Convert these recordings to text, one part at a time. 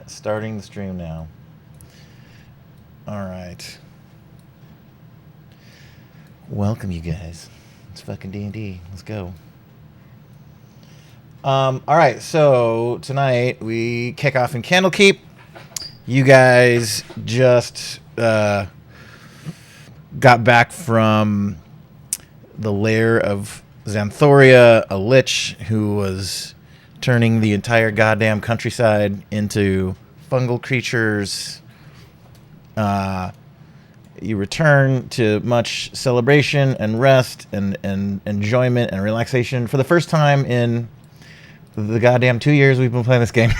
Starting the stream now. All right. Welcome, you guys. It's fucking D&D. Let's go. All right. So tonight we kick off in Candlekeep. You guys just got back from the lair of Xanthoria, a lich who was turning the entire goddamn countryside into fungal creatures. You return to much celebration and rest and enjoyment and relaxation for the first time in the goddamn 2 years we've been playing this game.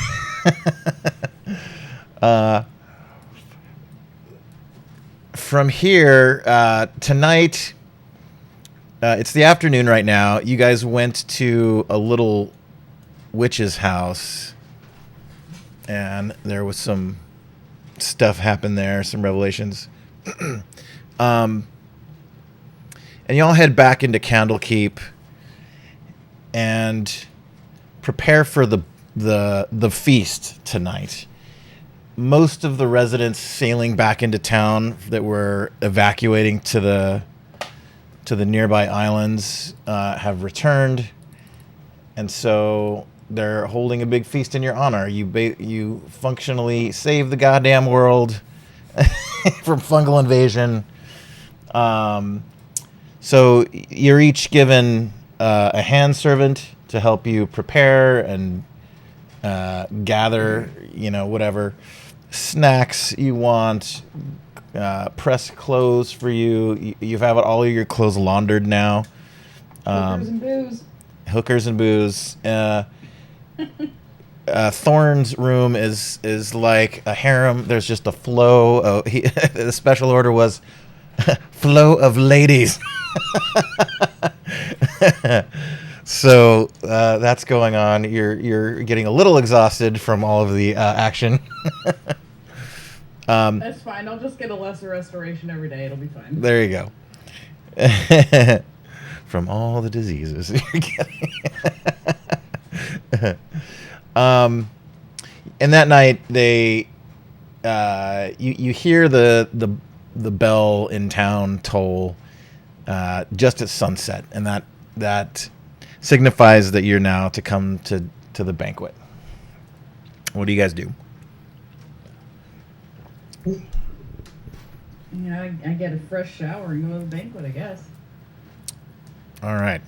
From here, tonight, it's the afternoon right now. You guys went to a little witch's house, and there was some stuff happened there, some revelations. And y'all head back into Candlekeep and prepare for the feast tonight. Most of the residents sailing back into town that were evacuating to the nearby islands have returned, and so they're holding a big feast in your honor. You functionally saved the goddamn world from fungal invasion. So you're each given a hand servant to help you prepare and gather, whatever snacks you want, press clothes for you. You have all of your clothes laundered now. Hookers and booze. Hookers and booze. Thorn's room is like a harem. There's just a flow. The special order was flow of ladies. So that's going on. You're getting a little exhausted from all of the action. That's fine. I'll just get a lesser restoration every day. It'll be fine. There you go. From all the diseases you're getting. And that night they you hear the bell in town toll just at sunset, and that signifies that you're now to come to the banquet. What do you guys do? I get a fresh shower and go to the banquet, I guess. All right.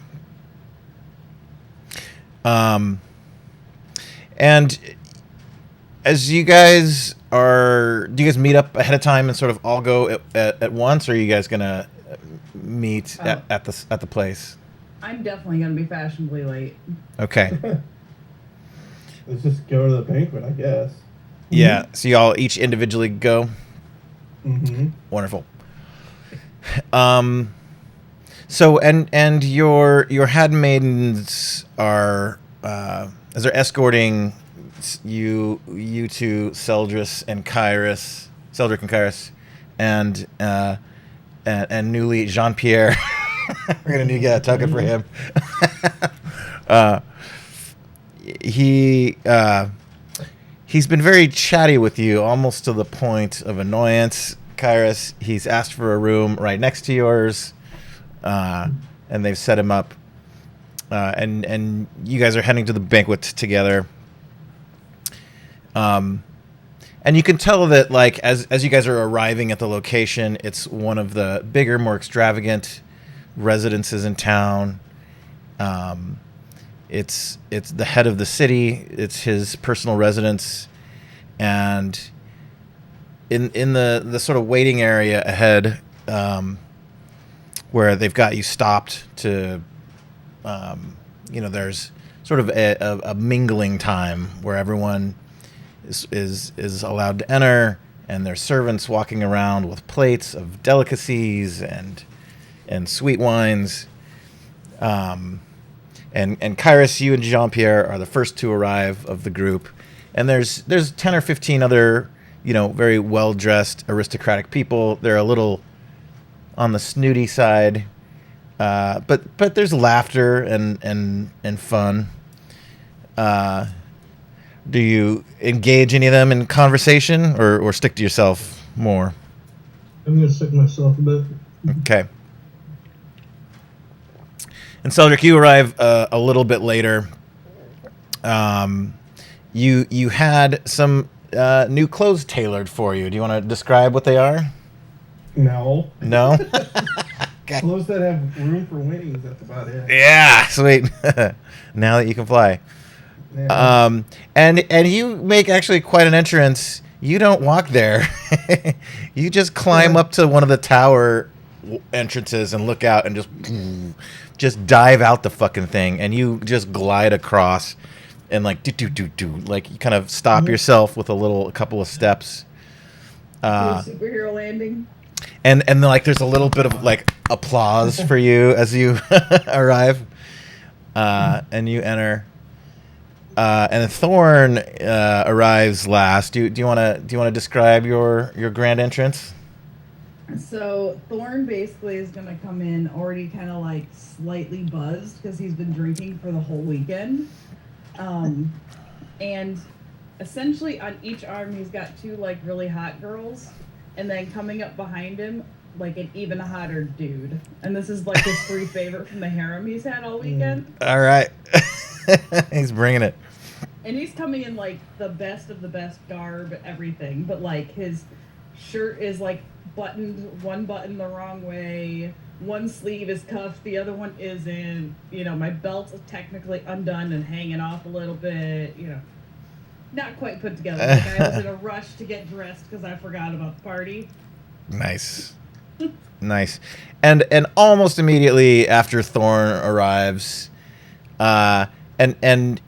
And as you guys do you guys meet up ahead of time and sort of all go at once, or are you guys gonna meet at the place? I'm definitely gonna be fashionably late. Okay. Let's just go to the banquet, I guess. Yeah. So y'all each individually go. Mm-hmm. Wonderful. So and your handmaidens are as they're escorting you to Celdric and Kyrus, and newly Jean-Pierre. We're gonna need to get a token for him. He's been very chatty with you, almost to the point of annoyance. Kyrus, he's asked for a room right next to yours, and they've set him up. And you guys are heading to the banquet together. And you can tell that, like, as you guys are arriving at the location, it's one of the bigger, more extravagant residences in town. It's the head of the city. It's his personal residence, and in the sort of waiting area ahead, where they've got you stopped to, there's sort of a mingling time where everyone is allowed to enter, and there's servants walking around with plates of delicacies and sweet wines. And Kyrus, you and Jean-Pierre are the first to arrive of the group, and there's 10 or 15 other very well dressed aristocratic people. They're a little on the snooty side, but there's laughter and fun. Do you engage any of them in conversation, or stick to yourself more? I'm gonna stick myself a bit. Okay. And Celdric, you arrive a little bit later. You had some new clothes tailored for you. Do you want to describe what they are? No. No? Clothes that have room for wings, that's about it. Yeah, sweet. Now that you can fly. Yeah. And you make actually quite an entrance. You don't walk there. You just climb up to one of the tower entrances and look out and just dive out the fucking thing, and you just glide across and like do like you kind of stop yourself with a couple of steps. Do a superhero landing. And like there's a little bit of like applause for you as you arrive, and you enter. And Thorn arrives last. Do you want to describe your grand entrance? So Thorn basically is gonna come in already kind of like slightly buzzed because he's been drinking for the whole weekend, and essentially on each arm he's got two like really hot girls, and then coming up behind him like an even hotter dude. And this is like his free favorite from the harem he's had all weekend. All right, he's bringing it. And he's coming in like the best of the best garb, everything, but like his shirt is like buttoned one button the wrong way, one sleeve is cuffed, the other one isn't, my belt's technically undone and hanging off a little bit, not quite put together. Like I was in a rush to get dressed because I forgot about the party. Nice. Nice. And almost immediately after Thorn arrives, and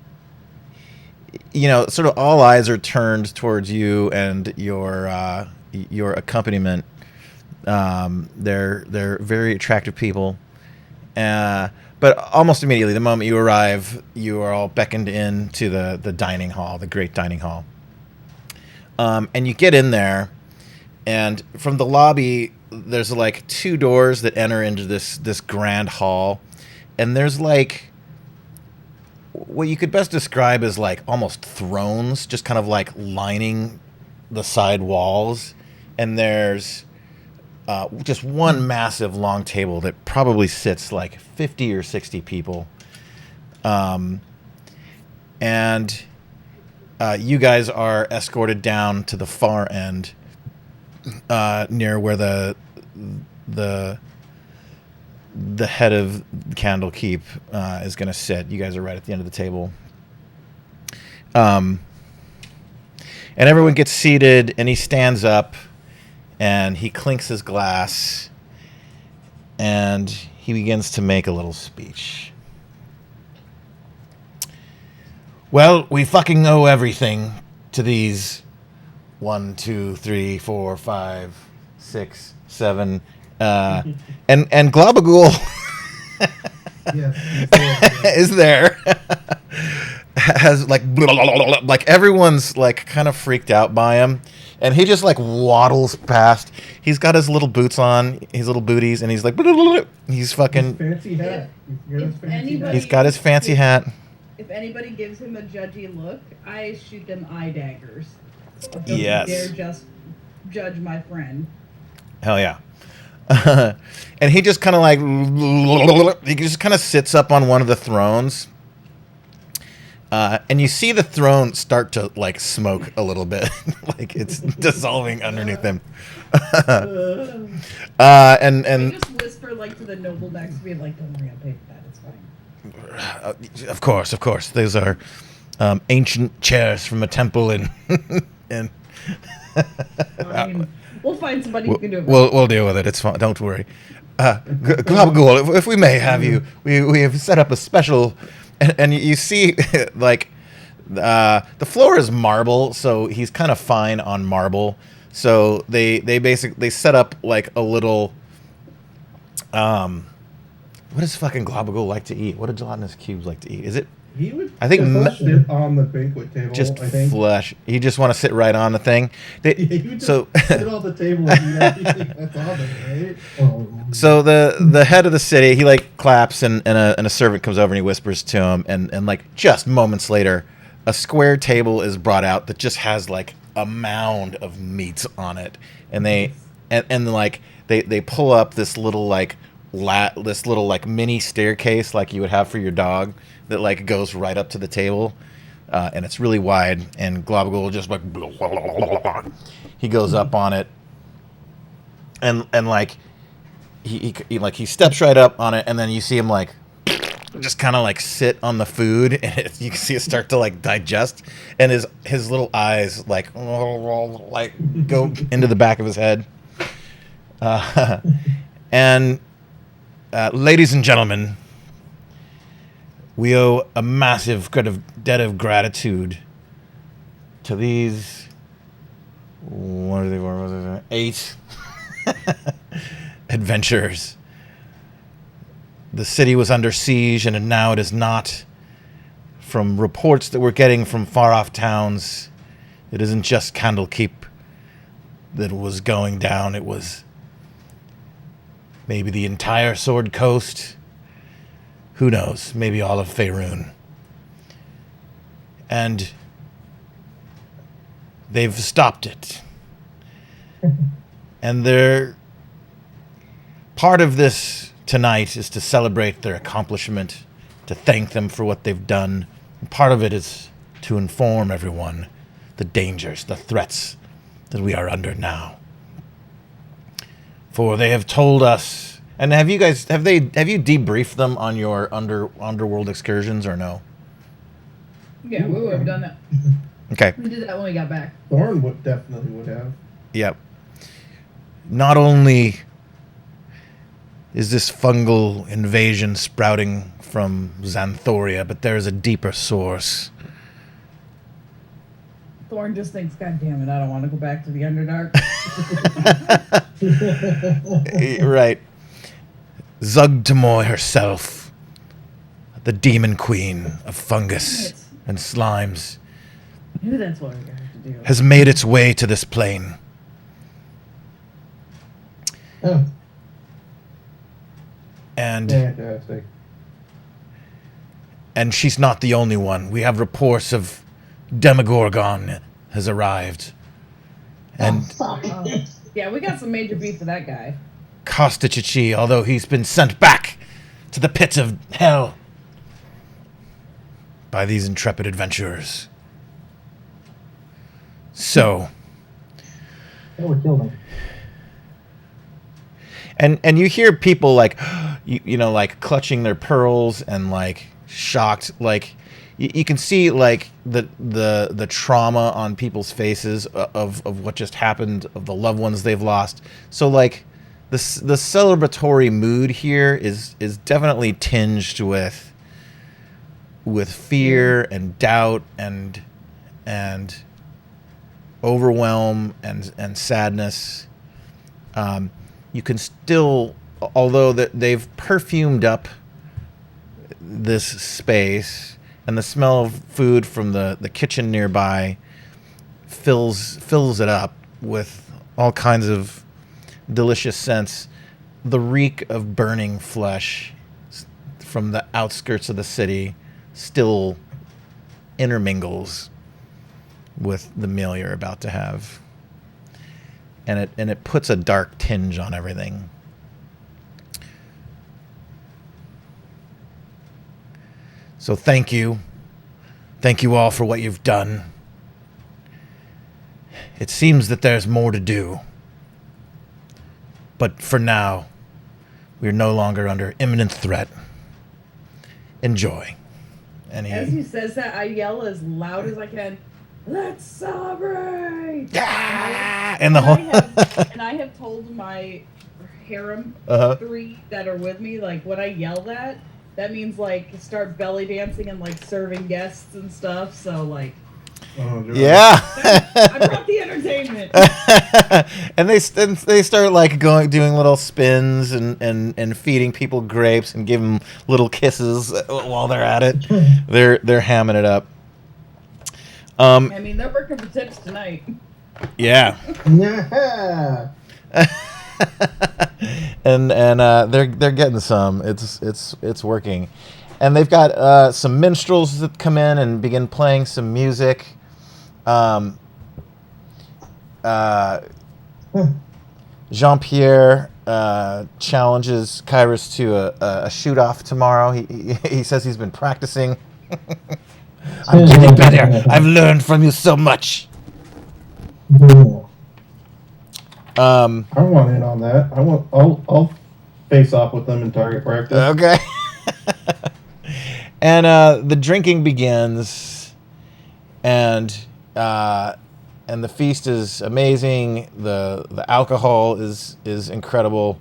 sort of all eyes are turned towards you and your accompaniment. They're very attractive people. But almost immediately, the moment you arrive, you are all beckoned in to the dining hall, the great dining hall. And you get in there, and from the lobby, there's like two doors that enter into this grand hall, and there's like what you could best describe as like almost thrones, just kind of like lining the side walls, and there's just one massive long table that probably sits like 50 or 60 people, and you guys are escorted down to the far end, near where the head of Candlekeep is going to sit. You guys are right at the end of the table. And everyone gets seated, and he stands up, and he clinks his glass, and he begins to make a little speech. Well, we fucking owe everything to these 1, 2, 3, 4, 5, 6, 7, and Globagool is there. Has like everyone's like kind of freaked out by him, and he just like waddles past. He's got his little boots on, his little booties, and he's like he's fucking fancy hat. He's got his fancy hat. If anybody gives him a judgy look, I shoot them eye daggers. Don't Yes. you dare just judge my friend. Hell yeah. And he just kind of like he just kind of sits up on one of the thrones. And you see the throne start to like smoke a little bit, like it's dissolving underneath him. And I just whisper like to the noble next to me, like, "Don't worry, I'll pay for that. It's fine." Of course. Those are ancient chairs from a temple in. Fine. We'll find somebody who can do it. We'll deal with it. It's fine. Don't worry. Globagool, if we may have you, we have set up a special. And you see, like, the floor is marble, so he's kind of fine on marble. So they basically set up like a little. What does fucking Globagool like to eat? What do gelatinous cubes like to eat? Is it? He would. I think sit on the banquet table. just I think. flesh. You just want to sit right on the thing. He would just sit on the table and eat everything that's on there, right? Oh. So the head of the city, he like claps, and a servant comes over and he whispers to him, and like just moments later, a square table is brought out that just has like a mound of meats on it, and they pull up this little like this little like mini staircase like you would have for your dog that like goes right up to the table, and it's really wide, and Globagul just like he goes up on it, and like he steps right up on it, and then you see him like just kind of like sit on the food, and you can see it start to like digest, and his little eyes like go into the back of his head. And ladies and gentlemen, we owe a massive kind of debt of gratitude to these. What are they? 8 adventurers. The city was under siege, and now it is not. From reports that we're getting from far-off towns, it isn't just Candlekeep that was going down. It was maybe the entire Sword Coast. Who knows? Maybe all of Faerun. And they've stopped it. And they're... Part of this tonight is to celebrate their accomplishment, to thank them for what they've done. And part of it is to inform everyone the dangers, the threats that we are under now. For they have told us, and have you debriefed them on your underworld excursions or no? Yeah, we would have done that. Okay. We did that when we got back. Thorn definitely would have. Yep. Not only is this fungal invasion sprouting from Xanthoria, but there is a deeper source. Thorn just thinks, God damn it, I don't want to go back to the Underdark. Right. Zugtamoy herself, the demon queen of fungus and slimes, I knew that's what we got to do. has made its way to this plane. Oh, And fantastic. and she's not the only one. We have reports of Demogorgon has arrived. And Yeah, we got some major beef with that guy. Kostachichi, although he's been sent back to the pits of hell by these intrepid adventurers. So, That would kill them. and you hear people like, you know, like clutching their pearls and like shocked, like you can see like the trauma on people's faces of what just happened, of the loved ones they've lost. So like the celebratory mood here is definitely tinged with fear and doubt and overwhelm and sadness. You can still, although that they've perfumed up this space, and the smell of food from the kitchen nearby fills it up with all kinds of delicious scents. The reek of burning flesh from the outskirts of the city still intermingles with the meal you're about to have. And it puts a dark tinge on everything. So thank you. Thank you all for what you've done. It seems that there's more to do. But for now, we're no longer under imminent threat. Enjoy. And As he says that, I yell as loud as I can, "Let's celebrate!" yeah! And the whole and I have told my harem 3 that are with me, like, when I yell that means, like, start belly dancing and, like, serving guests and stuff, so, like... Oh, yeah. I brought the entertainment. And they start, like, doing little spins and feeding people grapes and giving them little kisses while they're at it. They're hamming it up. I mean, they're working for tips tonight. Yeah. Yeah. and they're getting some. It's working, And they've got some minstrels that come in and begin playing some music. Jean-Pierre challenges Kyrus to a shoot-off tomorrow. He says he's been practicing. I'm getting better. I've learned from you so much. I want in on that. I'll face off with them in target practice. Okay. And the drinking begins, and the feast is amazing. The alcohol is incredible.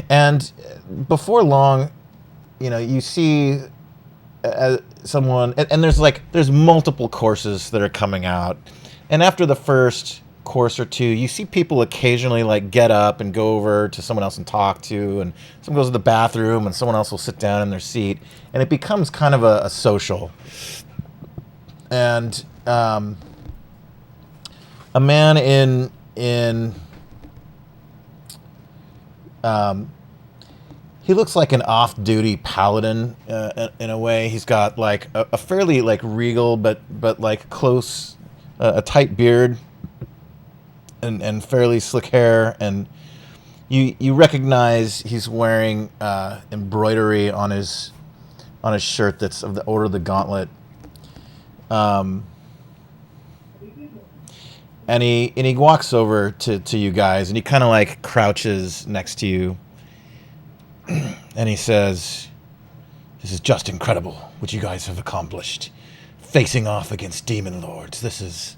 And before long, you see someone, and there's multiple courses that are coming out. And after the first course or two, you see people occasionally get up and go over to someone else and talk to, and someone goes to the bathroom and someone else will sit down in their seat, and it becomes kind of a social. And a man in he looks like an off-duty paladin in a way. He's got a fairly regal but close, a tight beard and fairly slick hair, and you recognize he's wearing embroidery on his shirt that's of the Order of the Gauntlet. And he walks over to you guys, and he kind of crouches next to you, and he says, "This is just incredible what you guys have accomplished, facing off against demon lords. This is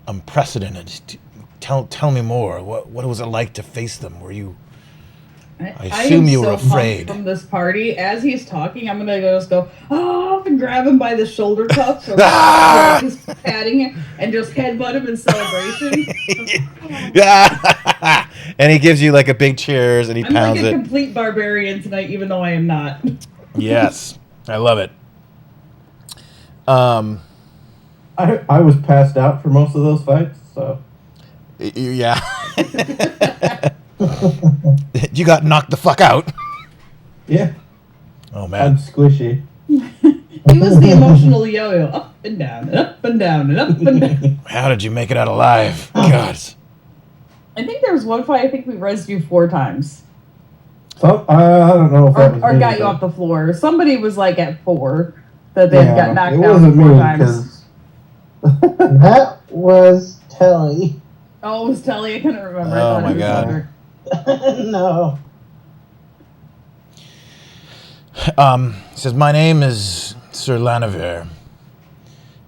unprecedented. Tell me more. What was it like to face them? Were you? I assume you were afraid." From this party, as he's talking, I'm gonna just go off and grab him by the shoulder cuffs, or just patting him and just headbutt him in celebration. Yeah, and he gives you a big cheers, and he pounds it. I'm a complete barbarian tonight, even though I am not. Yes, I love it. I was passed out for most of those fights, so. Yeah. You got knocked the fuck out. Yeah. Oh man. I'm squishy. He was the emotional yo-yo, up and down, and up and down, and up and down. How did you make it out alive? God. I think there was one fight. I think we rezzed you 4 times. So I don't know if that was or me, got you off the floor. Somebody was at 4 that they got knocked out 4 times. That was Telly. Oh, it was Telly. I couldn't remember. Oh my god. No. He says, "My name is Sir Lanivere,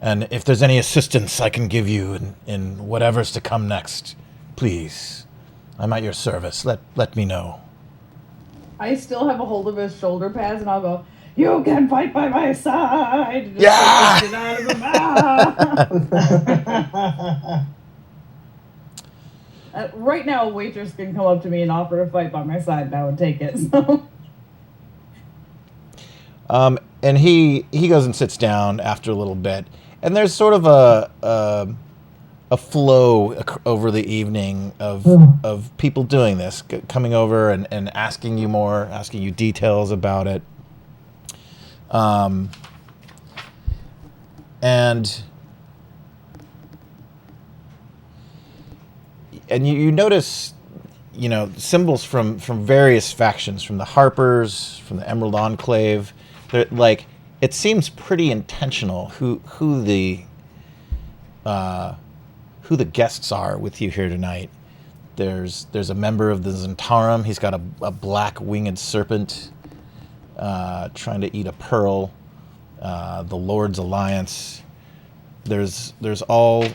and if there's any assistance I can give you in whatever's to come next, please, I'm at your service. Let me know." I still have a hold of his shoulder pads, and I'll go, "You can fight by my side." Just yeah. Get out of the mouth. Right now, a waitress can come up to me and offer to fight by my side, and I would take it. So. And he goes and sits down after a little bit, and there's sort of a flow over the evening of people doing this, coming over and asking you details about it. And you notice, symbols from various factions, from the Harpers, from the Emerald Enclave. They're it seems pretty intentional who the guests are with you here tonight. There's a member of the Zentarum. He's got a black winged serpent trying to eat a pearl. The Lord's Alliance. There's all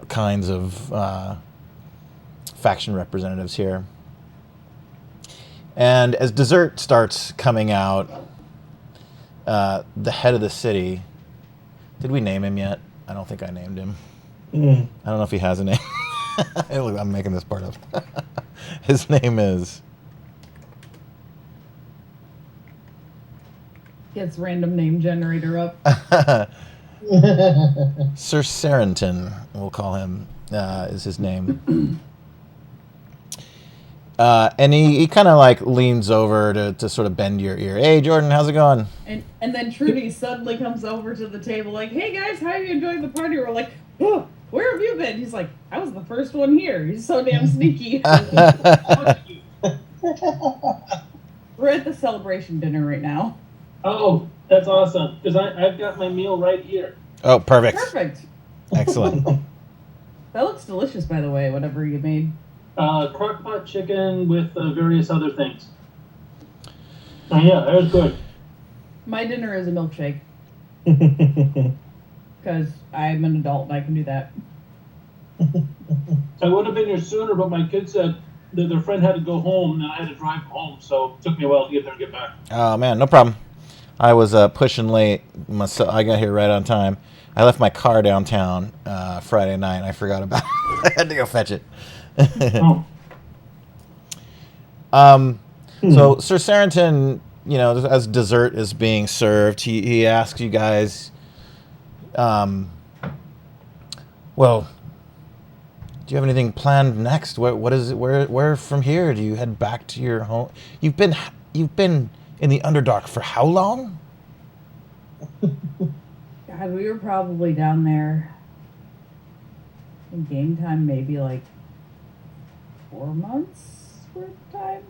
kinds of faction representatives here. And as dessert starts coming out, the head of the city, did we name him yet? I don't think I named him. I don't know if he has a name. Look, I'm making this part up. His name is... Gets random name generator up. Sir Sarenton, we'll call him, is his name. And he kind of like leans over to sort of bend your ear. Hey, Jordan, how's it going? And then Trudy suddenly comes over to the table like, "Hey guys, how are you enjoying the party?" We're like, "Oh, where have you been?" He's like, "I was the first one here." He's so damn sneaky. We're at the celebration dinner right now. Oh, that's awesome. Because I've got my meal right here. Oh, perfect. Perfect. Excellent. That looks delicious, by the way, whatever you made. Crock-pot chicken with various other things. Oh, yeah, that was good. My dinner is a milkshake. Because I'm an adult and I can do that. I would have been here sooner, but my kids said that their friend had to go home, and I had to drive home, so it took me a while to get there and get back. Oh, man, no problem. I was pushing late. I got here right on time. I left my car downtown Friday night, and I forgot about it. I had to go fetch it. So Sir Sarrington, as dessert is being served, he asks you guys, well, do you have anything planned next? What is it? Where from here? Do you head back to your home? You've been in the Underdark for how long? God, we were probably down there in game time, maybe like 4 months worth of time.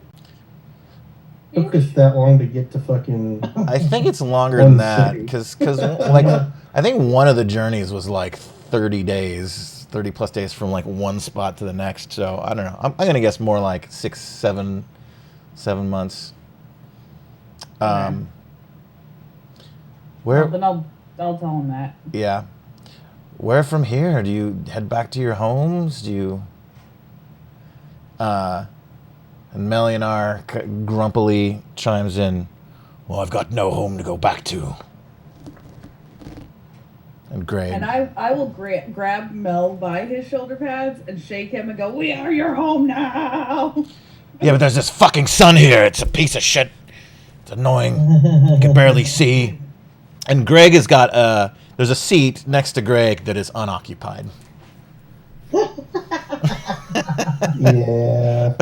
Took us that long to get to fucking. I think it's longer than that because like I think one of the journeys was like 30 days, 30 plus days from like one spot to the next. So I don't know. I'm gonna guess more like 6, 7 months. Where? Well, then I'll tell him that. Yeah. Where from here? Do you head back to your homes? Do you? And Melianar grumpily chimes in, "Well, I've got no home to go back to." And Greg. And I will grab Mel by his shoulder pads and shake him and go, "We are your home now." Yeah, but there's this fucking sun here. It's a piece of shit. It's annoying. You can barely see. And Greg has got there's a seat next to Greg that is unoccupied. Yeah.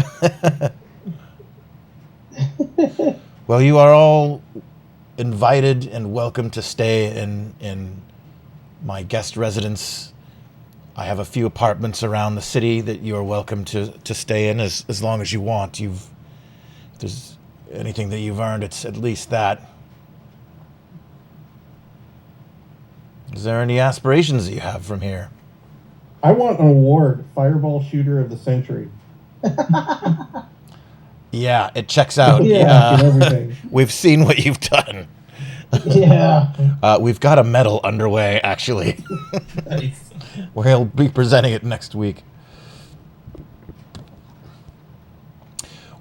Well, you are all invited and welcome to stay in my guest residence. I have a few apartments around the city that you are welcome to stay in as long as you want. If there's anything that you've earned, it's at least that. Is there any aspirations that you have from here? I want an award, Fireball Shooter of the Century. Yeah, it checks out. Yeah, everything. We've seen what you've done. Yeah. We've got a medal underway, actually. Nice. We'll be presenting it next week.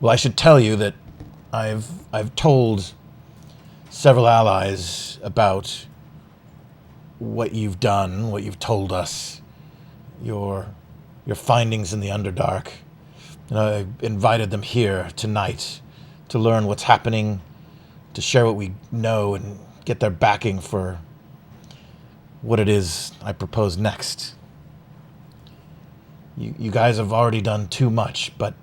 Well, I should tell you that I've told several allies about what you've done, what you've told us, your findings in the Underdark. And I invited them here tonight to learn what's happening, to share what we know, and get their backing for what it is I propose next. You guys have already done too much, but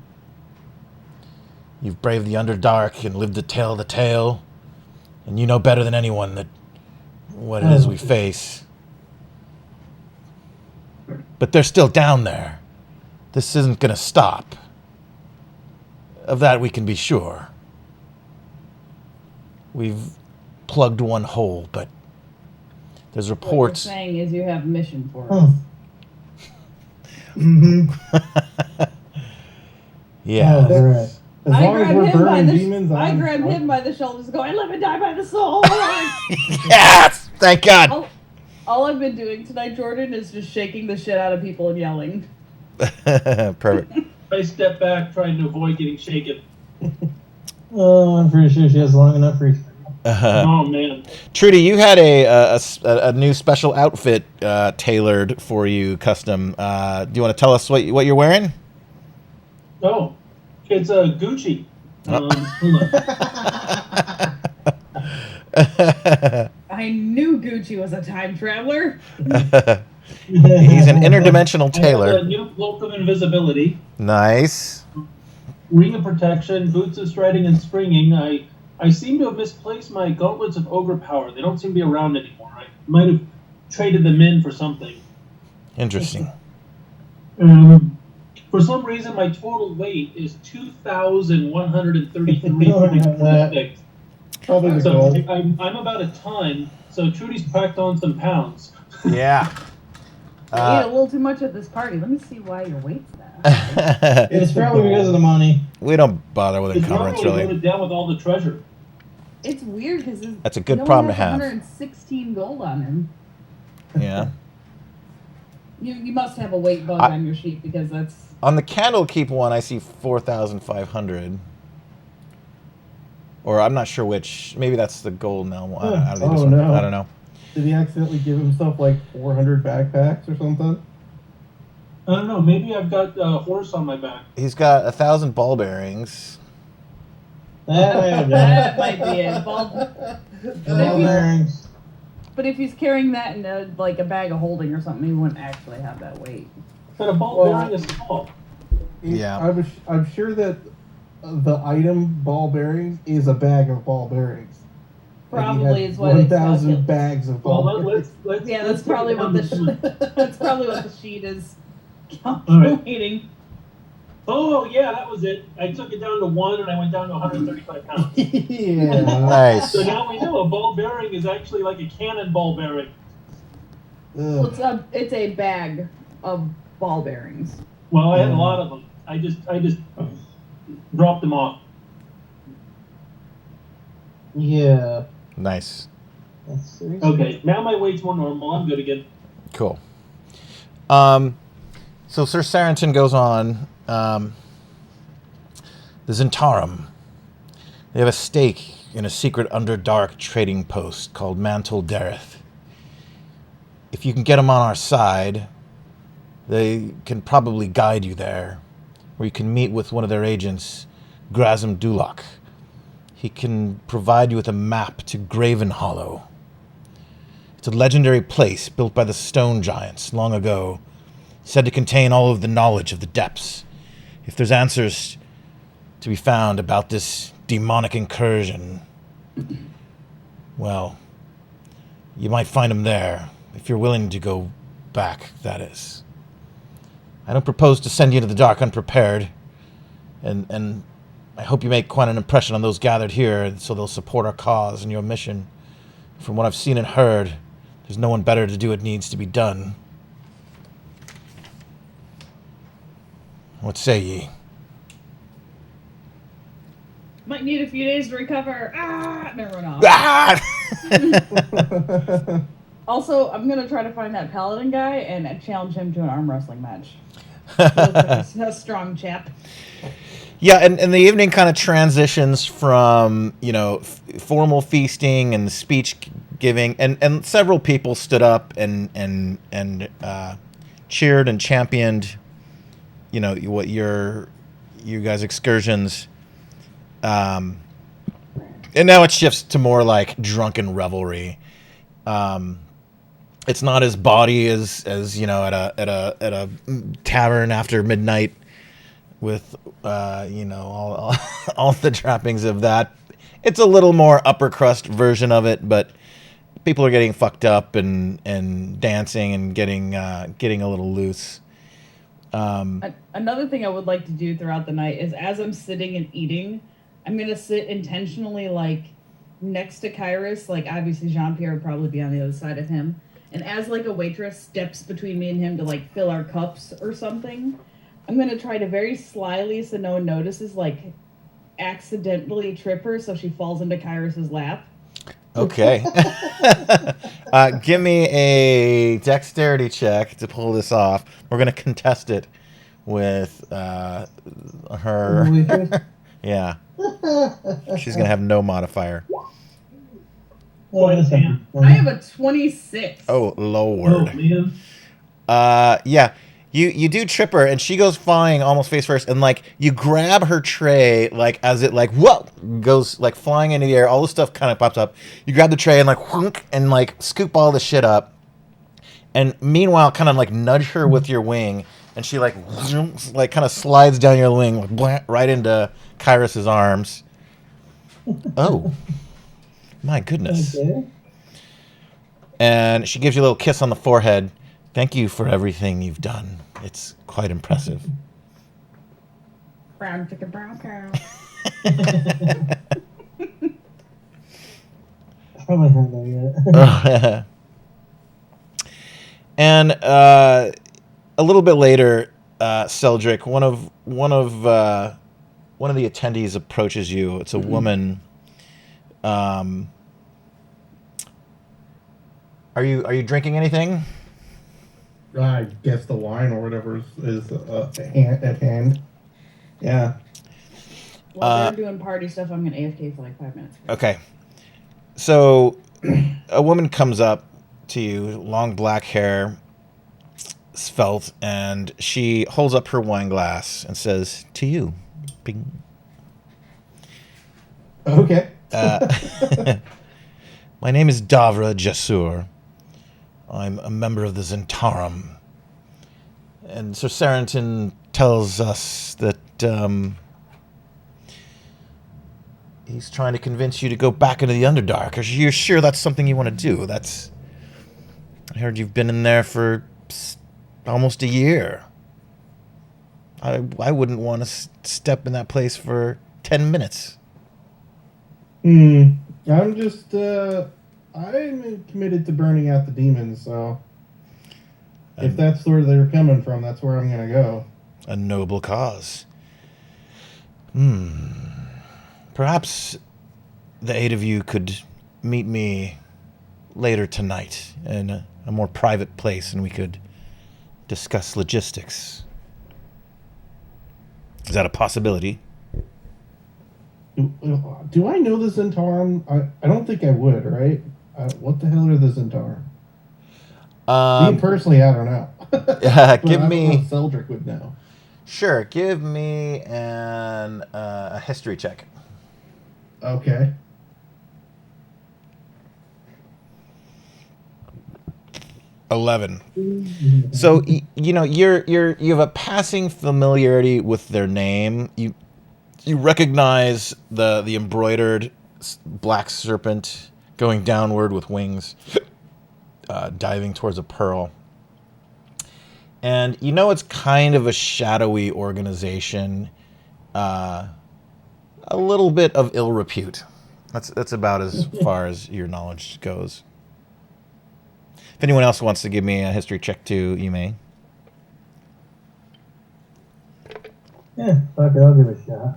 you've braved the Underdark and lived to tell the tale, and you know better than anyone that what it is we face. But they're still down there. This isn't going to stop. Of that we can be sure. We've plugged one hole, but there's reports. What you're saying is you have a mission for us. Mm-hmm. Yeah. Oh, right. As long as we're burning demons, I grabbed him by the shoulders and go, "I live and die by the sword." Yes! Thank God. All I've been doing tonight, Jordan, is just shaking the shit out of people and yelling. Perfect. I step back, trying to avoid getting shaken. Oh, I'm pretty sure she has long enough reach. Oh, man. Trudy, you had a new special outfit tailored for you, custom. Do you want to tell us what you're wearing? Oh, it's Gucci. Hold on. I knew Gucci was a time traveler. He's an interdimensional I have tailor. a new cloak of invisibility. Nice. ring of protection, boots of striding and springing. I seem to have misplaced my gauntlets of overpower. They don't seem to be around anymore. I might have traded them in for something. Interesting. For some reason, my total weight is 2,133. Probably the So gold. I'm about a ton. So Trudy's packed on some pounds. Yeah. You ate a little too much at this party. Let me see why your weight's that. It's probably because of the money. We don't bother with It's encumbrance, normally really. loaded down with all the treasure. It's weird because That's a good problem to have. 116 gold on him. Yeah. You must have a weight bug on your sheet because that's. On the Candlekeep one, I see 4,500. Or I'm not sure which. Maybe that's the gold now. I don't know. Did he accidentally give himself like 400 backpacks or something? I don't know. Maybe I've got a horse on my back. He's got 1,000 ball bearings. That might be it. Ball bearings. But if he's carrying that in a bag of holding or something, he wouldn't actually have that weight. But a ball bearing is small. Yeah. I'm sure that the item ball bearings is a bag of ball bearings. Probably is what 1,000 bags of ball bearings. That's probably what the sheet is calculating. Right. Oh yeah, that was it. I took it down to 1 and I went down to 135 pounds. Yeah. Nice. So now we know a ball bearing is actually like a cannonball bearing. Well, it's a bag of ball bearings. Well, I had a lot of them. I just dropped them off. Yeah. Nice. Okay, now my weight's more normal. I'm good again. Cool. So Sir Sarenton goes on. The Zentarum. They have a stake in a secret Underdark trading post called Mantle Dareth. If you can get them on our side, they can probably guide you there, where you can meet with one of their agents, Grazim Dulak. He can provide you with a map to Graven Hollow. It's a legendary place built by the stone giants long ago, said to contain all of the knowledge of the depths. If there's answers to be found about this demonic incursion, well, you might find them there, if you're willing to go back, that is. I don't propose to send you into the dark unprepared, and I hope you make quite an impression on those gathered here, so they'll support our cause and your mission. From what I've seen and heard, there's no one better to do what needs to be done. What say ye? Might need a few days to recover. Never run off. Also, I'm gonna try to find that paladin guy and challenge him to an arm wrestling match. He's a strong chap. Yeah, and the evening kind of transitions from, formal feasting and speech giving, and several people stood up and cheered and championed, what you guys' excursions. And now it shifts to more like drunken revelry. It's not as bawdy as at a tavern after midnight with all the trappings of that. It's a little more upper crust version of it, but people are getting fucked up and dancing and getting a little loose. Another thing I would like to do throughout the night is, as I'm sitting and eating, I'm gonna sit intentionally next to Kyrus. Obviously Jean-Pierre would probably be on the other side of him, and as a waitress steps between me and him to fill our cups or something, I'm gonna try to very slyly, so no one notices, accidentally trip her so she falls into Kyrus's lap. Okay. Give me a dexterity check to pull this off. We're going to contest it with her. Yeah. She's going to have no modifier. Oh, damn. I have a 26. Oh, Lord. Oh, man. Yeah. You do trip her, and she goes flying almost face first, and you grab her tray, as it whoa goes flying into the air. All the stuff kind of pops up. You grab the tray and whunk, and scoop all the shit up, and meanwhile kind of nudge her with your wing, and she like kind of slides down your wing right into Kyrus's arms. Oh, my goodness! Okay. And she gives you a little kiss on the forehead. Thank you for everything you've done. It's quite impressive. Brown chicken, brown cow. I haven't had that yet. And a little bit later, Seldrick, one of the attendees approaches you. It's a woman. Are you drinking anything? I guess the wine or whatever is at hand. Yeah. While they're doing party stuff, I'm gonna AFK for like 5 minutes. Okay. So, a woman comes up to you, long black hair, svelte, and she holds up her wine glass and says, "To you." Bing. Okay. My name is Davra Jasur. I'm a member of the Zentarum. And Sir Sarenton tells us that he's trying to convince you to go back into the Underdark. Are you sure that's something you want to do? I heard you've been in there for almost a year. I wouldn't want to step in that place for 10 minutes. I'm just, I'm committed to burning out the demons, so if that's where they're coming from, that's where I'm going to go. A noble cause. Perhaps the 8 of you could meet me later tonight in a more private place and we could discuss logistics. Is that a possibility? Do I know the Zentarum? I don't think I would, right? What the hell are the Zentarum? Me personally, I don't know. Give me... Seldrick would know. Sure, give me a history check. Okay. $11. So you know you have a passing familiarity with their name. You recognize the embroidered black serpent going downward with wings, diving towards a pearl. And you know it's kind of a shadowy organization, a little bit of ill repute. That's about as far as your knowledge goes. If anyone else wants to give me a history check too, you may. Yeah, fuck it, I'll give it a shot.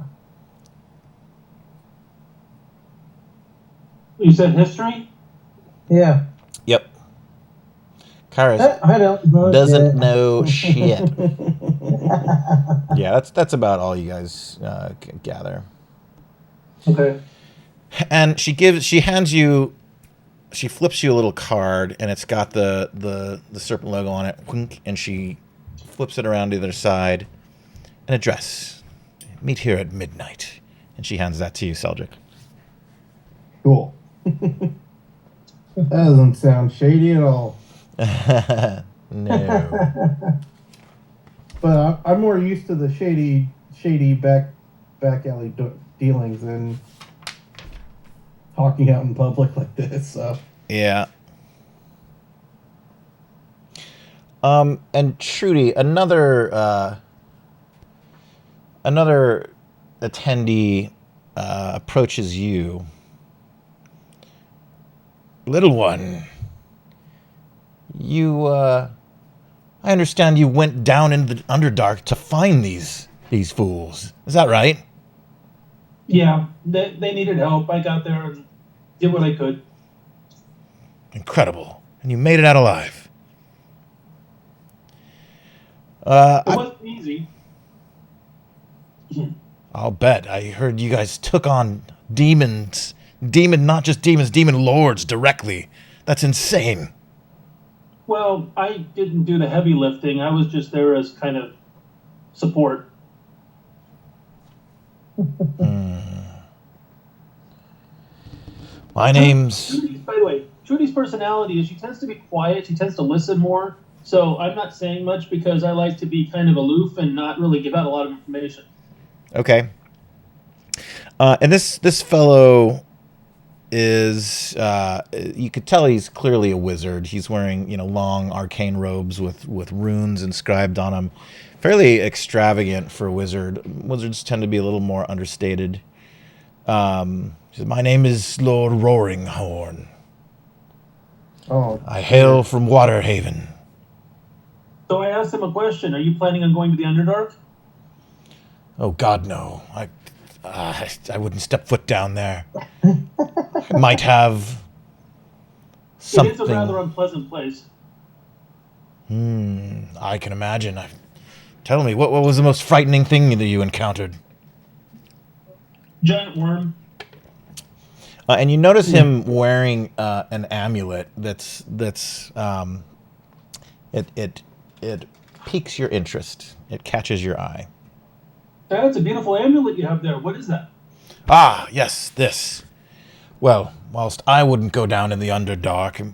You said history? Yeah. Yep. Kyrus I don't know doesn't shit. know shit. Yeah, that's about all you guys can gather. Okay. And she flips you a little card, and it's got the serpent logo on it. And she flips it around to the other side. An address. Meet here at midnight. And she hands that to you, Seldrick. Cool. That doesn't sound shady at all. No. But I'm more used to the shady back alley dealings than talking out in public like this. So Yeah. And Trudy, another attendee approaches you. Little one, I understand you went down into the Underdark to find these fools. Is that right? Yeah, they needed help. I got there and did what I could. Incredible. And you made it out alive. It wasn't easy. I'll bet. I heard you guys took on demons. Not just demons, demon lords directly. That's insane. Well, I didn't do the heavy lifting. I was just there as kind of support. My name's... By the way, Trudy's personality is she tends to be quiet. She tends to listen more. So I'm not saying much because I like to be kind of aloof and not really give out a lot of information. Okay. And this fellow is you could tell he's clearly a wizard. He's wearing long arcane robes with runes inscribed on them. Fairly extravagant for a wizard. Wizards tend to be a little more understated. He says, "My name is Lord Roaringhorn. Oh, I hail from Waterhaven." So I asked him a question. Are you planning on going to the Underdark? Oh God, no! I wouldn't step foot down there. I might have something. It is a rather unpleasant place. I can imagine. Tell me, what was the most frightening thing that you encountered? Giant worm. And you notice him wearing an amulet it piques your interest. It catches your eye. That's a beautiful amulet you have there. What is that? Ah, yes, this. Well, whilst I wouldn't go down in the Underdark,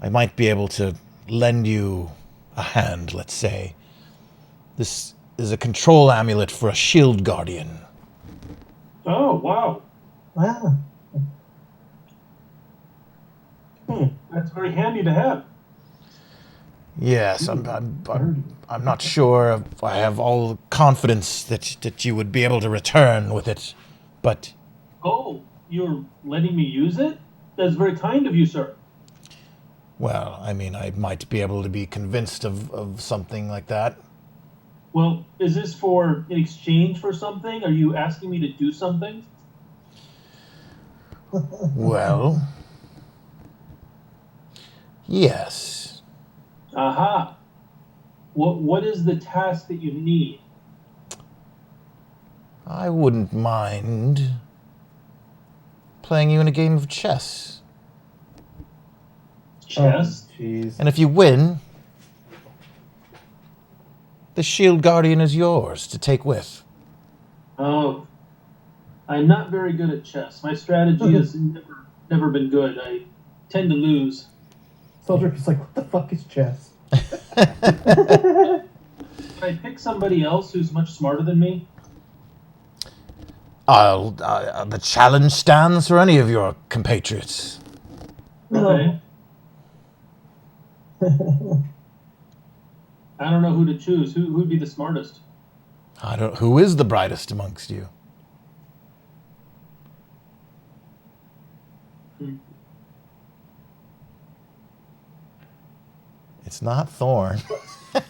I might be able to lend you a hand, let's say. This is a control amulet for a shield guardian. Oh, wow. Wow. That's very handy to have. Yes, I'm not sure if I have all the confidence that you would be able to return with it, but Oh, you're letting me use it? That's very kind of you, sir. well, I mean, I might be able to be convinced of something like that. Well, is this for in exchange for something? Are you asking me to do something? Well, yes. Aha. What is the task that you need? I wouldn't mind playing you in a game of chess. Chess? Jeez. And if you win, the shield guardian is yours to take with. Oh, I'm not very good at chess. My strategy has never been good. I tend to lose. Soldier is like, what the fuck is chess? Can I pick somebody else who's much smarter than me? The challenge stands for any of your compatriots. Okay. I don't know who to choose. Who'd be the smartest? Who is the brightest amongst you? It's not Thorn. You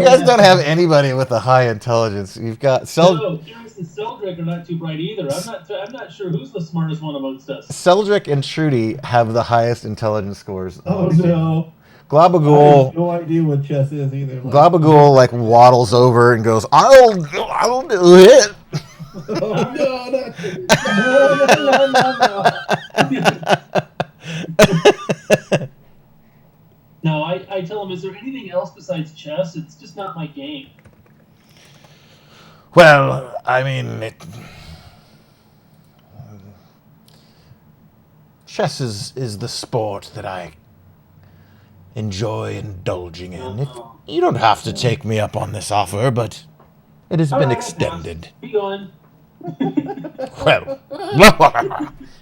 guys don't have anybody with a high intelligence. You've got No, Curious and Seldrick are not too bright either. I'm not sure who's the smartest one amongst us. Seldrick and Trudy have the highest intelligence scores. Oh no. I Globagool have no idea what chess is either. Globagool like waddles over and goes, I'll do it. Oh no, No. No, I tell him, is there anything else besides chess? It's just not my game. Well, I mean, chess is the sport that I enjoy indulging in. You don't have to take me up on this offer, but it has been extended. Be gone. Well,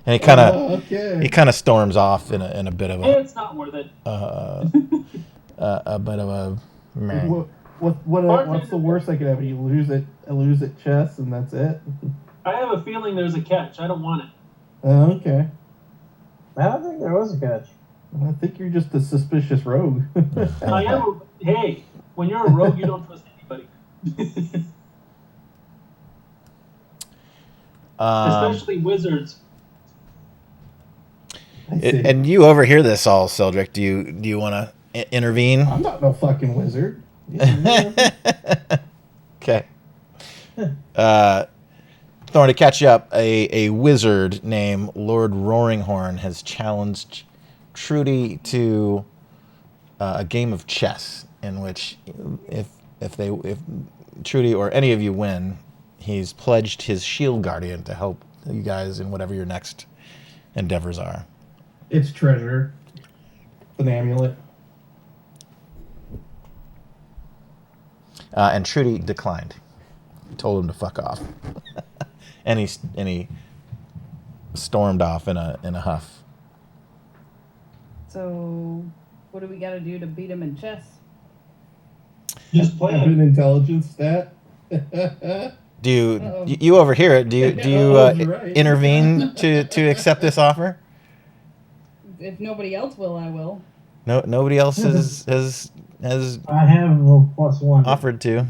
and he kind of storms off in a bit of It's not worth it. a bit of a meh. What's the worst that could happen? You lose at chess and that's it. I have a feeling there's a catch. I don't want it. Oh, okay. I don't think there was a catch. I think you're just a suspicious rogue. Hey, when you're a rogue, you don't trust anybody. Especially wizards. And you overhear this all, Seldrick. Do you want to intervene? I'm not no fucking wizard. Okay. Thorn, to catch you up, a wizard named Lord Roaringhorn has challenged Trudy to a game of chess in which if Trudy or any of you win, he's pledged his shield guardian to help you guys in whatever your next endeavors are. It's treasure. An amulet. And Trudy declined. Told him to fuck off. and he stormed off in a huff. So, what do we got to do to beat him in chess? Just play Have it. an intelligence stat. Do you Uh-oh. you overhear it? Do you Oh, right. intervene to accept this offer? If nobody else will, I will. No, nobody else has I have a +1. offered to.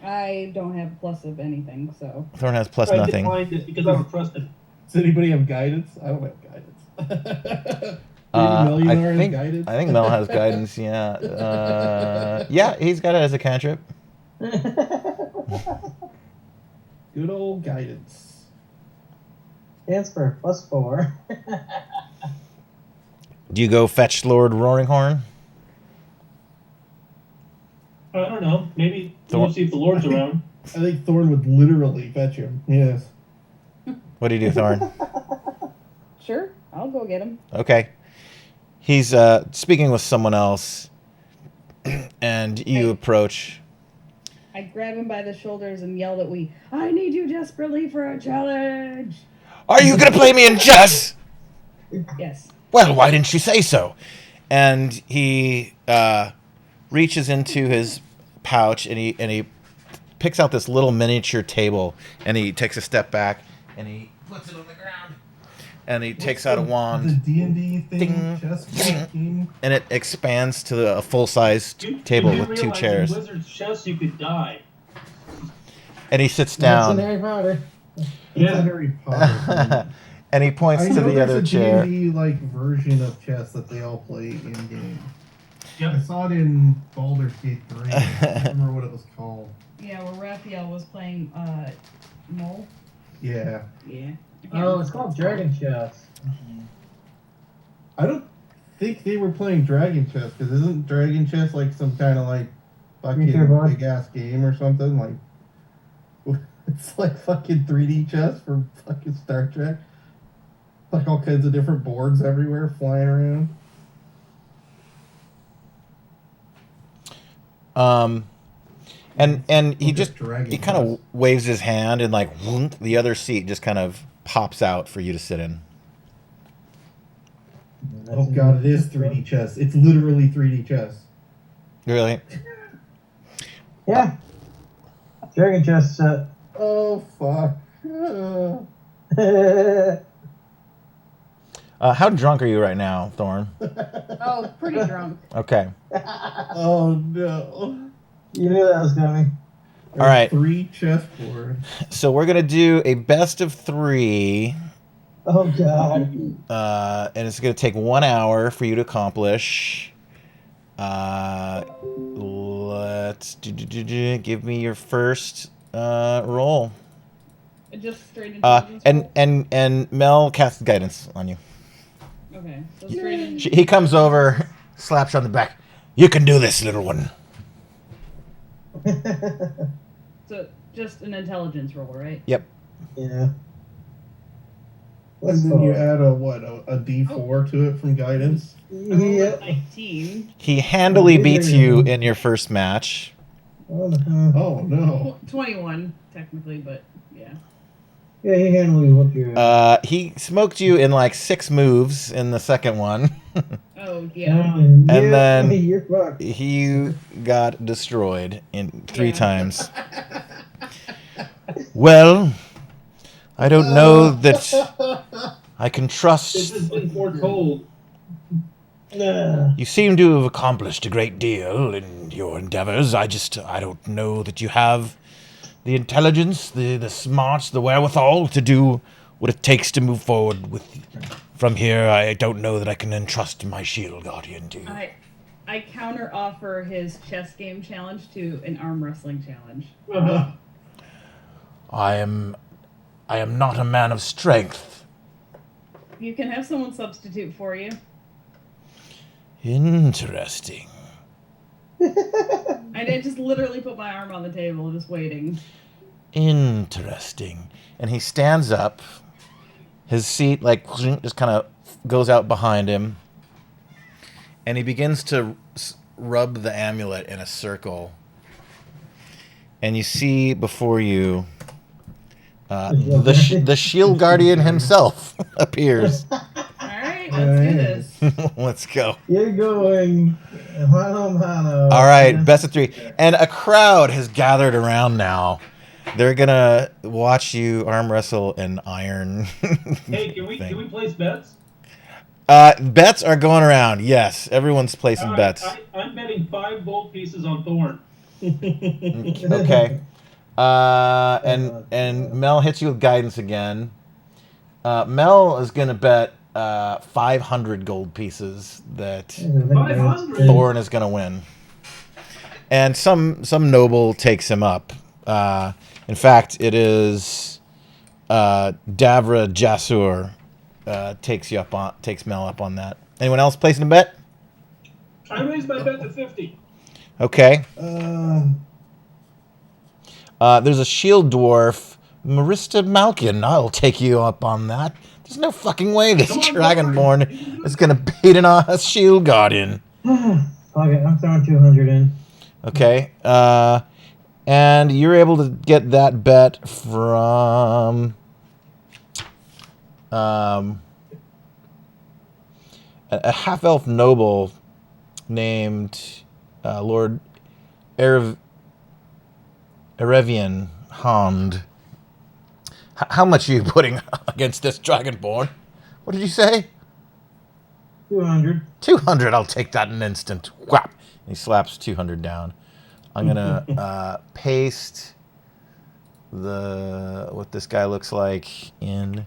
I don't have plus of anything, so. Thorn has plus I nothing. declined it because I don't trust it. Does anybody have guidance? I don't have guidance. I Millionaire has think guidance? I think Mel has guidance. Yeah, yeah, he's got it as a cantrip. Good old guidance. Stands for +4. Do you go fetch Lord Roaringhorn? I don't know. Maybe Thor- we'll see if the Lord's around. I think Thorn would literally fetch him. Yes. What do you do, Thorn? Sure, I'll go get him. Okay. He's speaking with someone else, and you Hey. approach. I grab him by the shoulders and yell that I need you desperately for a challenge. Are you gonna play me in chess? Yes. Well, why didn't you say so? And he reaches into his pouch and he picks out this little miniature table and he takes a step back and he puts it on the ground and he takes out a The wand D&D thing, Ding. chess Ding. game. and it expands to a full-sized You table do with two realize chairs. In Wizard's chess, you could die. And he sits That's in down Harry Potter. It's Yeah. a Harry Potter. and he points I to know the there's other a chair. D&D like version of chess that they all play in game. Yep. I saw it in Baldur's Gate 3. I can't remember what it was called. Yeah, where Raphael was playing Mole. Yeah. Yeah. Oh, it's called Dragon Chess. I don't think they were playing Dragon Chess, because isn't Dragon Chess like some kind of like fucking Sure, boy. big ass game or something? Like, it's like fucking 3D chess for fucking Star Trek. Like all kinds of different boards everywhere flying around. And he Well, just Dragon he kind of Chess. waves his hand and like whoomp, the other seat just kind of pops out for you to sit in. Oh god, it is 3D chess. It's literally 3D chess. Really? Yeah. Dragon Chess set. Oh fuck. How drunk are you right now, Thorn? Oh, pretty drunk. Okay. Oh no. You knew that was coming. All right. 3 chessboard. So we're gonna do a best of 3, Oh god. and it's gonna take 1 hour for you to accomplish. Let's give me your first roll. Just straight intelligence. And Mel casts guidance on you. Okay, so straight in. He comes over, slaps you on the back. You can do this, little one. So just an intelligence roll, right? Yep. Yeah. And then you add a D4 to it from guidance. I rolled a Yeah. 19. He handily beats you in your first match. What the hell? Oh no. 21, technically, but yeah. Yeah, he handily whooped your ass. He smoked you in like 6 moves in the second one. Oh, yeah. And then- you're fucked. He got destroyed in 3 Yeah. times. Well, I don't know that I can This trust. has been foretold. Nah. You seem to have accomplished a great deal in your endeavors. I don't know that you have the intelligence, the smarts, the wherewithal to do what it takes to move forward with. From here, I don't know that I can entrust my shield guardian to you. I counter offer his chess game challenge to an arm wrestling challenge. Uh-huh. I am not a man of strength. You can have someone substitute for you. Interesting. I just literally put my arm on the table, just waiting. Interesting. And he stands up. His seat, like, just kind of goes out behind him. And he begins to rub the amulet in a circle and you see before you the shield guardian himself appears. All right, let's do this. Let's go. You're going mano mano. All right, best of 3. And a crowd has gathered around now. They're gonna watch you arm wrestle an iron. Hey, can we place bets? Bets are going around. Yes, everyone's placing All right, bets. I'm betting 5 gold pieces on Thorn. Okay. And Mel hits you with guidance again. Mel is gonna bet 500 gold pieces that 500? Thorn is gonna win. And some noble takes him up. In fact, it is Davra Jasur takes Mel up on that. Anyone else placing a bet? I raised my bet to 50. Okay. There's a shield dwarf, Marista Malkin. I'll take you up on that. There's no fucking way this Dragonborn is gonna beat a shield guardian. Fuck it, I'm throwing 200 in. Okay. And you're able to get that bet from a half-elf noble named Lord Erevian Hond. How much are you putting against this Dragonborn? What did you say? 200. 200. I'll take that in an instant. Whap. He slaps 200 down. I'm gonna paste what this guy looks like in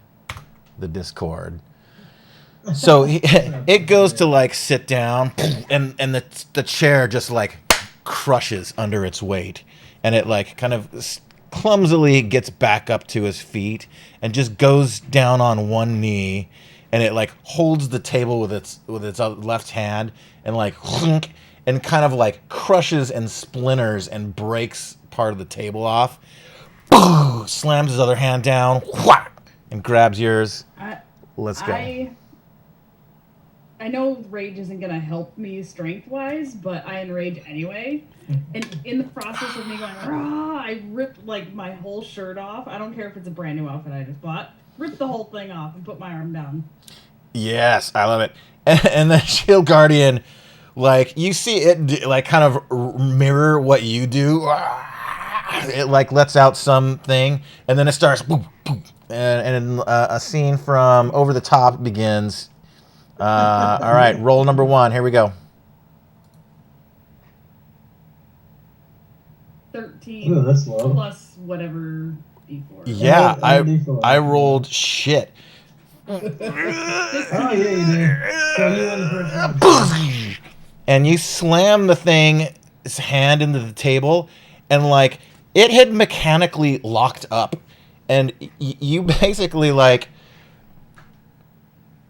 the Discord. So it goes to like sit down, and the chair just like crushes under its weight, and it like kind of clumsily gets back up to his feet and just goes down on one knee, and it like holds the table with its left hand and like and kind of like crushes and splinters and breaks part of the table off. Slams his other hand down and grabs yours. Let's go. I know rage isn't gonna help me strength-wise, but I enrage anyway. And in the process of me going, rah, I ripped like my whole shirt off. I don't care if it's a brand new outfit I just bought. Ripped the whole thing off and put my arm down. Yes, I love it. And the shield guardian, like you see it, like kind of mirror what you do. It like lets out something, and then it starts, and a scene from Over the Top begins. All right, roll number 1. Here we go. 13 Ooh, that's low. plus whatever d4. Yeah, D4. I rolled shit. Oh, yeah, you did. So you win the first one. And you slam the thing's hand into the table, and like it had mechanically locked up, and you basically like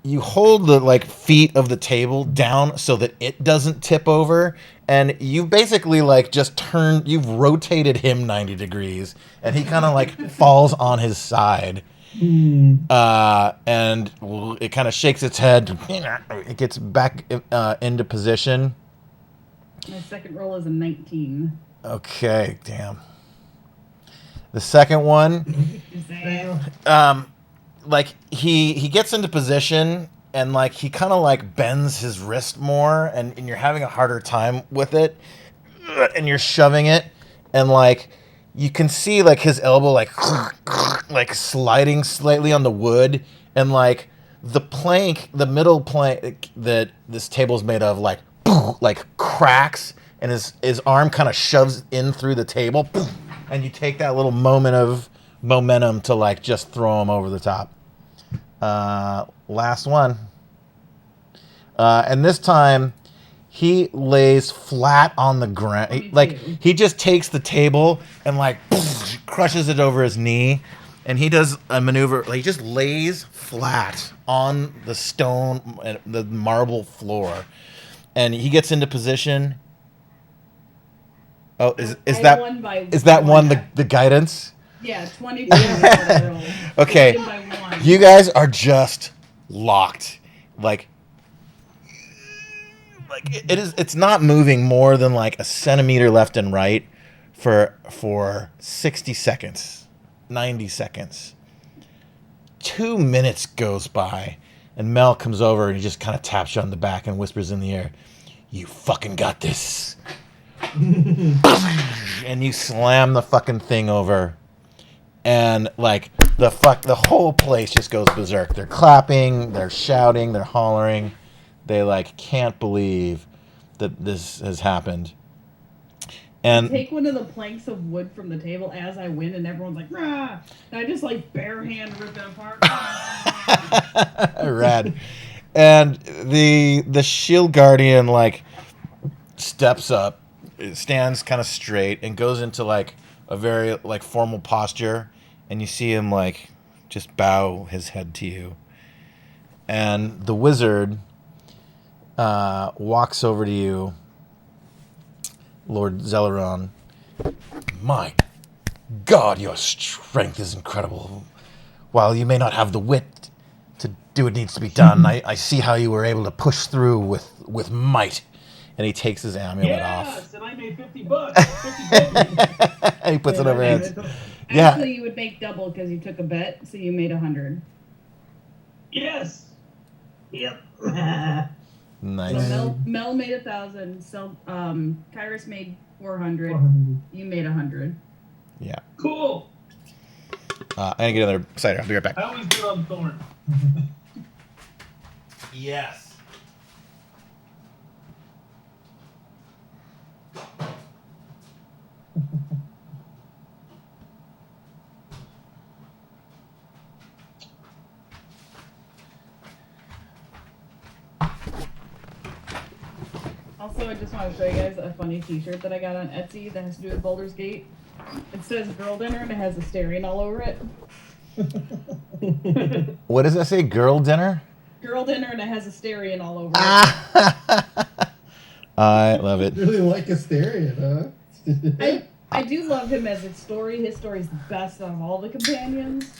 you hold the like feet of the table down so that it doesn't tip over, and you basically like just you've rotated him 90 degrees, and he kind of like falls on his side. And it kind of shakes its head. It gets back into position. My second roll is a 19. Okay, damn. The second one, like he gets into position, and like he kind of like bends his wrist more, and you're having a harder time with it, and you're shoving it, and like you can see like his elbow like sliding slightly on the wood, and like the middle plank that this table's made of like cracks, and his arm kind of shoves in through the table, and you take that little moment of momentum to like just throw him over the top. Last one. And this time he lays flat on the ground. He just takes the table and like crushes it over his knee, and he does a maneuver. Like he just lays flat on the stone, the marble floor, and he gets into position. Oh, is that one the guidance? Yeah, 22. Okay, you guys are just locked. Like it's not moving more than like a centimeter left and right for 60 seconds, 90 seconds. 2 minutes goes by, and Mel comes over and he just kind of taps you on the back and whispers in the air, "You fucking got this." And you slam the fucking thing over, and like the whole place just goes berserk. They're clapping, they're shouting, they're hollering. They like can't believe that this has happened. And take one of the planks of wood from the table as I win, and everyone's like, "Rah!" And I just like bare hand rip it apart. rad. And the shield guardian like steps up, stands kind of straight, and goes into like a very like formal posture. And you see him like just bow his head to you. And the wizard walks over to you, Lord Zelleron. "My God, your strength is incredible. While you may not have the wit to do what needs to be done, I see how you were able to push through with might." And he takes his amulet off. Yes, and I made $50. 50 And he puts it over his head. Actually, you would make double because you took a bet, so you made 100. Yes. Yep. Nice. So Mel made 1,000. So Kyrus made 400. 400. You made 100. Yeah. Cool. I'm gonna get another cider. I'll be right back. I always do it on Thorn. Yes. Also, I just want to show you guys a funny T-shirt that I got on Etsy that has to do with Baldur's Gate. It says "Girl Dinner" and it has a Asterion all over it. What does that say? Girl dinner? Girl Dinner and it has a Asterion all over it. I love it. Really like Asterion, huh? I do love him as a story. His story is the best out of all the companions.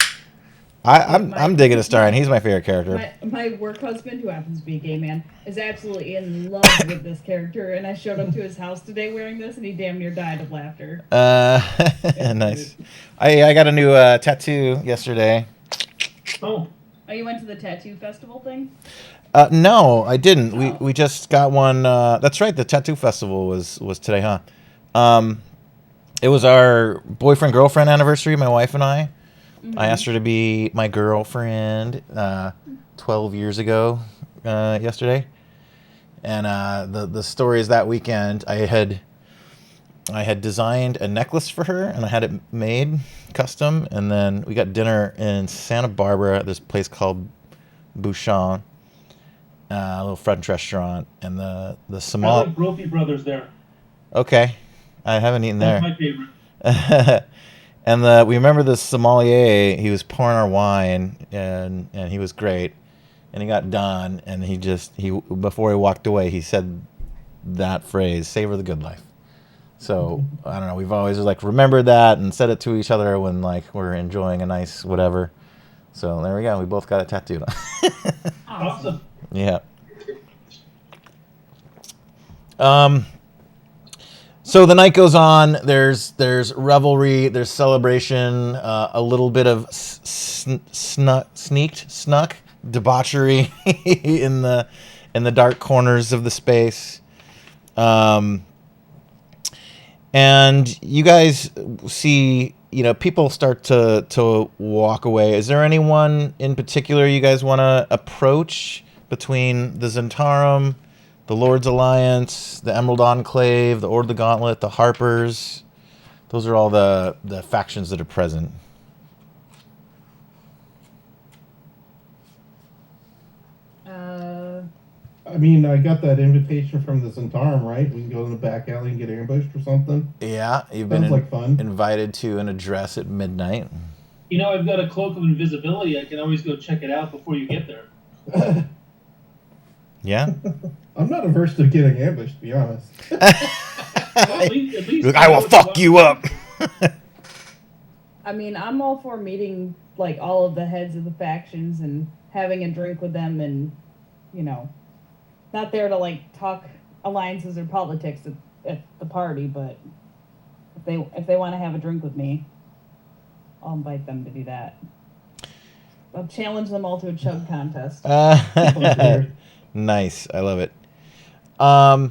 I'm digging Astarion. He's my favorite character. My work husband, who happens to be a gay man, is absolutely in love with this character. And I showed up to his house today wearing this, and he damn near died of laughter. Nice. I got a new tattoo yesterday. Oh. Oh, you went to the tattoo festival thing? No, I didn't. We just got one. That's right. The tattoo festival was today, huh? It was our boyfriend girlfriend anniversary. My wife and I. Mm-hmm. I asked her to be my girlfriend 12 years ago yesterday, and the story is that weekend I had designed a necklace for her and I had it made custom, and then we got dinner in Santa Barbara at this place called Bouchon, a little French restaurant, and the Somali. I like Brophy Brothers there. Okay, I haven't eaten there. That's my favorite. And we remember the sommelier. He was pouring our wine, and he was great. And he got done, and he before he walked away, he said that phrase, "Savor the good life." So I don't know. We've always like remembered that and said it to each other when like we're enjoying a nice whatever. So there we go. We both got it tattooed. Awesome. Yeah. So the night goes on. There's revelry. There's celebration. A little bit of snuck debauchery in the dark corners of the space. And you guys see, people start to walk away. Is there anyone in particular you guys want to approach between the Zentarum, the Lord's Alliance, the Emerald Enclave, the Order of the Gauntlet, the Harpers? Those are all the factions that are present. I mean, I got that invitation from the Zentarum, right? We can go in the back alley and get ambushed or something. Yeah, you've Sounds been like fun. invited to an address at midnight. I've got a cloak of invisibility. I can always go check it out before you get there. Yeah? I'm not averse to getting ambushed, to be honest. At least Look, I will fuck you up. I mean, I'm all for meeting like all of the heads of the factions and having a drink with them, and not there to like talk alliances or politics at the party, but If they want to have a drink with me, I'll invite them to do that. I'll challenge them all to a chug contest. Nice. I love it. So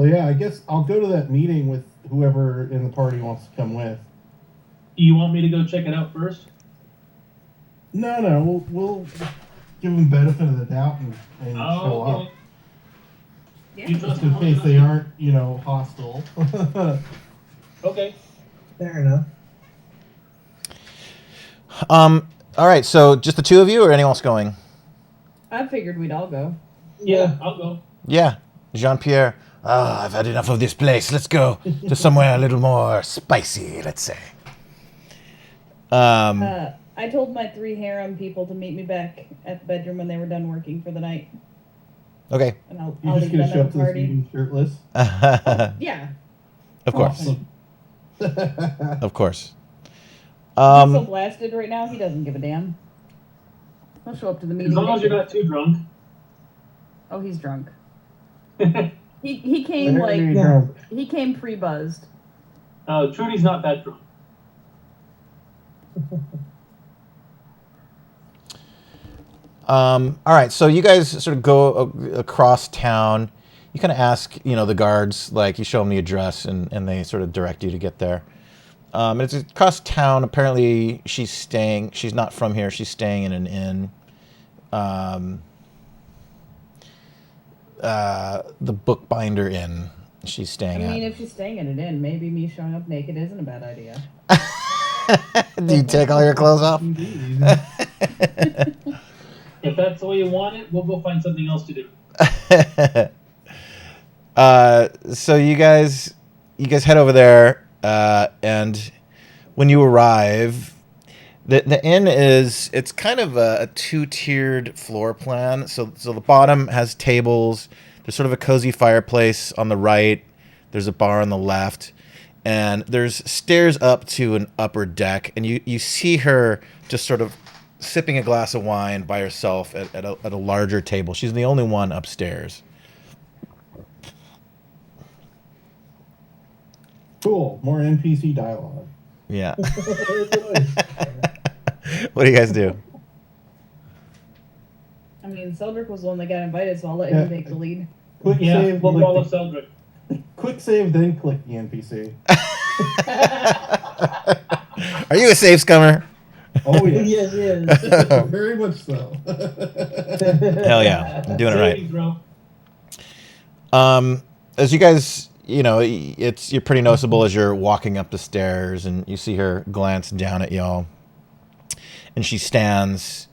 yeah, I guess I'll go to that meeting with whoever in the party wants to come with. You want me to go check it out first? No, we'll give them benefit of the doubt and show up. Okay. Yeah. You Just in case they aren't, hostile. Okay. Fair enough. All right. So just the two of you, or anyone else going? I figured we'd all go. Yeah, I'll go. Yeah. Jean-Pierre. I've had enough of this place. Let's go to somewhere a little more spicy, let's say. I told my 3 harem people to meet me back at the bedroom when they were done working for the night, Okay. and I'll You're just leave gonna them show at up the to this party. meeting shirtless? Yeah. Of course. Awesome. Of course. He's so blasted right now, he doesn't give a damn. He'll show up to the meeting. As long as you're naked. not too drunk. Oh, he's drunk. He came Very like drunk. he came pre-buzzed. Trudy's not that drunk. All right, so you guys sort of go across town. You kind of ask, the guards, like you show them the address, and they sort of direct you to get there. And it's across town. Apparently, she's not from here. She's staying in an inn. The Bookbinder Inn. She's staying I mean, at. if she's staying in an inn, maybe me showing up naked isn't a bad idea. Do you take all your clothes off? Indeed. If that's the way you want it, we'll go find something else to do. So you guys head over there, and when you arrive, the inn it's kind of a 2-tiered floor plan. So the bottom has tables. There's sort of a cozy fireplace on the right. There's a bar on the left, and there's stairs up to an upper deck. And you see her just sort of sipping a glass of wine by herself at a larger table. She's the only one upstairs. Cool. More NPC dialogue. Yeah. What do you guys do? I mean, Cedric was the one that got invited, so I'll let Yeah. him take the lead. Quick Yeah, save. we'll click follow the- Seldrick. Quick save, then click the NPC. Are you a safe scummer? Oh yeah. Yes, yes. Very much so. Hell yeah, I'm doing it right. Savings, bro. As you guys, you're pretty noticeable as you're walking up the stairs, and you see her glance down at y'all, and she stands,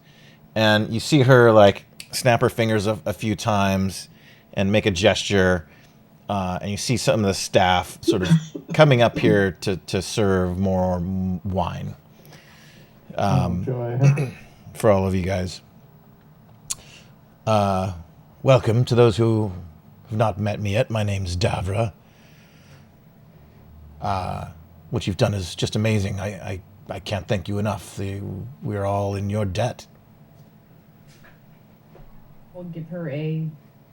and you see her like snap her fingers a few times and make a gesture, and you see some of the staff sort of coming up here to serve more wine Joy. for all of you guys. Welcome to those who have not met me yet. My name's Davra. What you've done is just amazing. I can't thank you enough. We're all in your debt. We'll give her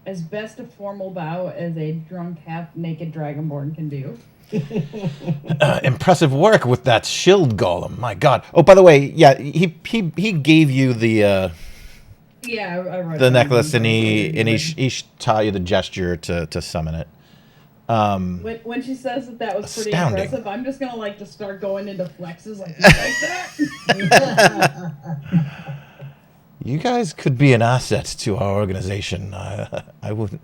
as best a formal bow as a drunk, half-naked dragonborn can do. Impressive work with that shield golem. My God. Oh, by the way, yeah, he gave you the Yeah, I wrote the it down. necklace, and he taught you the gesture to summon it. When she says that was pretty Astounding. impressive, I'm just gonna just start going into flexes like that. You guys could be an asset to our organization. I wouldn't.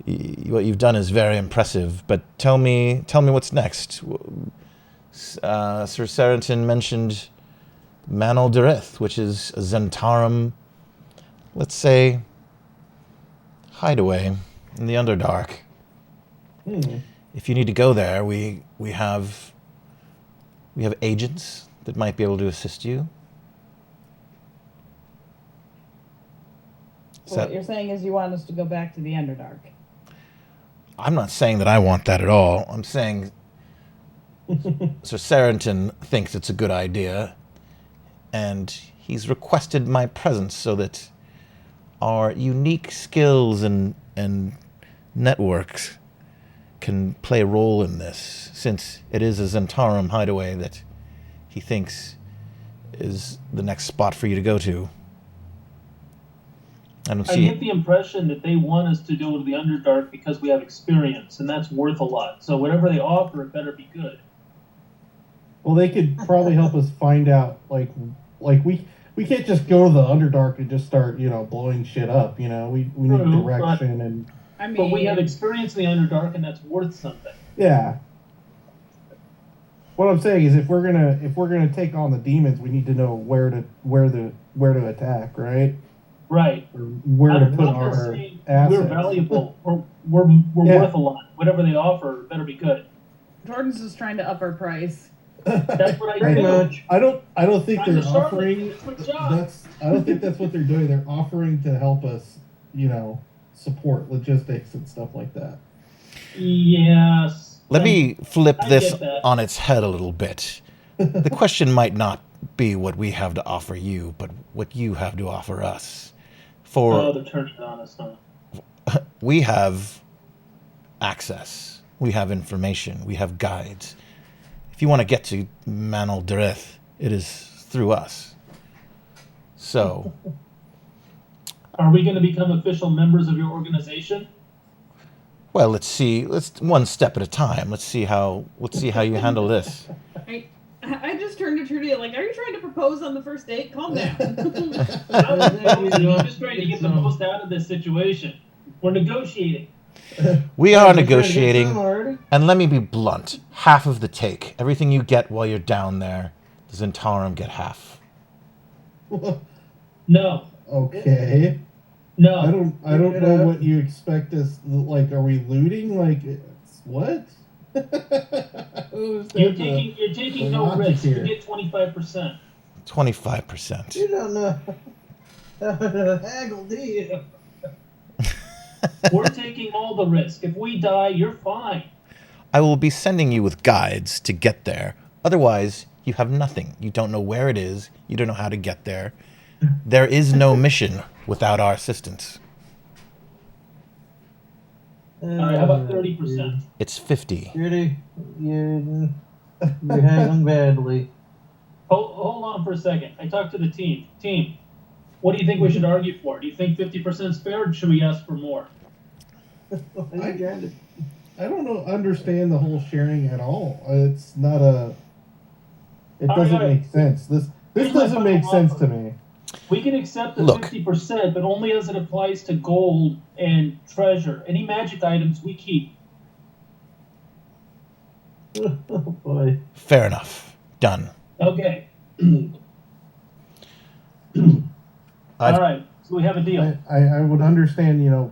What you've done is very impressive. But tell me what's next. Sir Sarrington mentioned Manol Derith, which is a Zentarum, let's say, hideaway in the Underdark. If you need to go there, we have agents that might be able to assist you. So what you're saying is you want us to go back to the Underdark. I'm not saying that I want that at all. I'm saying Sir Sarrington thinks it's a good idea, and he's requested my presence so that our unique skills and networks can play a role in this, since it is a Zentarum hideaway that he thinks is the next spot for you to go to. I don't I see get the impression that they want us to go to the Underdark because we have experience, and that's worth a lot. So whatever they offer, it better be good. Well, they could probably help us find out, like we can't just go to the Underdark and just start, blowing shit up. We need True, direction and I mean, But we have experience in the Underdark, and that's worth something. yeah. What I'm saying is, if we're gonna take on the demons, we need to know where to attack, right? Right. Or where to I'm put not our saying assets. we're valuable. We're Yeah. worth a lot. Whatever they offer, it better be good. Jordan's just trying to up our price. That's what I Pretty do. much. I don't think I'm they're the Charlotte, offering. it's my job. I don't think that's what they're doing. They're offering to help us, support logistics and stuff like that. Yes. Let me flip I this get that. on its head a little bit. The question might not be what we have to offer you, but what you have to offer us. Oh, For they're turning it on us, huh? we have access, we have information, we have guides. If you want to get to Manal Dareth, it is through us. So, Are we going to become official members of your organization? well, let's see. Let's one step at a time. Let's see how you handle this. I just turned to Trudy like, are you trying to propose on the first date? Calm down. I'm just trying to get the most out of this situation. We're negotiating. We are Trying to get negotiating. some already. And let me be blunt. Half of the take. Everything you get while you're down there, the Zentarum get half. No. Okay. No. I don't know what you expect us, like, are we looting? Like, what? You're taking no logic risk. You here. get 25%. 25%. You don't know how to haggle, do you? We're taking all the risk. If we die, you're fine. I will be sending you with guides to get there. Otherwise, you have nothing. You don't know where it is. You don't know how to get there. There is no mission without our assistance. All right, how about 30%? It's 50. Judy, you're haggling badly. Hold on for a second. I talked to the team. Team, what do you think we should argue for? Do you think 50% is fair, or should we ask for more? I don't understand the whole sharing at all. It's not it All doesn't right. make sense. This Here's my doesn't make final sense offer. to me. We can accept the Look. 50%, but only as it applies to gold and treasure. Any magic items we keep. Oh boy. Fair enough. Done. Okay. I've- All right. So we have a deal. I would understand,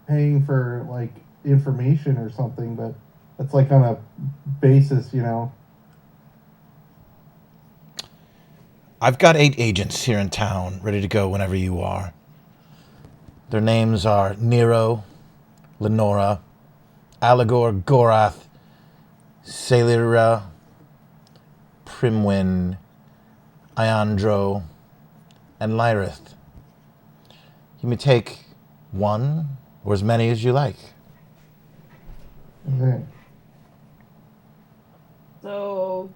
paying for like information or something, but that's like on a basis, I've got 8 agents here in town, ready to go whenever you are. Their names are Nero, Lenora, Allegor Gorath, Celira, Primwin, Iandro, and Lyrith. You may take one or as many as you like. Okay. So,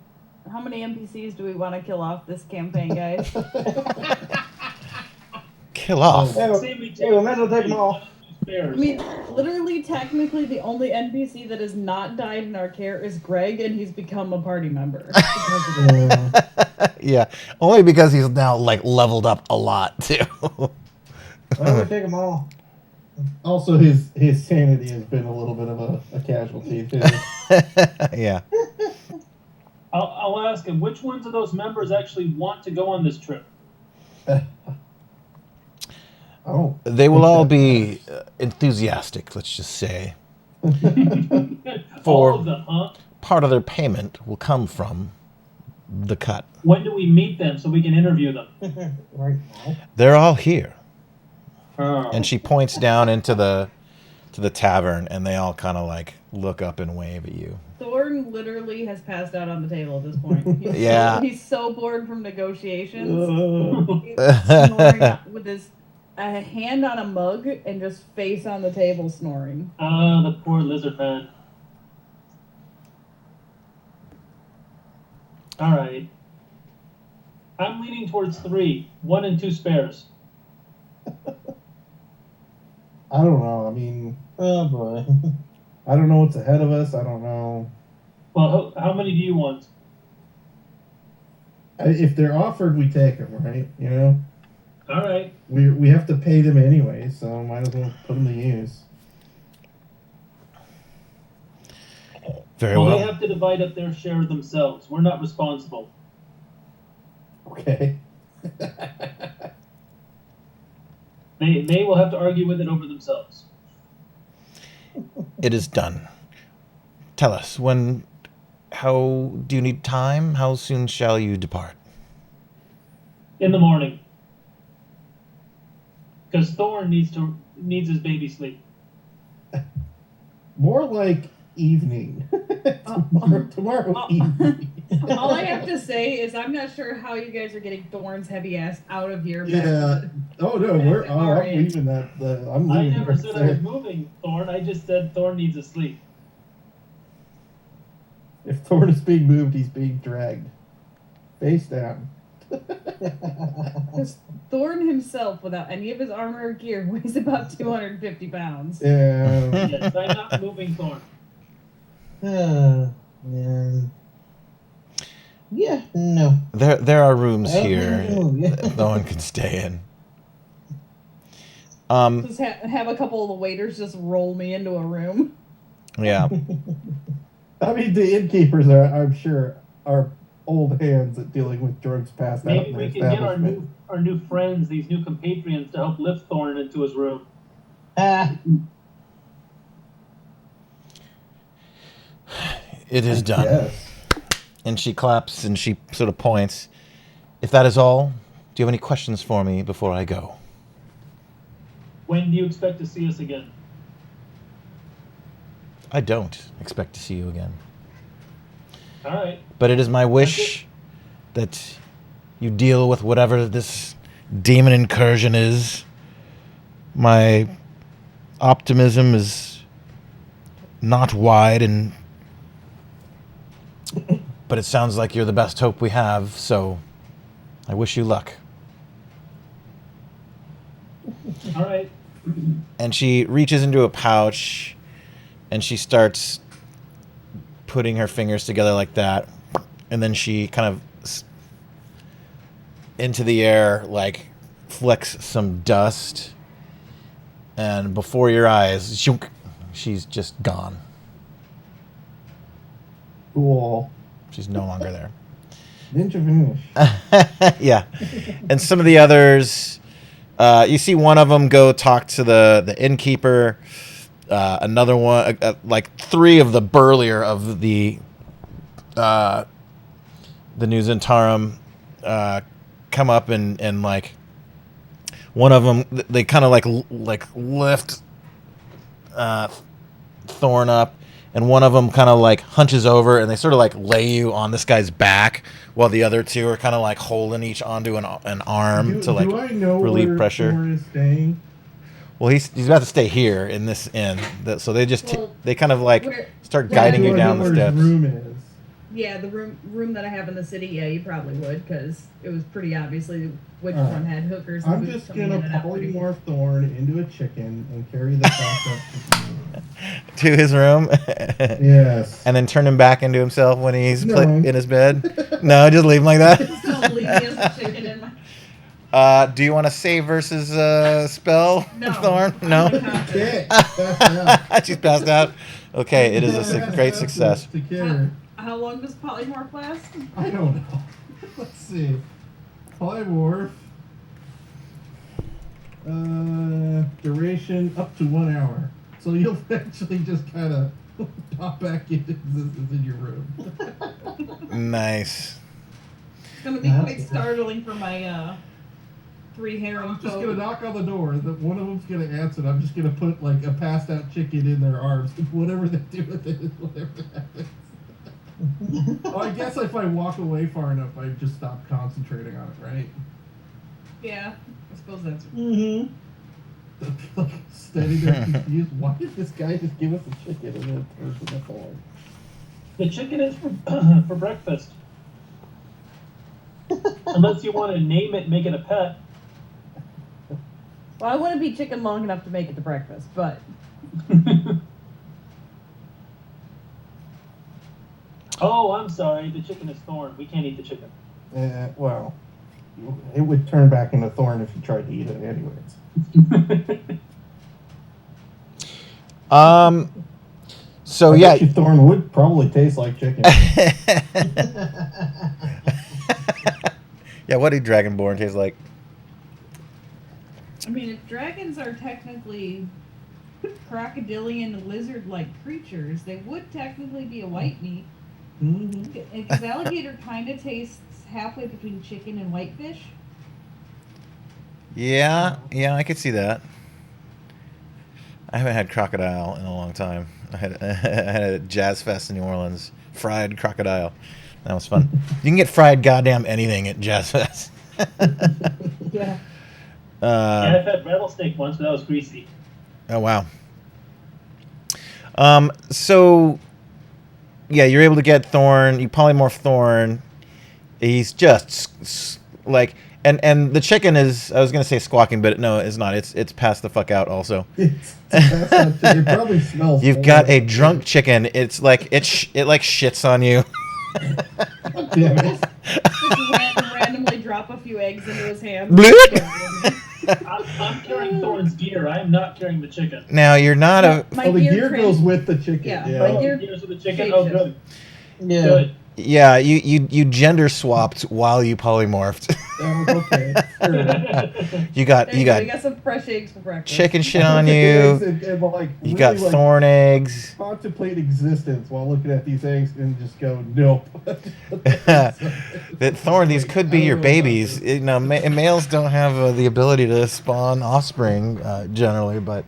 how many NPCs do we want to kill off this campaign, guys? Kill off. Hey, Say we we might as well take them all. I mean, literally, technically, the only NPC that has not died in our care is Greg, and he's become a party member. Yeah, only because he's now like leveled up a lot too. Why we take them all? Also, his sanity has been a little bit of a casualty too. Yeah. I'll ask him, which ones of those members actually want to go on this trip? Oh, They will all be enthusiastic, let's just say. For- All of them, huh? Part of their payment will come from the cut. When do we meet them so we can interview them? Right now. They're all here. Oh. And she points down into the tavern, and they all kind of like look up and wave at you. Thorn literally has passed out on the table at this point. He's Yeah. he's so bored from negotiations. Uh, He's snoring with a hand on a mug and just face on the table snoring. Ah, the poor lizard man. All right. I'm leaning towards 3, 1 and 2 spares. I don't know. I mean, Oh boy. I don't know what's ahead of us. I don't know. Well, how many do you want? If they're offered, we take them, right? You know, All right. we have to pay them anyway, so might as well put them to use. Very Well, well. they have to divide up their share themselves. We're not responsible. Okay. They will have to argue with it over themselves. It is done. Tell us, how do you need time? How soon shall you depart? In the morning. Because Thorn needs his baby sleep. More like evening. Tomorrow evening. All I have to say is I'm not sure how you guys are getting Thorn's heavy ass out of here. Yeah. Oh no, I'm leaving that. I'm I leaving. never said I was moving Thorn. I just said Thorn needs his sleep. If Thorn is being moved, he's being dragged face down. Because Thorn himself, without any of his armor or gear, weighs about 250 pounds. Yeah. Yes, I'm not moving Thorn. Man. Yeah, no. There are rooms here Yeah. that no one can stay in. Just have a couple of the waiters just roll me into a room. Yeah. I mean, the innkeepers I'm sure, are old hands at dealing with drugs passed out Maybe in we their can get establishment. our new friends, these new compatriots, to help lift Thorn into his room. It is done. Yes. And she claps and she sort of points. If that is all, do you have any questions for me before I go? When do you expect to see us again? I don't expect to see you again. All right. But it is my wish that you deal with whatever this demon incursion is. My optimism is not wide, but it sounds like you're the best hope we have, so I wish you luck. All right. And she reaches into a pouch and she starts putting her fingers together like that, and then she kind of into the air like flicks some dust, and before your eyes, shunk, she's just gone. Cool. She's no longer there. Ninja finish. Yeah. And some of the others, you see one of them go talk to the innkeeper. Another one, like 3 of the burlier of the New Zentarum come up and like one of them, they kind of like lift Thorn up, and one of them kind of like hunches over and they sort of like lay you on this guy's back while the other 2 are kind of like holding each onto an arm to like do I know relieve where pressure. Thorn is staying? Well, he's about to stay here in this inn, so they just Well, they kind of like where- start guiding Do you I down know the where his steps. room is? Yeah, the room that I have in the city, yeah, you probably would, because it was pretty obviously which Alright. one had hookers. And I'm boots just coming gonna in and out pretty polymorph Thorn into a chicken and carry the cost up To his room, Yes. and then turn him back into himself when he's No. in his bed. No, just leave him like that. Just don't leave me as a chicken in my... Do you want to save versus spell, No. Thorn? I'm No. unconscious. Okay. That's out. She's passed out. Okay, it is a great That's success. To carry. How long does polymorph last? I don't know. Let's see. Polymorph. Duration up to 1 hour. So you'll eventually just kind of pop back into existence in your room. Nice. It's going to be quite startling for my 3 harem I'm just folk. gonna knock on the door. One of them's gonna answer. And I'm just gonna put like a passed out chicken in their arms. Whatever they do with it is whatever happens. Oh, I guess if I walk away far enough, I just stop concentrating on it, right? Yeah, I suppose that's... Mm-hmm. Like standing there confused. Why did this guy just give us a chicken and then turn to the phone? The chicken is for for breakfast. Unless you want to name it and make it a pet. Well, I wouldn't be chicken long enough to make it to breakfast, but Oh, I'm sorry. The chicken is thorn. We can't eat the chicken. Well, it would turn back into thorn if you tried to eat it anyways. So I yeah. bet you thorn would probably taste like chicken. Yeah, what do Dragonborn taste like? I mean, if dragons are technically crocodilian lizard-like creatures, they would technically be a white meat. Because alligator kind of tastes halfway between chicken and whitefish. Yeah, I could see that. I haven't had crocodile in a long time. I had a jazz fest in New Orleans, fried crocodile. That was fun. You can get fried goddamn anything at jazz fest. Yeah. Yeah, I've had rattlesnake once, but that was greasy. Oh wow. So yeah, you're able to get Thorn. You polymorph Thorn. He's just like, and the chicken is. I was gonna say squawking, but no, it's not. It's passed the fuck out. Also, It probably smells. you've got a drunk chicken. It's like it like shits on you. Damn it. Just randomly drop a few eggs into his hand. I'm carrying Thorn's gear. I am not carrying the chicken. Now you're not a. My Oh, the gear trans- goes with the chicken. Yeah, Yeah. my gear- Gears with the chicken. Oh, good. Yeah. Good. Yeah, you gender swapped while you polymorphed. Okay. Sure. You got There you you go. got We got some fresh eggs for breakfast. chicken shit on Eggs you. and, like, You really, got like, thorn eggs. contemplate existence while looking at these eggs and just go, nope. That Thorn, these could be your babies. You know, males don't have the ability to spawn offspring generally, but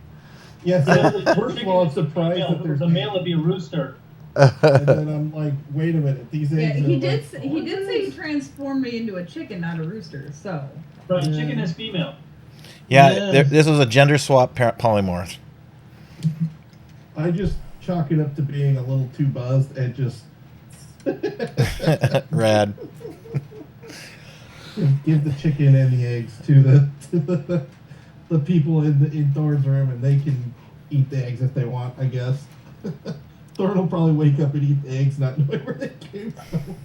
Yes. Yeah, First of all, I'm surprised that If it was there's a male, it'd be a rooster. And then I'm like, wait a minute, these Yeah, eggs. he are did. like, He did say he transformed me into a chicken, not a rooster. So Right, Yeah. chicken is female. yeah, Yeah. this was a gender swap polymorph. I just chalk it up to being a little too buzzed and just Rad. give the chicken and the eggs to the people in Thor's room, and they can eat the eggs if they want, I guess. Thor will probably wake up and eat the eggs, not knowing where they came from.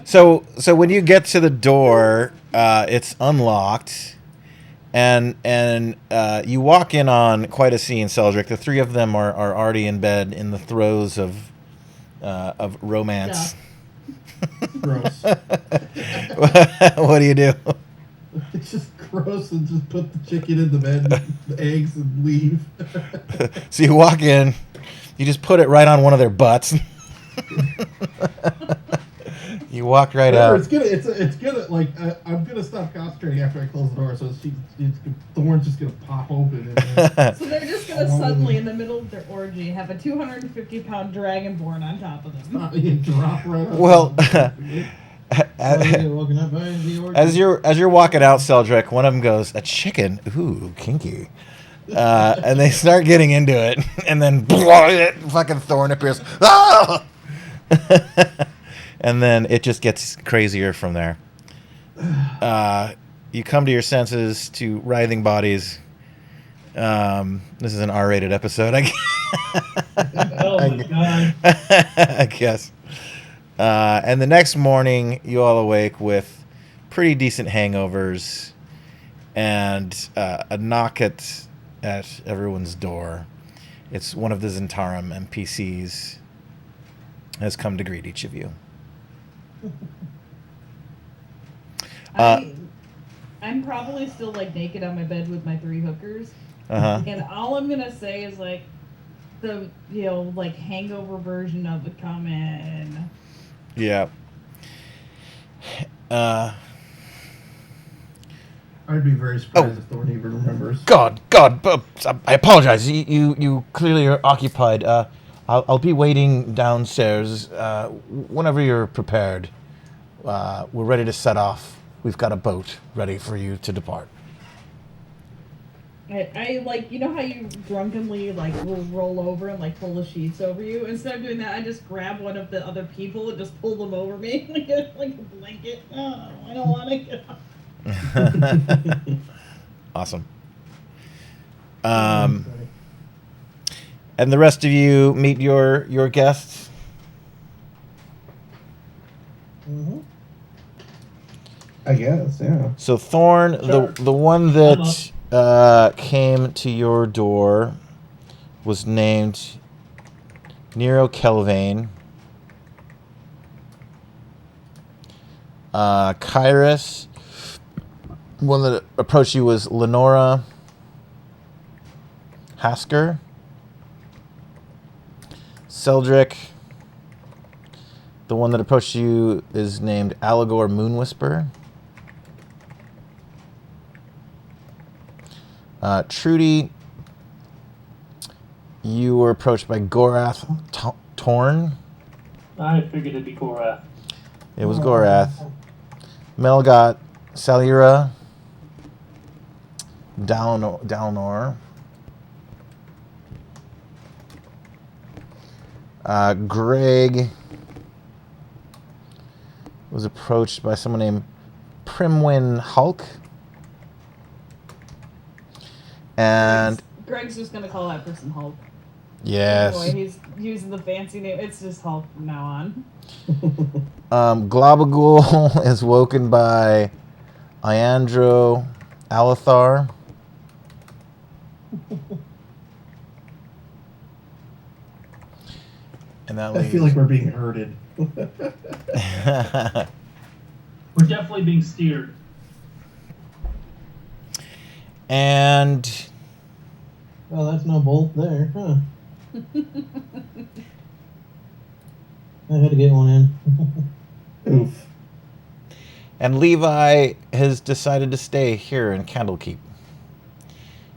So when you get to the door, it's unlocked, and you walk in on quite a scene, Celdric. The three of them are already in bed in the throes of romance. Gross. What do you do? It's just gross, and just put the chicken in the bed, the eggs, and leave. So you walk in, you just put it right on one of their butts. You walk right Remember, out. it's gonna like I'm gonna stop concentrating after I close the door, so Thorn's just gonna pop open. And, So they're just gonna suddenly, in the middle of their orgy, have a 250-pound dragonborn on top of them. you drop right on Well, Woken up by the orgy. as you're walking out, Celdric, one of them goes, "A chicken, ooh, kinky," and they start getting into it, and then fucking Thorn appears, ah! And then it just gets crazier from there. You come to your senses to writhing bodies. This is an R-rated episode, I guess. Oh my god. I guess. And the next morning, you all awake with pretty decent hangovers and a knock at everyone's door. It's one of the Zentarum NPCs has come to greet each of you. I'm probably still like naked on my bed with my 3 hookers, Uh-huh. and all I'm gonna say is like the like hangover version of it coming. Yeah. I'd be very surprised if Thorn even remembers. God, I apologize. You clearly are occupied. I'll be waiting downstairs whenever you're prepared. We're ready to set off. We've got a boat ready for you to depart. I like, you know how you drunkenly like will roll over and like pull the sheets over you. Instead of doing that, I just grab one of the other people and just pull them over me like a blanket. Oh, I don't want to get up. Awesome. Sorry. And the rest of you meet your guests. Mm-hmm. I guess, yeah. So Thorn, Sure. the one that came to your door was named Nero Kelvane. Kyrus, one that approached you was Lenora Hasker. Seldrick, the one that approached you is named Allegor Moonwhisper. Trudy, you were approached by Gorath Torn. I figured it'd be Gorath. It was Gorath. Melgot Salira. Dalnor. Greg was approached by someone named Primwin Hulk. And Greg's just gonna call that person Hulk. yes, Boy, he's using the fancy name. It's just Hulk from now on. Globagool is woken by Iandro Alathar. And that I feel like we're being herded. We're definitely being steered. And Well, that's no bolt there, huh? I had to get one in. Oof. and Levi has decided to stay here in Candlekeep.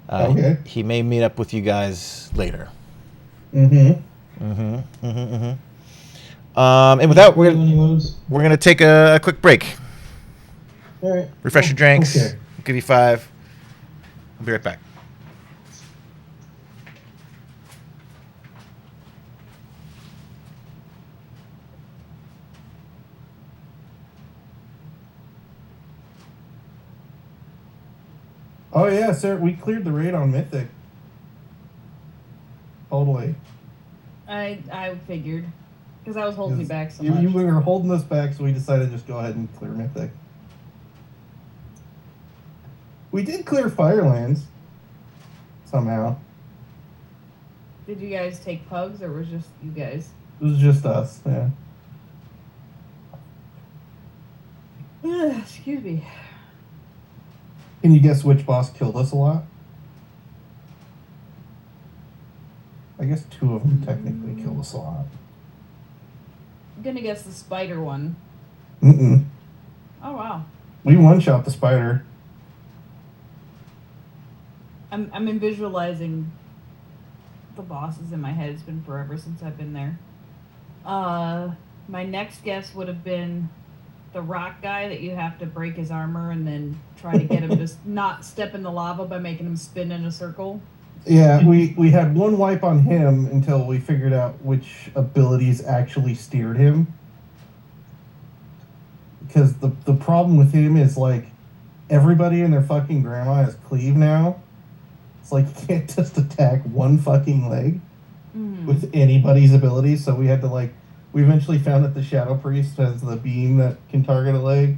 Okay. He may meet up with you guys later. Mm-hmm. And with that, we're When he moves. gonna take a quick break. All right. Refresh your drinks. Okay. I'll give you 5. I'll be right back. Oh yeah, sir. We cleared the raid on Mythic. Totally. I figured because I was holding you back so much. You were holding us back, so we decided to just go ahead and clear Mythic. We did clear Firelands somehow. Did you guys take pugs or was it just you guys? It was just us. Yeah. Excuse me. Can you guess which boss killed us a lot? I guess 2 of them technically killed us a lot. I'm gonna guess the spider one. Mm-mm. Oh wow. We one-shot the spider. I'm visualizing the bosses in my head. It's been forever since I've been there. My next guess would have been the rock guy that you have to break his armor and then try to get him to not step in the lava by making him spin in a circle. Yeah, we had one wipe on him until we figured out which abilities actually steered him. Because the problem with him is, like, everybody and their fucking grandma has cleave now. It's like you can't just attack one fucking leg with anybody's abilities, so we had to, like, we eventually found that the Shadow Priest has the beam that can target a leg.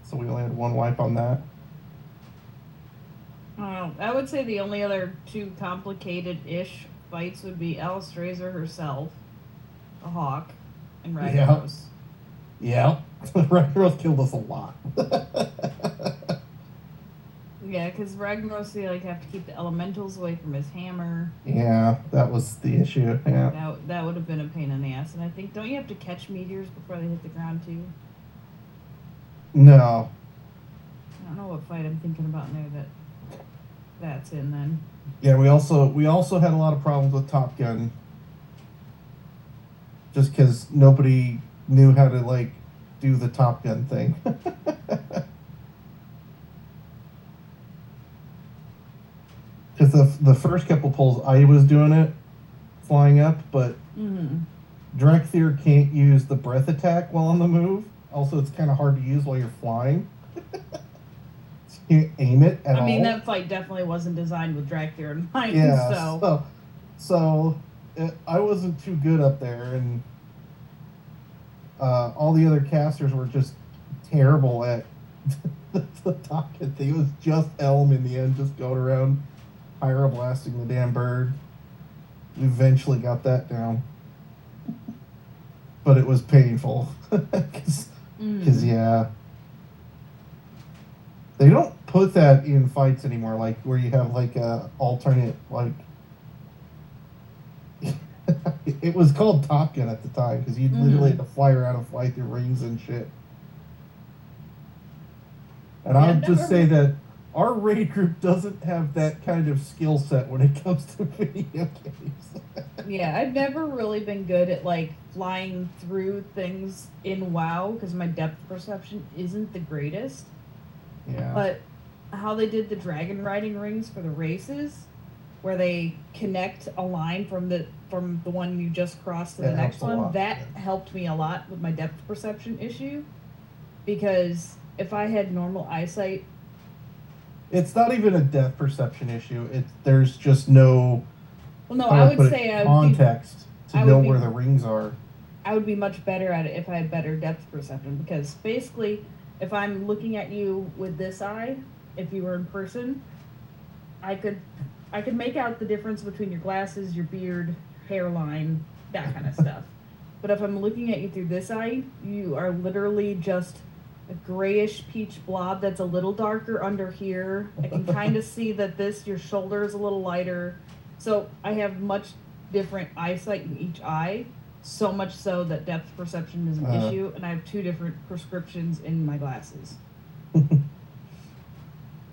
So we only had one wipe on that. I would say the only other 2 complicated-ish fights would be Alistrazer herself, the Hawk, and Ragnaros. Yeah. Ragnaros killed us a lot. Yeah, because Ragnaros, you like have to keep the elementals away from his hammer. Yeah, that was the issue. Yeah. That would have been a pain in the ass. And I think, don't you have to catch meteors before they hit the ground too? No. I don't know what fight I'm thinking about in there that's in then. Yeah, we also had a lot of problems with Top Gun. Just because nobody knew how to, like, do the Top Gun thing. Because the first couple pulls, I was doing it flying up, but Drakthir can't use the breath attack while on the move. Also, it's kind of hard to use while you're flying. So you can't aim it at all. I mean, that fight definitely wasn't designed with Drakthir in mind. Yeah, so I wasn't too good up there, and all the other casters were just terrible at the target thing. It was just Elm in the end, just going around pyroblasting the damn bird. We eventually got that down, but it was painful because yeah, they don't put that in fights anymore, like where you have like a alternate, like it was called Top Gun at the time because you literally had to fly around and fly through rings and shit. And Yeah, I would just say that our raid group doesn't have that kind of skill set when it comes to video games. Yeah, I've never really been good at like flying through things in WoW because my depth perception isn't the greatest. Yeah. But how they did the dragon riding rings for the races, where they connect a line from the one you just crossed to the That next helps a one, lot, that yeah. helped me a lot with my depth perception issue. Because if I had normal eyesight, It's not even a depth perception issue. There's just no. well, no, how I to would put it, say context to I would know be- where the rings are. I would be much better at it if I had better depth perception. Because basically, if I'm looking at you with this eye, if you were in person, I could make out the difference between your glasses, your beard, hairline, that kind of stuff. But if I'm looking at you through this eye, you are literally just a grayish peach blob that's a little darker under here. I can kind of see that your shoulder is a little lighter. So I have much different eyesight in each eye, so much so that depth perception is an issue, and I have 2 different prescriptions in my glasses.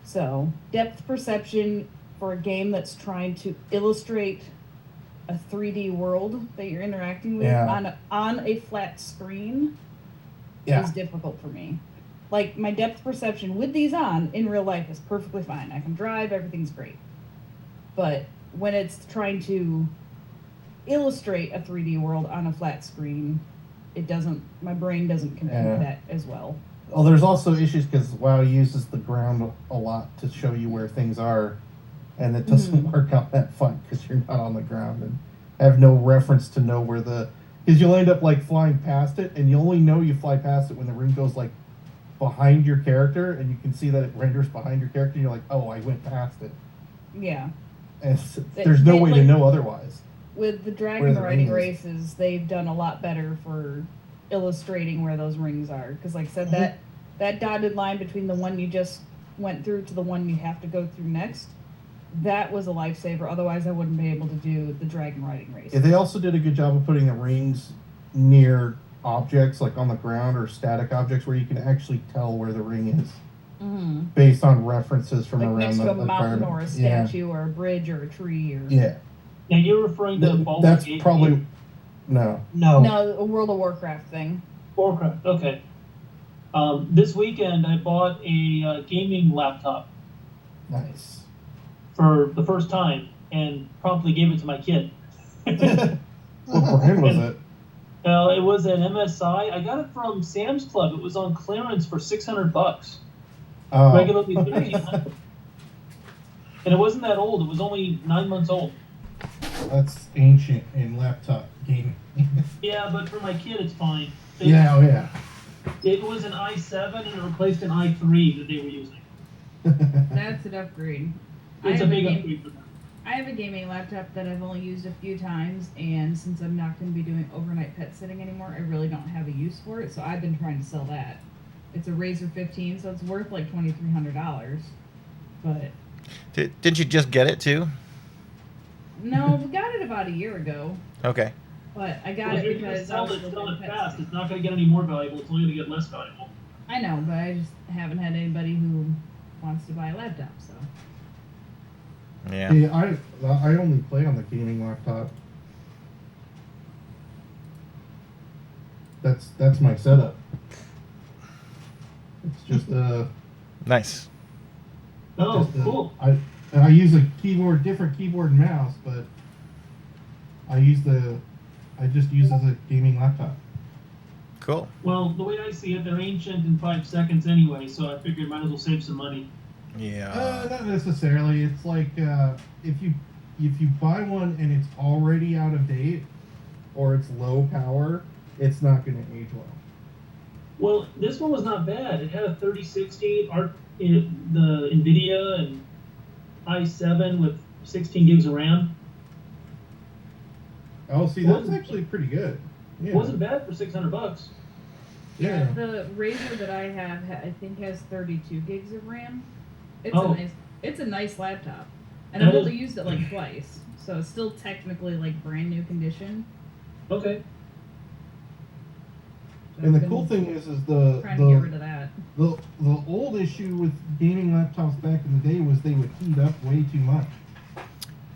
So depth perception for a game that's trying to illustrate a 3D world that you're interacting with on a flat screen is difficult for me. Like, my depth perception with these on in real life is perfectly fine. I can drive, everything's great. But when it's trying to illustrate a 3D world on a flat screen, my brain doesn't compute that as well. Well, there's also issues because WoW uses the ground a lot to show you where things are, and it doesn't work out that fun because you're not on the ground and have no reference to know where because you'll end up like flying past it, and you only know you fly past it when the ring goes like behind your character, and you can see that it renders behind your character, and you're like, oh, I went past it. Yeah. And there's no way to know otherwise. With the dragon riding races, they've done a lot better for illustrating where those rings are. Because, like I said, that dotted line between the one you just went through to the one you have to go through next, that was a lifesaver. Otherwise, I wouldn't be able to do the dragon riding race. Yeah, they also did a good job of putting the rings near objects, like on the ground or static objects, where you can actually tell where the ring is based on references from like around next the to a mountain environment. or a statue or a bridge or a tree. Or Yeah. Now you're referring to That's probably no. a World of Warcraft thing. Warcraft. Okay. This weekend I bought a gaming laptop. Nice. For the first time, and promptly gave it to my kid. What brand was it? It was an MSI. I got it from Sam's Club. It was on clearance for $600. Oh. Regularly $1,500. And it wasn't that old. It was only 9 months old. That's ancient in laptop gaming. Yeah, but for my kid, it's fine. Yeah. It was an i7 and it replaced an i3 that they were using. That's an upgrade. It's a big upgrade for them. I have a gaming laptop that I've only used a few times, and since I'm not going to be doing overnight pet sitting anymore, I really don't have a use for it, so I've been trying to sell that. It's a Razer 15, so it's worth like $2,300, but... Didn't you just get it too? No, we got it about a year ago. Okay. But I got it because sell it fast. It's not going to get any more valuable. It's only going to get less valuable. I know, but I just haven't had anybody who wants to buy a laptop, so... Yeah. See, I only play on the gaming laptop. That's my setup. It's just Nice. Oh, cool. I use a different keyboard and mouse, but I just use as a gaming laptop. Cool. Well, the way I see it, they're ancient in 5 seconds anyway, so I figured might as well save some money. Yeah. Not necessarily. It's like if you buy one and it's already out of date or it's low power, it's not going to age well. Well, this one was not bad. It had a 3060 the NVIDIA and i7 with 16 gigs of RAM. Oh, see, that's actually pretty good. Yeah. It wasn't bad for $600. Yeah. The Razer that I have, I think, has 32 gigs of RAM. It's a nice laptop, and I've only used it like twice, so it's still technically like brand new condition. Okay. So And the cool thing is the trying to get rid of that. The old issue with gaming laptops back in the day was they would heat up way too much.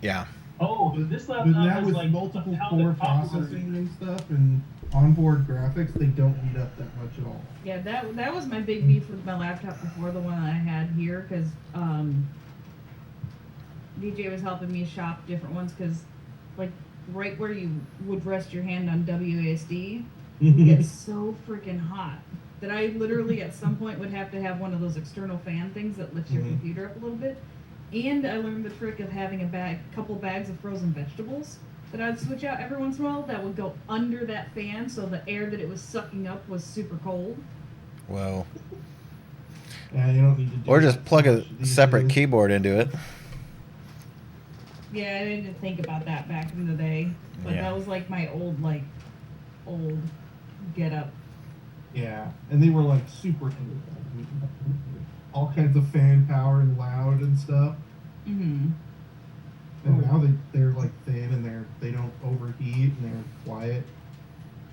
Yeah. Oh, but this But laptop now has with like multiple how core the copper- processing and stuff and onboard graphics, they don't heat up that much at all. Yeah, that was my big beef with my laptop before the one I had here, because DJ was helping me shop different ones, because like right where you would rest your hand on WASD, it gets so freaking hot that I literally at some point would have to have one of those external fan things that lifts your computer up a little bit. And I learned the trick of having a couple bags of frozen vegetables that I'd switch out every once in a while that would go under that fan, so the air that it was sucking up was super cold. Whoa. Yeah, you don't need to do Or just that plug so a much these separate days. keyboard into it. Yeah, I didn't think about that back in the day, but Yeah. that was like my old get up. Yeah, and they were like super all kinds of fan power and loud and stuff. Mm-hmm. And now they're like thin and they don't overheat and they're quiet.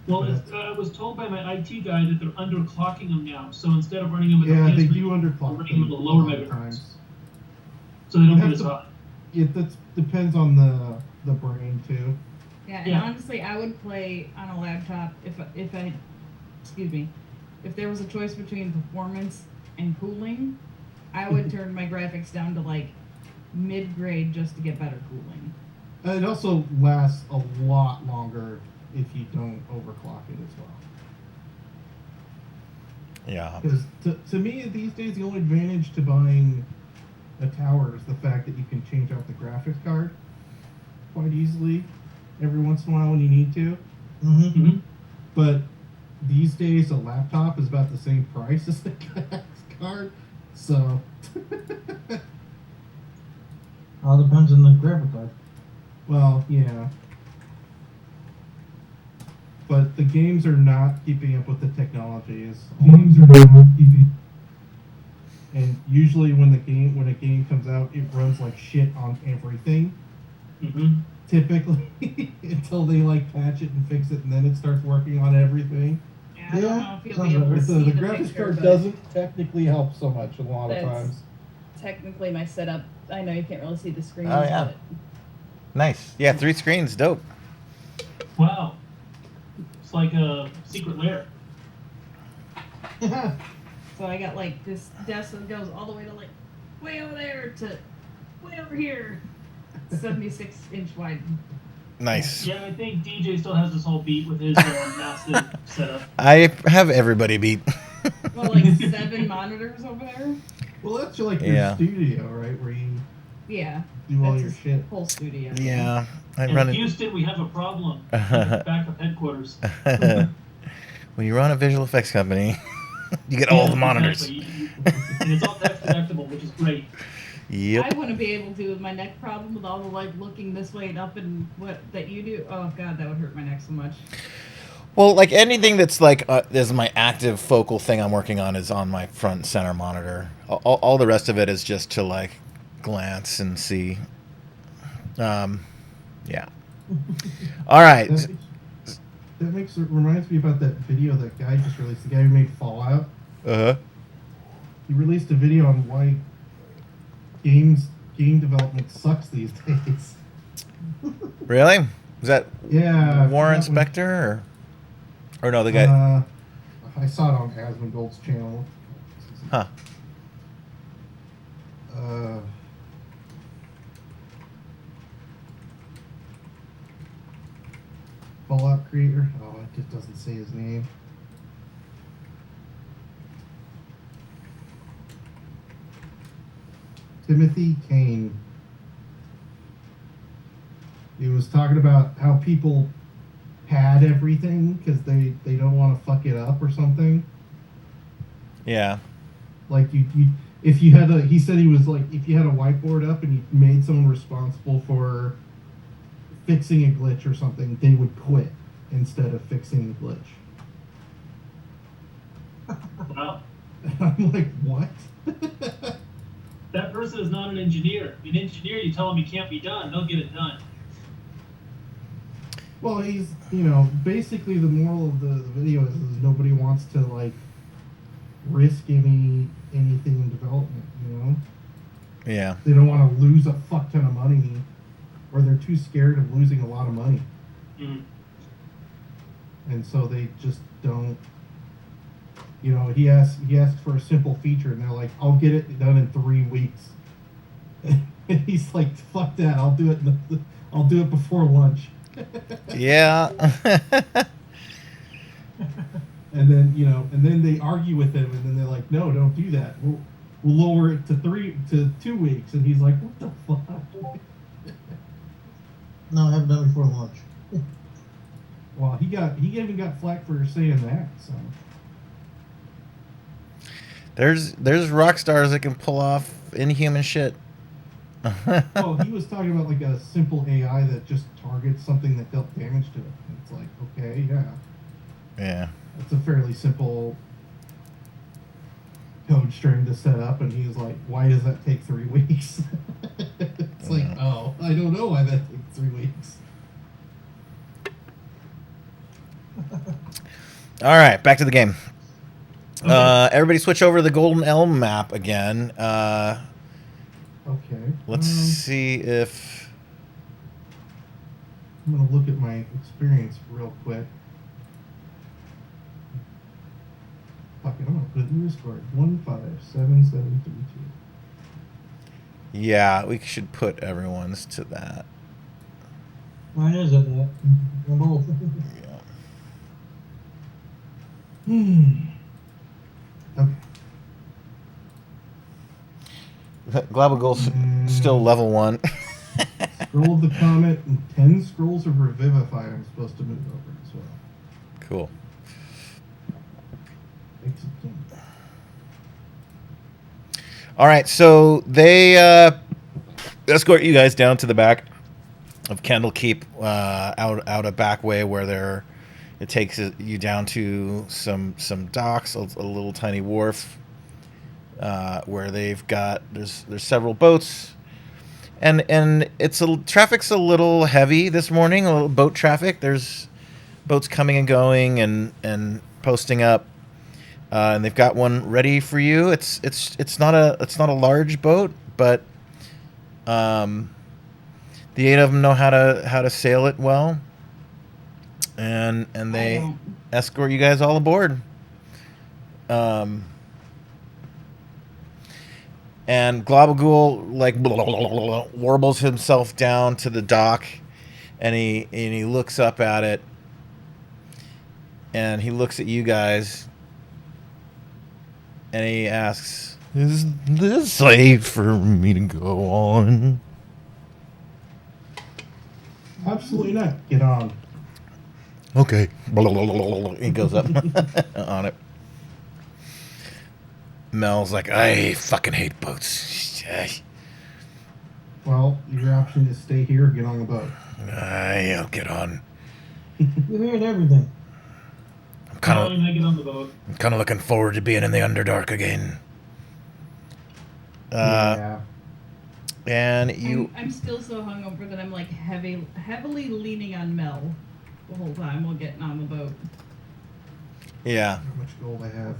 Well, I was told by my IT guy that they're underclocking them now. So instead of running them at the Yeah, they highest do underclock running them at them the a lower lot of megahertz, times. so they don't You get have as to- hot. That depends on the brain too. Yeah, and Yeah. honestly, I would play on a laptop if there was a choice between performance and cooling, I would turn my graphics down to like mid-grade just to get better cooling. It also lasts a lot longer if you don't overclock it as well. Yeah. Because to me, these days, the only advantage to buying a tower is the fact that you can change out the graphics card quite easily every once in a while when you need to. Mm-hmm. But these days, a laptop is about the same price as the graphics card. So, All depends on the graphic card. well, yeah. But the games are not keeping up with the technology. And usually when a game comes out, it runs like shit on everything. Mm-hmm. Typically, until they like patch it and fix it, and then it starts working on everything. Yeah, I don't know if you'll sounds be able to right. But see the the graphics picture, card but doesn't technically help so much a lot of That's- times. technically my setup. I know you can't really see the screens, Oh, yeah. but Nice. Yeah, 3 screens. Dope. Wow. It's like a secret lair. so I got like this desk that goes all the way to like way over there to way over here. 76-inch wide. Nice. Yeah, I think DJ still has this whole beat with his massive setup. I have everybody beat. Well, like 7 monitors over there. Well, that's like your Yeah. studio, right? Where you Yeah, do all that's your his shit. whole studio. Yeah. I In run it. Houston, we have a problem. Backup headquarters. When you run a visual effects company, you get all the monitors. Exactly. And it's all tax deductible, which is great. Yep. I wouldn't be able to with my neck problem with all the like looking this way and up and what that you do. Oh god, that would hurt my neck so much. Well, like anything that's like is my active focal thing I'm working on is on my front center monitor. All the rest of it is just to like glance and see. Yeah. All right. Reminds me about that video that guy just released. The guy who made Fallout. Uh-huh. He released a video on why game development sucks these days. Really? Was that Yeah. Warren that one- Spector or no, the guy? I saw it on Asmongold's channel. Huh. Fallout creator. Oh, it just doesn't say his name. Timothy Kane. He was talking about how people pad everything because they don't want to fuck it up or something. Yeah. Like you if you had he said he was like, if you had a whiteboard up and you made someone responsible for fixing a glitch or something, they would quit instead of fixing the glitch. Wow. I'm like, what? That person is not an engineer. An engineer, you tell them it can't be done, they'll get it done. Well, he's, basically the moral of the video is nobody wants to, like, risk anything in development, Yeah. They don't want to lose a fuck ton of money, or they're too scared of losing a lot of money. Mm. And so they just don't, he asked for a simple feature, and they're like, I'll get it done in 3 weeks. And he's like, fuck that, I'll do it before lunch. Yeah. And then they argue with him, and then they're like, no, don't do that. We'll lower it to 2 weeks. And he's like, what the fuck? No, I haven't done it before lunch. Well, he even got flack for saying that. So There's rock stars that can pull off inhuman shit. well, he was talking about like a simple AI that just targets something that dealt damage to it. And it's like, okay, yeah. Yeah. It's a fairly simple code string to set up, and he's like, why does that take 3 weeks? It's like, oh, I don't know why that takes 3 weeks. All right, back to the game. Okay. Everybody switch over to the Golden Elm map again. Okay. Let's see if... I'm going to look at my experience real quick. Fuck it, I'm going to put it in the Discord. 157732. Yeah, we should put everyone's to that. Mine is at that. I'm both. Yeah. Okay. Glabagul's still level 1. Scroll of the Comet and 10 scrolls of Revivify I'm supposed to move over as well. Cool. All right, so they escort you guys down to the back of Candlekeep, out a back way where it takes you down to some docks, a little tiny wharf, where there's several boats, and traffic's a little heavy this morning, a little boat traffic. There's boats coming and going and posting up. And they've got one ready for you. It's not a large boat, but the 8 of them know how to sail it well, and they escort you guys all aboard. And Globagul like warbles himself down to the dock, and he looks up at it, and he looks at you guys. And he asks, "Is this safe for me to go on?" Absolutely not. Get on. Okay. He goes up on it. Mel's like, "I fucking hate boats. Well, your option is stay here or get on the boat. I'll get on. You're hearing everything. I get on the boat. I'm kind of looking forward to being in the Underdark again." Yeah. And you... I'm still so hungover that I'm like heavily leaning on Mel the whole time while getting on the boat. Yeah. How much gold I have?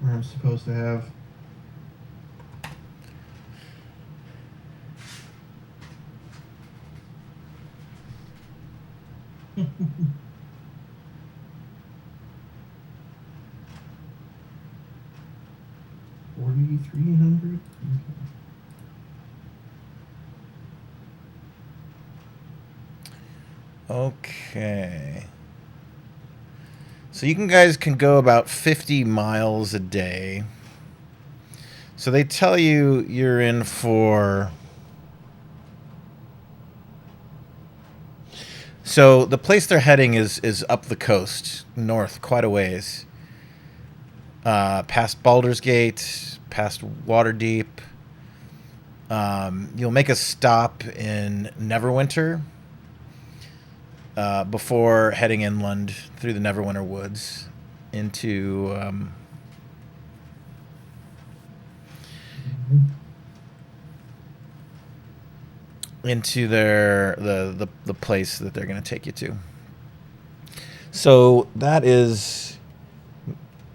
Where I'm supposed to have? $4,300. Okay. Okay. So you guys can go about 50 miles a day. So they tell you you're in for... So the place they're heading is up the coast, north, quite a ways. Past Baldur's Gate, past Waterdeep. You'll make a stop in Neverwinter before heading inland through the Neverwinter woods into the place that they're going to take you to. So that is,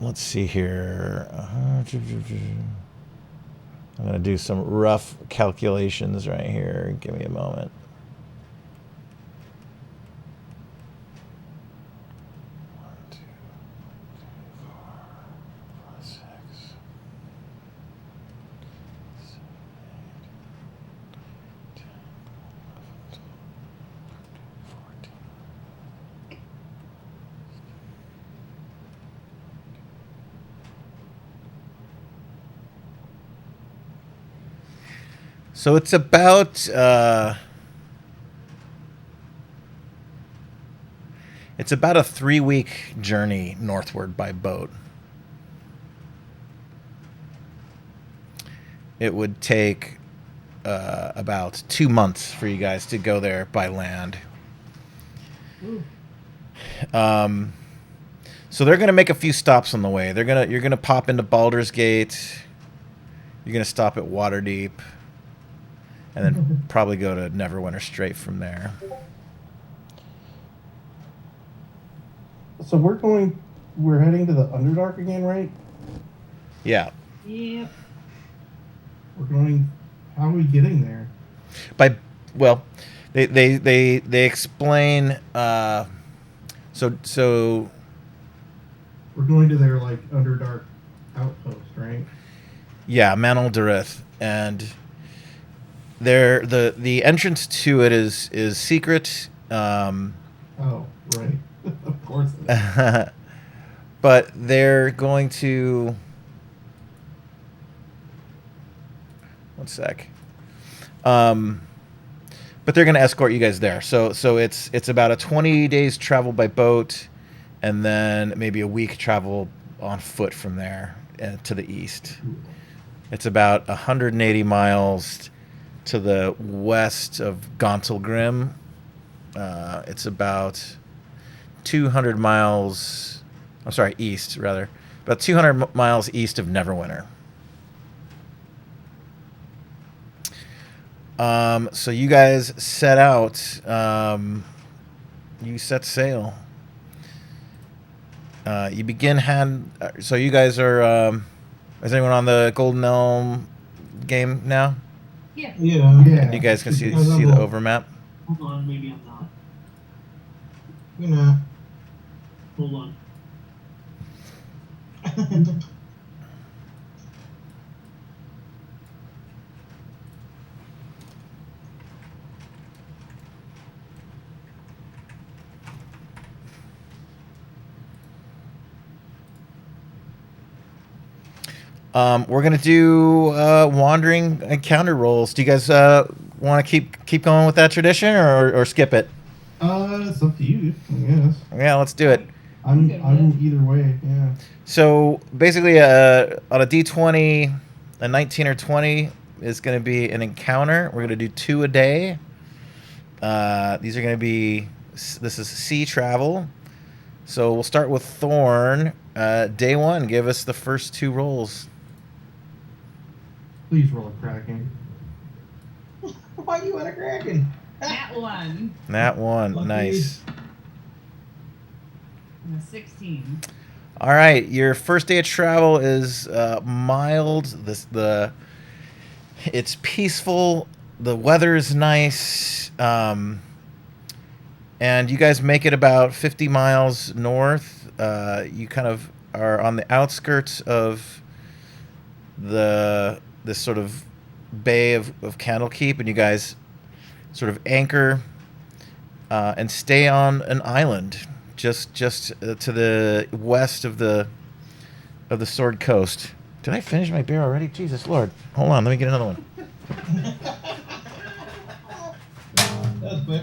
let's see here. I'm going to do some rough calculations right here. Give me a moment. So it's about a 3-week journey northward by boat. It would take about 2 months for you guys to go there by land. So they're gonna make a few stops on the way. You're gonna pop into Baldur's Gate. You're gonna stop at Waterdeep. And then probably go to Neverwinter straight from there. So we're heading to the Underdark again, right? Yeah. Yep. How are we getting there? They explain. So we're going to their like Underdark outpost, right? Yeah, Manal Darith, and the entrance to it is secret. Oh, right. Of course it is. But they're going to... One sec. But they're going to escort you guys there. So it's about a 20 days travel by boat, and then maybe a week travel on foot from there to the east. It's about 180 miles to the west of Gauntlgrim. It's about 200 miles... I'm sorry, east, rather. About 200 miles east of Neverwinter. So you guys set out. You set sail. You begin So you guys are... is anyone on the Golden Elm game now? Yeah. Yeah. You guys can see the overmap. Hold on, maybe I'm not. You know. Hold on. We're gonna do wandering encounter rolls. Do you guys want to keep going with that tradition, or skip it? It's up to you, I guess. Yeah, let's do it. I'm either way. Yeah. So basically, on a D20, a 19 or 20 is going to be an encounter. We're going to do 2 a day. These are going to be... This is sea travel. So we'll start with Thorn. Day 1, give us the first 2 rolls. Please roll a Kraken. Why you want a Kraken? That one. That 1, Lucky. nice. And a 16. All right, your first day of travel is mild. It's peaceful. The weather is nice, and you guys make it about 50 miles north. You kind of are on the outskirts of this sort of bay of Candlekeep, and you guys sort of anchor and stay on an island just to the west of the Sword Coast. Did I finish my beer already? Jesus Lord. Hold on, let me get another one. That's quick.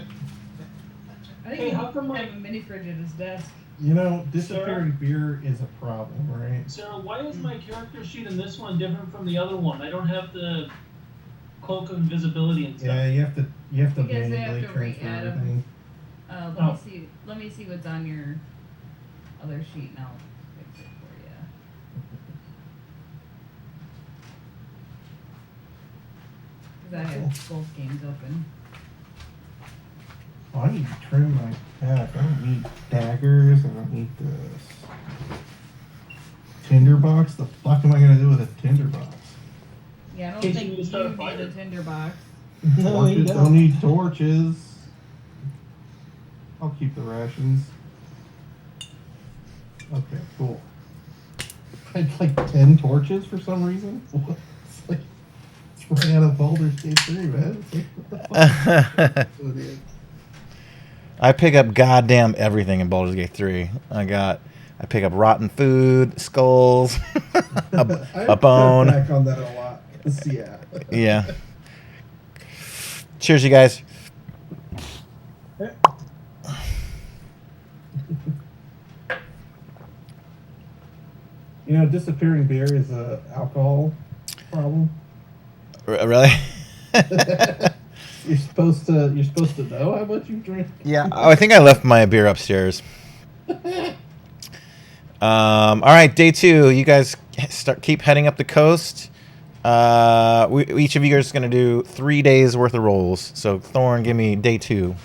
I think Hey, he how come have a mini fridge at his desk. You know, disappearing beer is a problem, right? Sarah, why is my character sheet in this one different from the other one? I don't have the cloak of invisibility and stuff. Yeah, you have to Because they have manually to transfer re-add 'em. everything. Let me see what's on your other sheet and I'll fix it for you. Because I have both games open. Oh, I need to trim my pack. I don't need daggers. I don't need this tinderbox. The fuck am I gonna do with a tinderbox? Yeah, I don't Case you think need you to start a need fire. a tinderbox. No, you Torches. don't. Don't need torches. I'll keep the rations. Okay, cool. I had like 10 torches for some reason. It's like it's right out of Baldur's Gate 3, man. It's like, what the fuck? So it is. I pick up goddamn everything in Baldur's Gate 3. I pick up rotten food, skulls, I a bone. cut back on that a lot. 'Cause, yeah. Yeah. Cheers, you guys. You know, disappearing beer is a alcohol problem. Really? You're supposed to know how much you drink. Yeah. Oh, I think I left my beer upstairs. All right, day 2. You guys keep heading up the coast. Each of you guys is going to do 3 days worth of rolls. So, Thorn, give me day 2.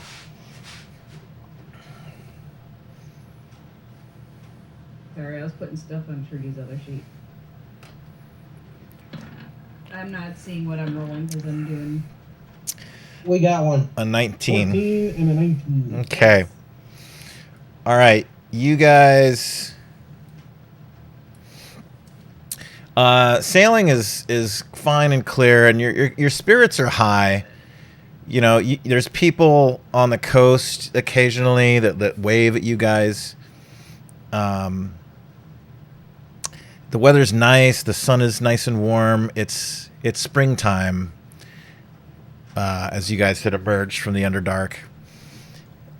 Sorry, I was putting stuff on Trudy's other sheet. I'm not seeing what I'm rolling because I'm doing. We got one. A 19. 14 and a 19. Okay. All right, you guys. Sailing is fine and clear, and your spirits are high. You know, there's people on the coast occasionally that wave at you guys. The weather's nice. The sun is nice and warm. It's springtime. As you guys had emerged from the Underdark.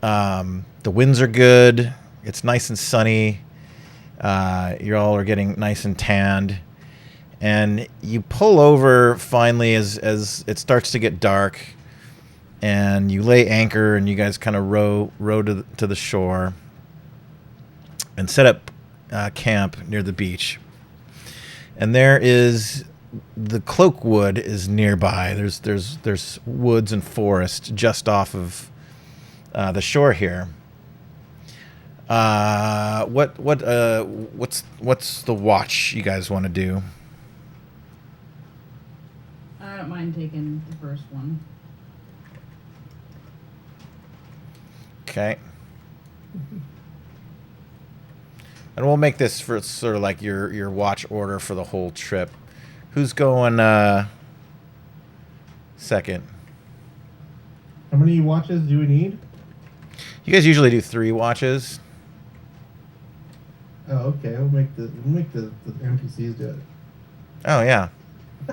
The winds are good. It's nice and sunny. You all are getting nice and tanned. And you pull over finally as it starts to get dark. And you lay anchor and you guys kind of row to the shore. And set up camp near the beach. And there is... the Cloakwood is nearby. There's woods and forest just off of the shore here. What's the watch you guys want to do? I don't mind taking the first one. Okay. And we'll make this for sort of like your watch order for the whole trip. Who's going second? How many watches do we need? You guys usually do 3 watches. Oh, okay. We'll make the NPCs do it. Oh yeah.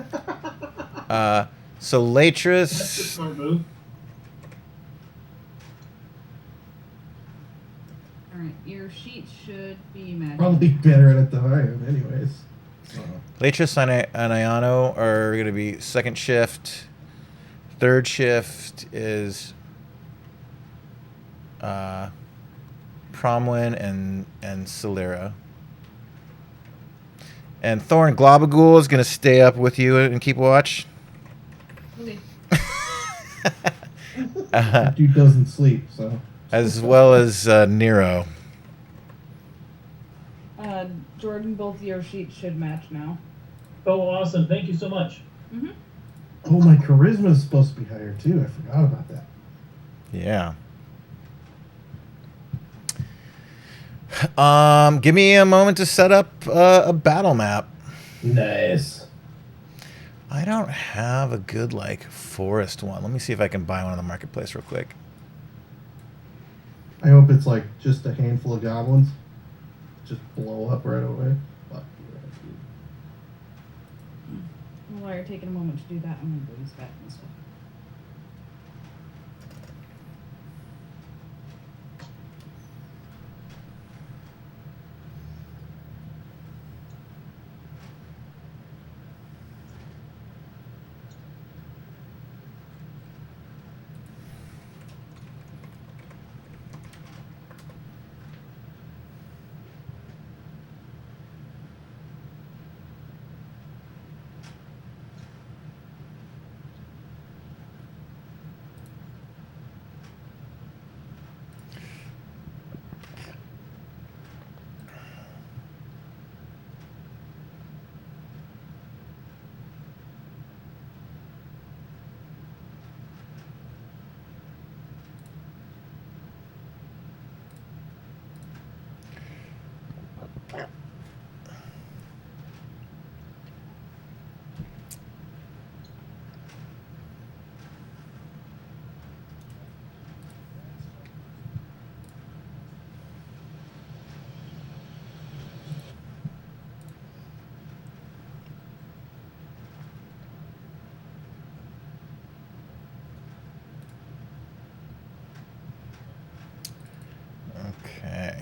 So That's a Latris. smart move. Alright, your sheet should be matching. Probably better at it than I am, anyways. So. Latris and Ayano are going to be second shift. Third shift is Promwin and Celera. And Thorn Globagool is going to stay up with you and keep watch. Okay. That dude doesn't sleep, so. As well as Nero. Jordan, both your sheets should match now. Oh, awesome. Thank you so much. Mm-hmm. Oh, my charisma is supposed to be higher, too. I forgot about that. Yeah. Give me a moment to set up a battle map. Nice. I don't have a good, like, forest one. Let me see if I can buy one on the marketplace real quick. I hope it's like just a handful of goblins. Just blow up right away. Fuck yeah, dude. While you're taking a moment to do that, I'm gonna go use back and stuff. Okay.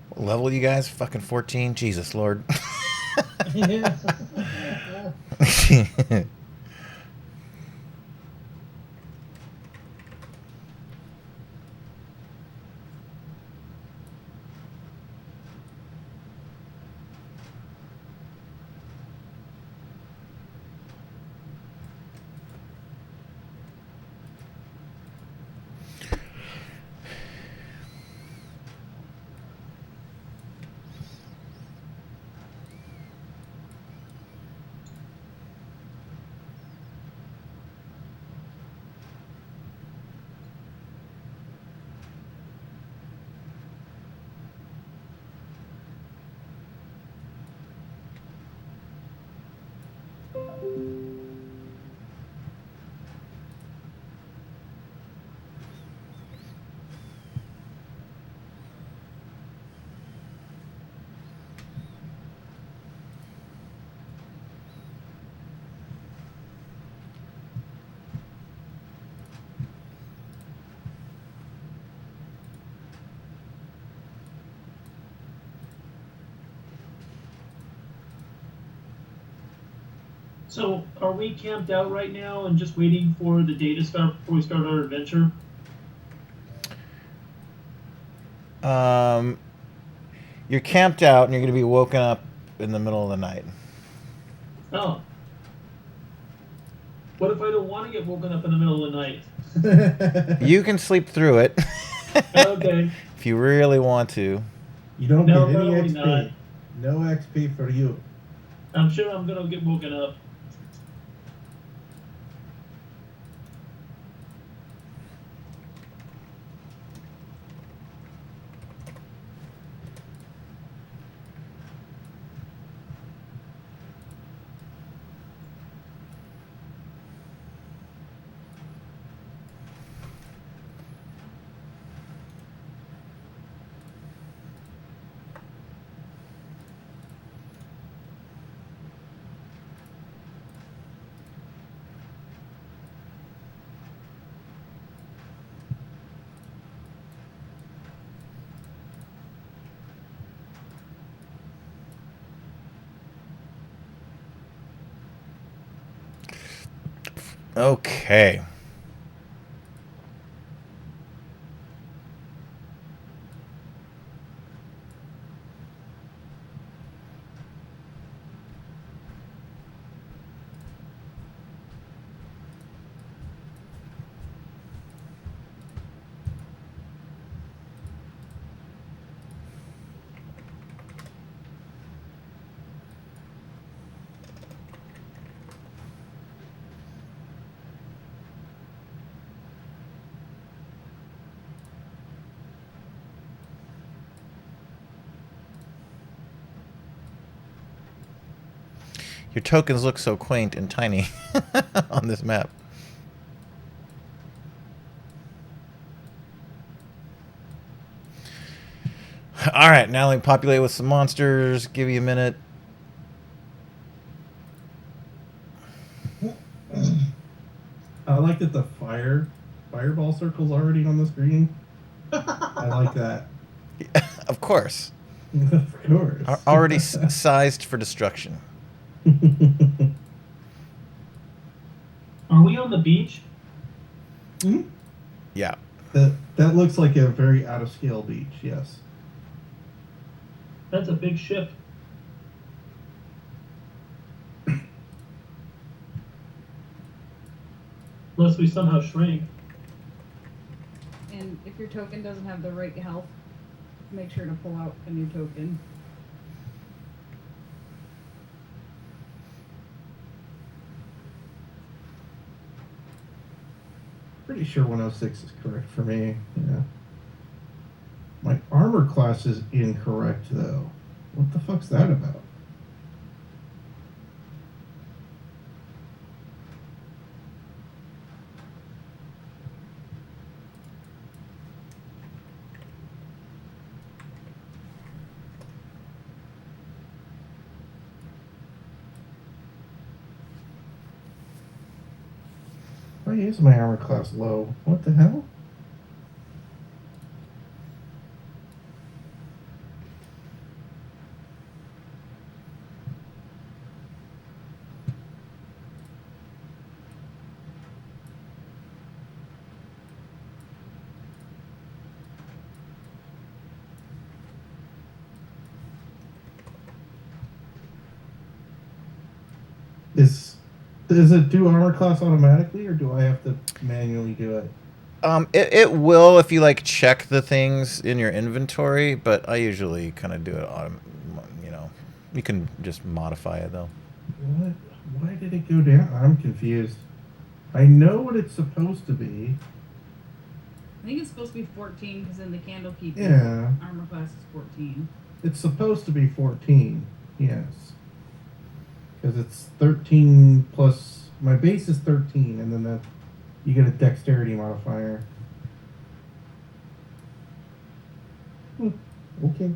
What level you guys? Fucking 14? Jesus Lord. Yeah. So, are we camped out right now and just waiting for the day to start before we start our adventure? You're camped out, and you're going to be woken up in the middle of the night. Oh. What if I don't want to get woken up in the middle of the night? You can sleep through it. Okay. If you really want to. You don't No, get any probably XP. not. No XP for you. I'm sure I'm gonna get woken up. Okay. Your tokens look so quaint and tiny on this map. Alright, now let me populate with some monsters. Give you a minute. I like that the fireball circle's already on the screen. I like that. Of course. Of course. Already sized for destruction. Are we on the beach? Hmm? Yeah. That looks like a very out of scale beach. Yes. That's a big ship. Unless we somehow shrank. And if your token doesn't have the right health, make sure to pull out a new token. Pretty sure 106 is correct for me. Yeah. My armor class is incorrect though. What the fuck's that about? Why is my armor class low? What the hell? Does it do armor class automatically, or do I have to manually do it? It will if you like check the things in your inventory, but I usually kind of do it you know. You can just modify it though. What? Why did it go down? I'm confused. I know what it's supposed to be. I think it's supposed to be 14 because in the Candlekeep, Yeah. armor class is 14. It's supposed to be 14. Yes. Because it's 13 plus my base is 13, and then you get a dexterity modifier. Okay.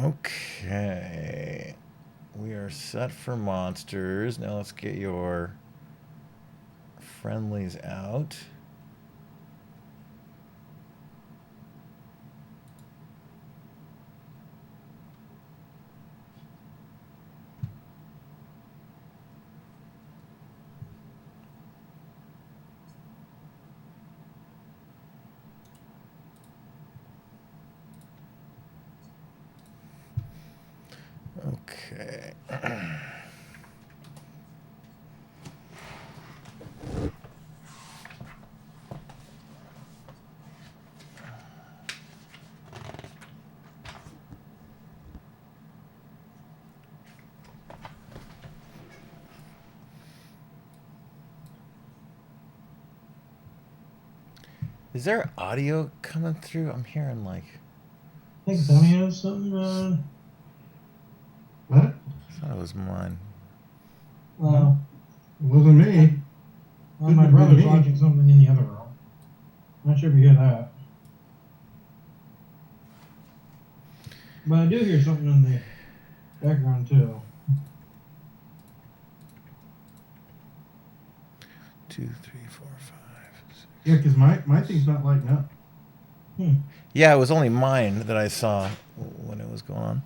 Okay. We are set for monsters. Now let's get your friendlies out. Okay. Is there audio coming through? I'm hearing like. I think Tony has something. What? I thought it was mine. Well, It wasn't me. my Couldn't brother's be me. watching something in the other room. Not sure if you hear that. But I do hear something in the background too. 2, 3, 4, 5, 6. Yeah, because my thing's not lighting up. Yeah, it was only mine that I saw when it was going on.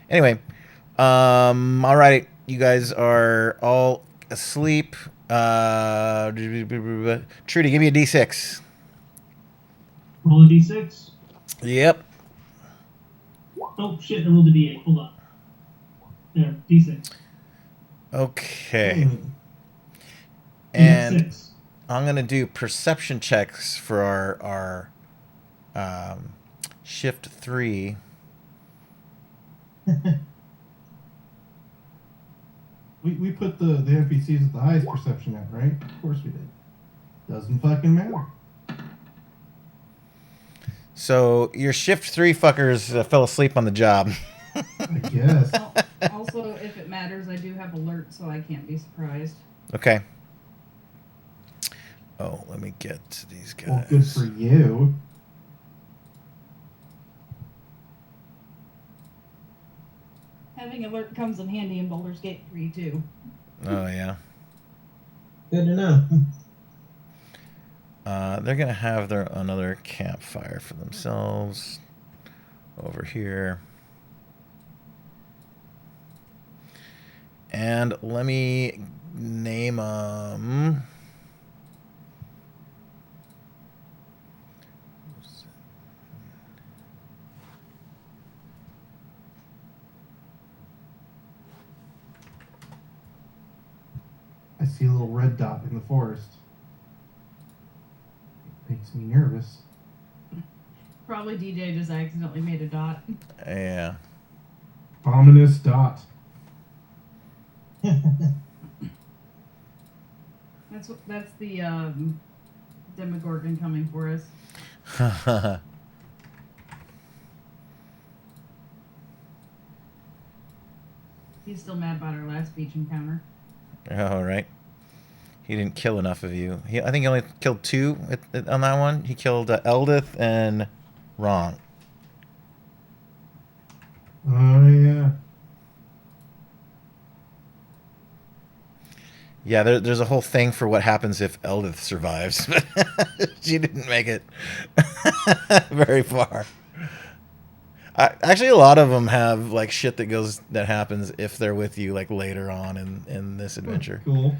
Anyway, all right, you guys are all asleep. Trudy, give me a D6. Roll a d6. Yep. Oh shit! I rolled a d8. Hold on. There, d6. Okay. Hmm. And 6. I'm gonna do perception checks for our shift 3. We put the NPCs at the highest perception at, right? Of course we did. Doesn't fucking matter. So your shift 3 fuckers fell asleep on the job. I guess. Also, if it matters, I do have alert, so I can't be surprised. Okay. Oh, let me get to these guys. Well, good for you. Having alert comes in handy in Baldur's Gate 3 too. Oh yeah. Good to know. They're gonna have their another campfire for themselves over here. And let me name them. I see a little red dot in the forest. It makes me nervous. Probably DJ just accidentally made a dot. Yeah. Ominous dot. That's the Demogorgon coming for us. He's still mad about our last beach encounter. All right. He didn't kill enough of you. I think he only killed 2 on that one. He killed Eldith and Wrong. Oh, yeah. Yeah, there's a whole thing for what happens if Eldith survives. She didn't make it very far. Actually, a lot of them have like shit that happens if they're with you like later on in this adventure. Cool.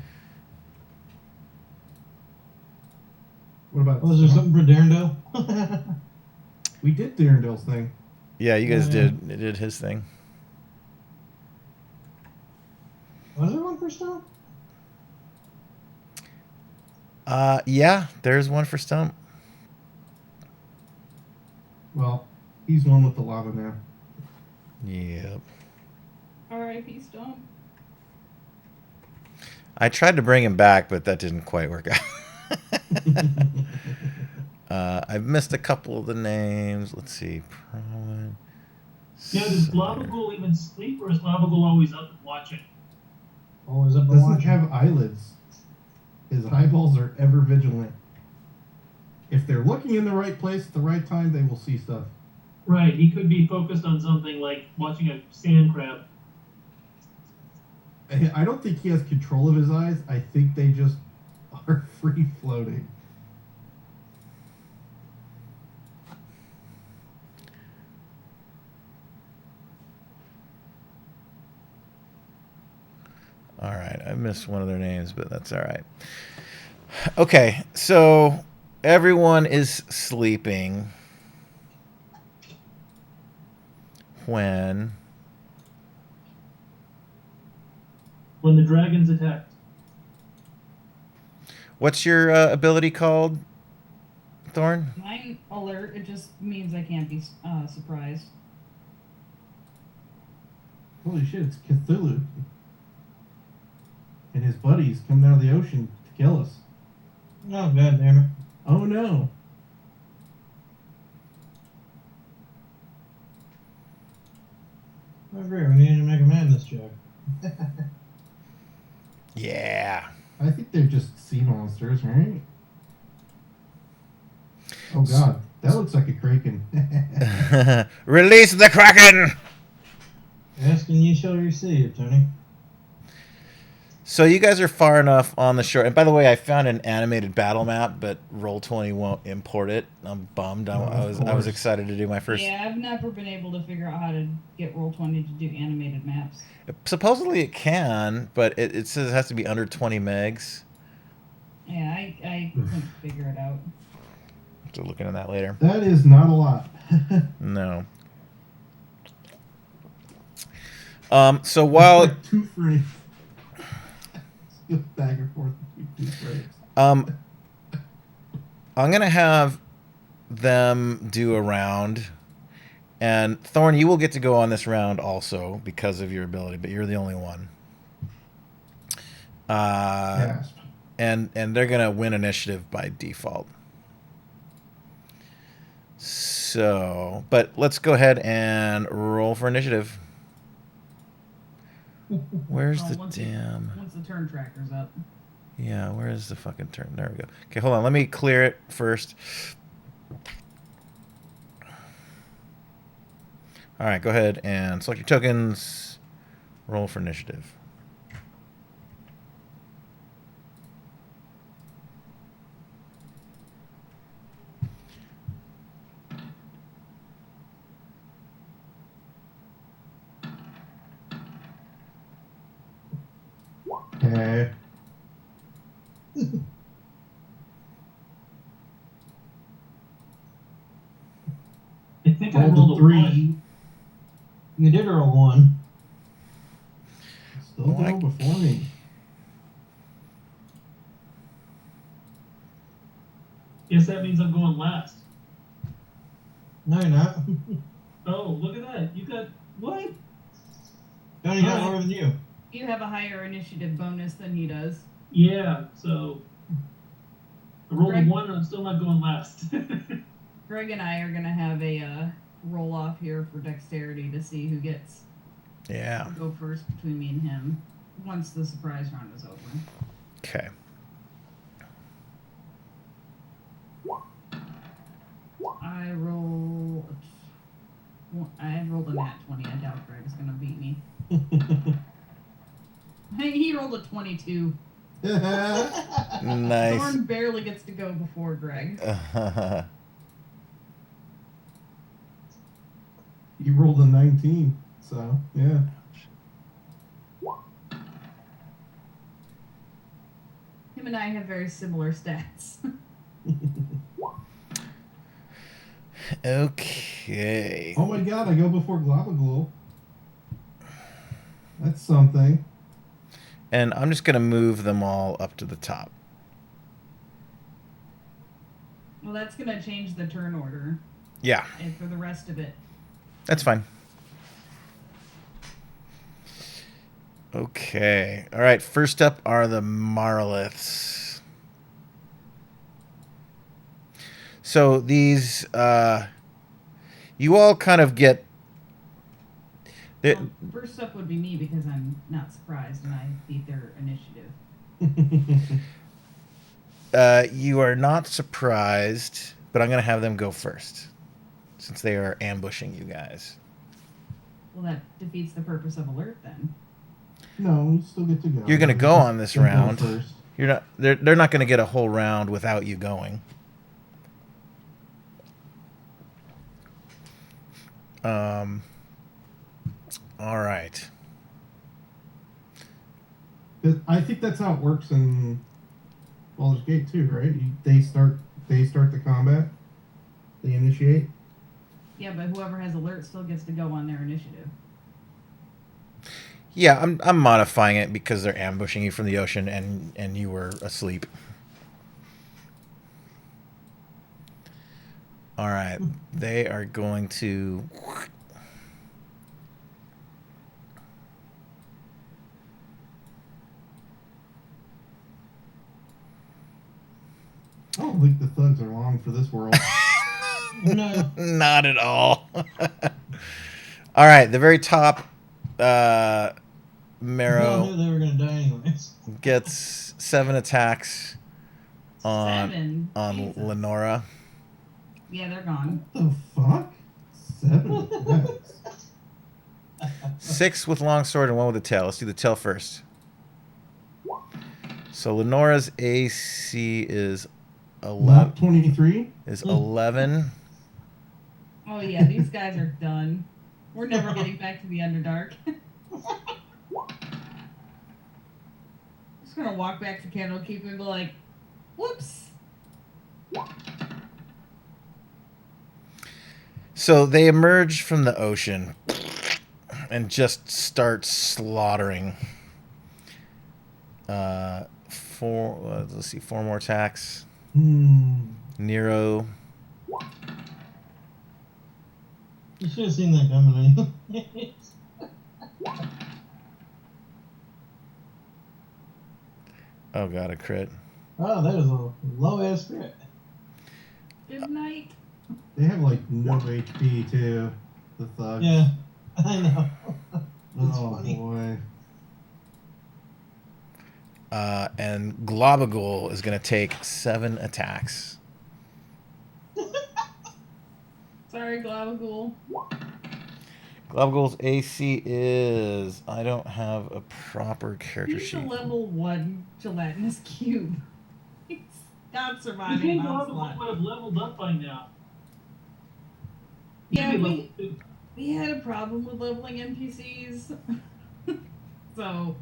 What about... Was there something for Darendale? We did Darendale's thing. Yeah, you guys Yeah. did his thing. Was there one for Stump? Yeah, there's one for Stump. Well, he's one with the lava now. Yep. R.I.P. Stomp. I tried to bring him back, but that didn't quite work out. I've missed a couple of the names. Let's see. Yeah, does Lavagul even sleep, or is Lavagul always up and watching? Always up and Doesn't watching. have eyelids. His eyeballs are ever vigilant. If they're looking in the right place at the right time, they will see stuff. Right, he could be focused on something like watching a sand crab. I don't think he has control of his eyes. I think they just are free floating. All right, I missed one of their names, but that's all right. Okay, so everyone is sleeping when When the dragons attacked. what's your ability called, Thorn? Mine alert. It just means I can't be surprised. Holy shit, it's Cthulhu. And his buddies coming out of the ocean to kill us. Oh, god damn it. Oh no. I agree, we need to make a madness joke. Yeah. I think they're just sea monsters, right? Oh god, that looks like a kraken. Release the Kraken! Ask and you shall receive, Tony. So you guys are far enough on the shore. And by the way, I found an animated battle map, but Roll20 won't import it. I'm bummed. I was excited to do my first. Yeah, I've never been able to figure out how to get Roll20 to do animated maps. Supposedly it can, but it says it has to be under 20 megs. Yeah, I couldn't figure it out. So looking at that later. That is not a lot. No. So while Like 2 frames. Go back and forth between 2 frames. I'm gonna have them do a round, and Thorn, you will get to go on this round also because of your ability, but you're the only one. Gasp. And they're gonna win initiative by default. So, but let's go ahead and roll for initiative. Where's the Once damn? Once the turn tracker's up. Yeah, where is the fucking turn? There we go. Okay, hold on. Let me clear it first. All right, go ahead and select your tokens. Roll for initiative. Okay. I think I Rolled rolled a a 3. 1. You did roll 1. Still go before me. Guess that means I'm going last. No, you're not. Oh, look at that. You got what? Tony got Alright. more than you. You have a higher initiative bonus than he does. Yeah, so I rolled Greg? a 1 and I'm still not going last. Greg and I are going to have a roll off here for dexterity to see who gets Yeah. to go first between me and him once the surprise round is over. Okay. I rolled a nat 20. I doubt Greg's going to beat me. Hey, he rolled a 22. Nice. Thorn barely gets to go before Greg. You rolled a 19, so yeah. Him and I have very similar stats. Okay. Oh my god, I go before Globaglool. That's something. And I'm just going to move them all up to the top. Well, that's going to change the turn order Yeah, and for the rest of it. that's fine. Okay. All right. First up are the Marliths. So these, you all kind of get. Well, first up would be me because I'm not surprised and I beat their initiative. You are not surprised, but I'm going to have them go first. since they are ambushing you guys. Well, that defeats the purpose of alert then. No, you still get to go. You're going to go on this They go round. first. You're not. They're not going to get a whole round without you going. All right. I think that's how it works in Baldur's Gate too, right? They start the combat. They initiate. Yeah, but whoever has alert still gets to go on their initiative. Yeah, I'm modifying it because they're ambushing you from the ocean and you were asleep. All right. They are going to I don't think the thugs are long for this world. No. not at all. All right, the very top I Marrow knew they were going to die anyways. gets 7 attacks on 7. Jesus. Lenora. Yeah, they're gone. What the fuck? 7 attacks. 6 with longsword and 1 with a tail. Let's do the tail first. So Lenora's AC is 11. Not 23. Is 11. Oh yeah, these guys are done. We're never getting back to the Underdark. Just gonna walk back to Candlekeep and be like, whoops. So they emerge from the ocean and just start slaughtering. Let's see, 4 more attacks. Nero. You should have seen that coming. Oh god, a crit. Oh, that is a low ass crit. Good night. They have like no HP too. The thugs. Yeah, I know. It's Oh funny. boy. And Globagul is going to take 7 attacks. Sorry, Glavagool. Globagul's AC is... I don't have a proper character He's a sheet. level 1 gelatinous cube. He's not You surviving think an Globagul onslaught. would have leveled up by now? Yeah, Maybe level 2. we had a problem with leveling NPCs. So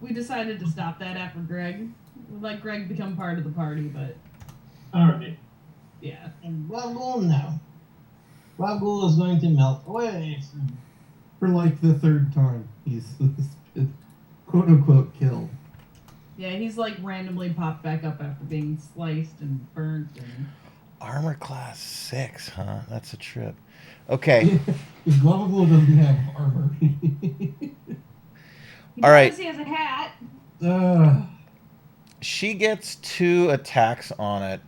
we decided to stop that after Greg. We let Greg become part of the party, but Alright. yeah. And Rob now. Rob Ghoul is going to melt away. For like the 3rd time, he's been quote unquote killed. Yeah, he's like randomly popped back up after being sliced and burnt and Armor class 6, huh? That's a trip. Okay. Globagul doesn't have armor. he All right. does, he has a hat. She gets 2 attacks on it.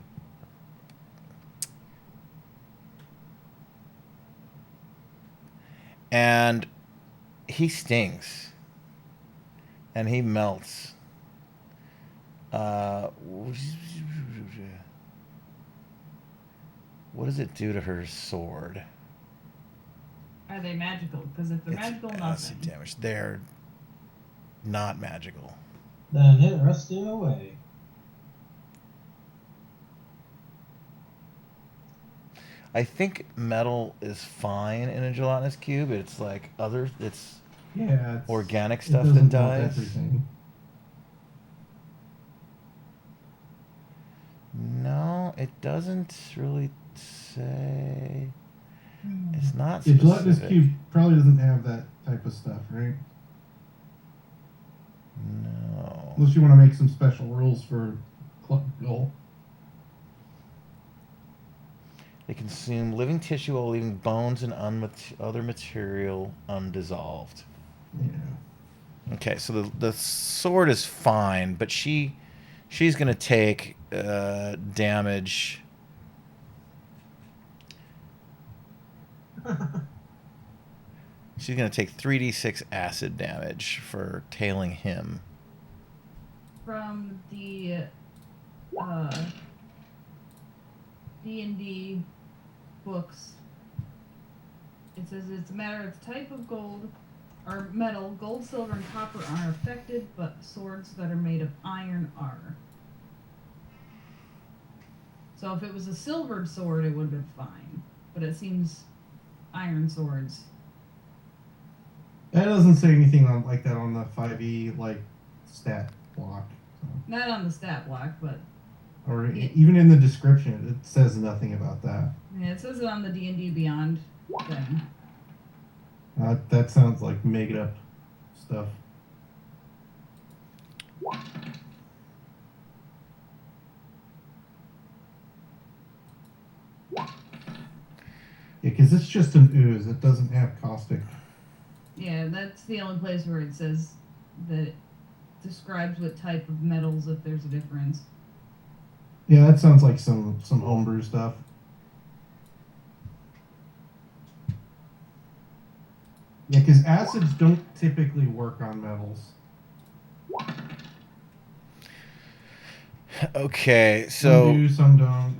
And he stings. And he melts. What does it do to her sword? Are they magical? Because if they're magical, acid nothing. damage. They're not magical. Then hit Rusty away. I think metal is fine in a gelatinous cube. It's like it's Yeah. organic It stuff doesn't that melt dies. everything. No, it doesn't really say. It's not The gelatinous specific. cube probably doesn't have that type of stuff, right? No. Unless you want to make some special rules for Globagul. They consume living tissue while leaving bones and other material undissolved. Yeah. Okay, so the sword is fine, but she's gonna take damage. She's gonna take 3d6 acid damage for tailing him. From the D&D books, It says it's a matter of type of gold or metal. Gold, silver, and copper aren't affected, but swords that are made of iron are. So if it was a silvered sword, it would have been fine. But it seems iron swords. That doesn't say anything on like that on the 5e like stat block. So. Not on the stat block, but Or even in the description, it says nothing about that. yeah, it says it on the D&D Beyond thing. That sounds like made up stuff. Yeah, because it's just an ooze. It doesn't have caustic. Yeah, that's the only place where it says that it describes what type of metals if there's a difference. Yeah, that sounds like some homebrew stuff. Yeah, because acids don't typically work on metals. Okay, Some so do, some don't.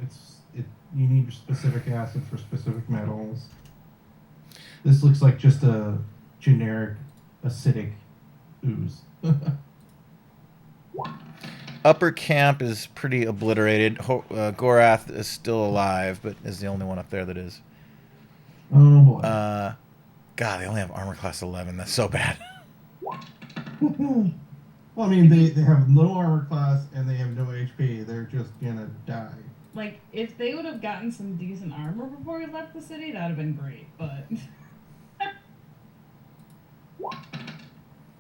You need specific acid for specific metals. This looks like just a generic acidic ooze. upper camp is pretty obliterated. Gorath is still alive, but is the only one up there that is. Oh boy. God, they only have armor class 11. That's so bad. Well, I mean, they have low armor class and they have no HP. They're just gonna die. Like, if they would have gotten some decent armor before we left the city, that would have been great, but...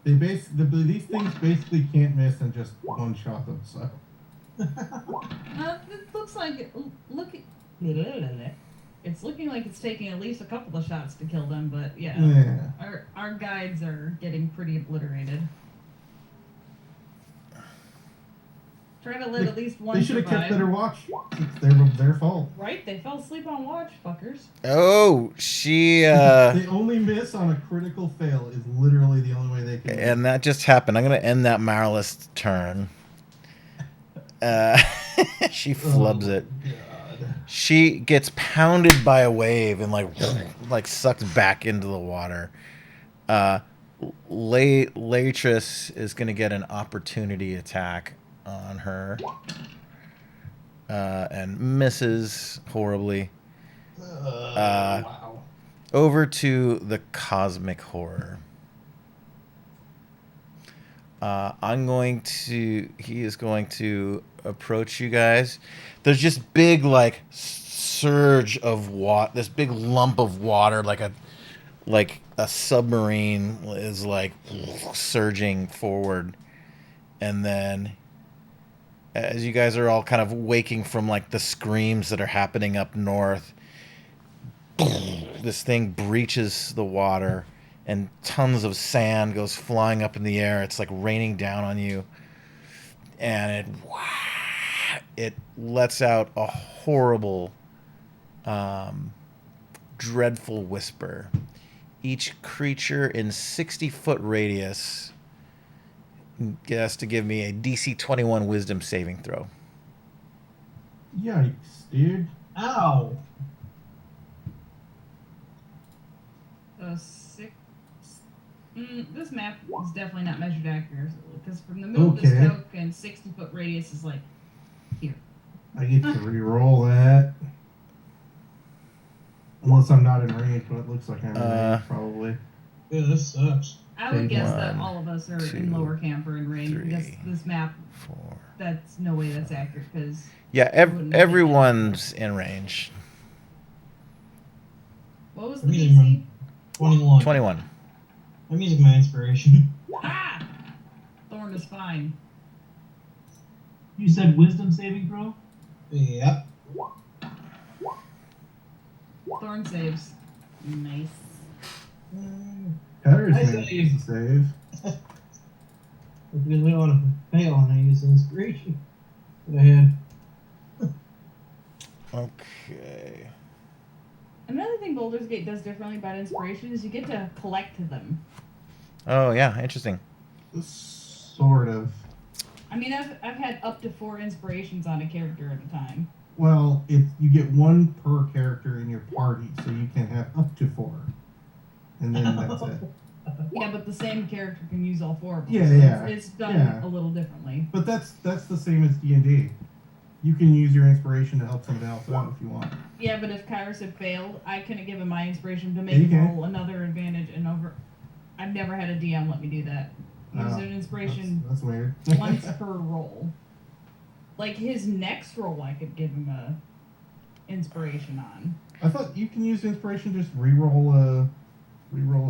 These things basically can't miss and just one-shot them, so... it looks like... It's looking like it's taking at least a couple of shots to kill them, but yeah. Our guides are getting pretty obliterated. Try to let at least one They should have survive. kept better watch. It's their fault. Right? They fell asleep on watch, fuckers. Oh, she... They only miss on a critical fail is literally the only way they can... And that just happened. I'm going to end that Marlist turn. She flubs it. God. She gets pounded by a wave and like sucked back into the water. Latris is going to get an opportunity attack on her and misses horribly. Wow. Over to the cosmic horror. He is going to approach you guys. There's just big like surge of water, this big lump of water, like a submarine is like surging forward. And then as you guys are all kind of waking from like the screams that are happening up north, this thing breaches the water and tons of sand goes flying up in the air. It's like raining down on you. And it lets out a horrible, dreadful whisper. Each creature in 60-foot radius has to give me a DC 21 Wisdom saving throw. Yikes, dude. Ow! This map is definitely not measured accurately because from the middle of this token, 60-foot radius is like here. I get to re-roll that. Unless I'm not in range, but it looks like I'm in range, probably. Yeah, this sucks. I would guess that 1, all of us are 2, in lower camp or in range 3, because this map, 4. that's no way that's accurate because... Yeah, everyone's in range. What was the DC? 21. 21. I'm using my inspiration. Ah! Thorn is fine. You said wisdom saving throw? Yep. Thorn saves. Nice. Patter's I managed saved. to save. Because we don't want to fail and I use the inspiration that I had. Okay. Another thing Baldur's Gate does differently about inspiration is you get to collect them. Oh, yeah, interesting. Sort of. I mean, I've had up to 4 inspirations on a character at a time. Well, you get one per character in your party, so you can have up to 4. and then that's it. Yeah, but the same character can use all 4 of them. Yeah, so yeah, It's done yeah. a little differently. But that's the same as D&D. You can use your inspiration to help somebody else out if you want. Yeah, but if Kyrus had failed, I couldn't give him my inspiration to Yeah, make you him can. roll another advantage and over. I've never had a DM let me do that. Use Oh, an inspiration That's weird. once per roll. Like his next roll, I could give him a inspiration on. I thought you can use inspiration just re-roll a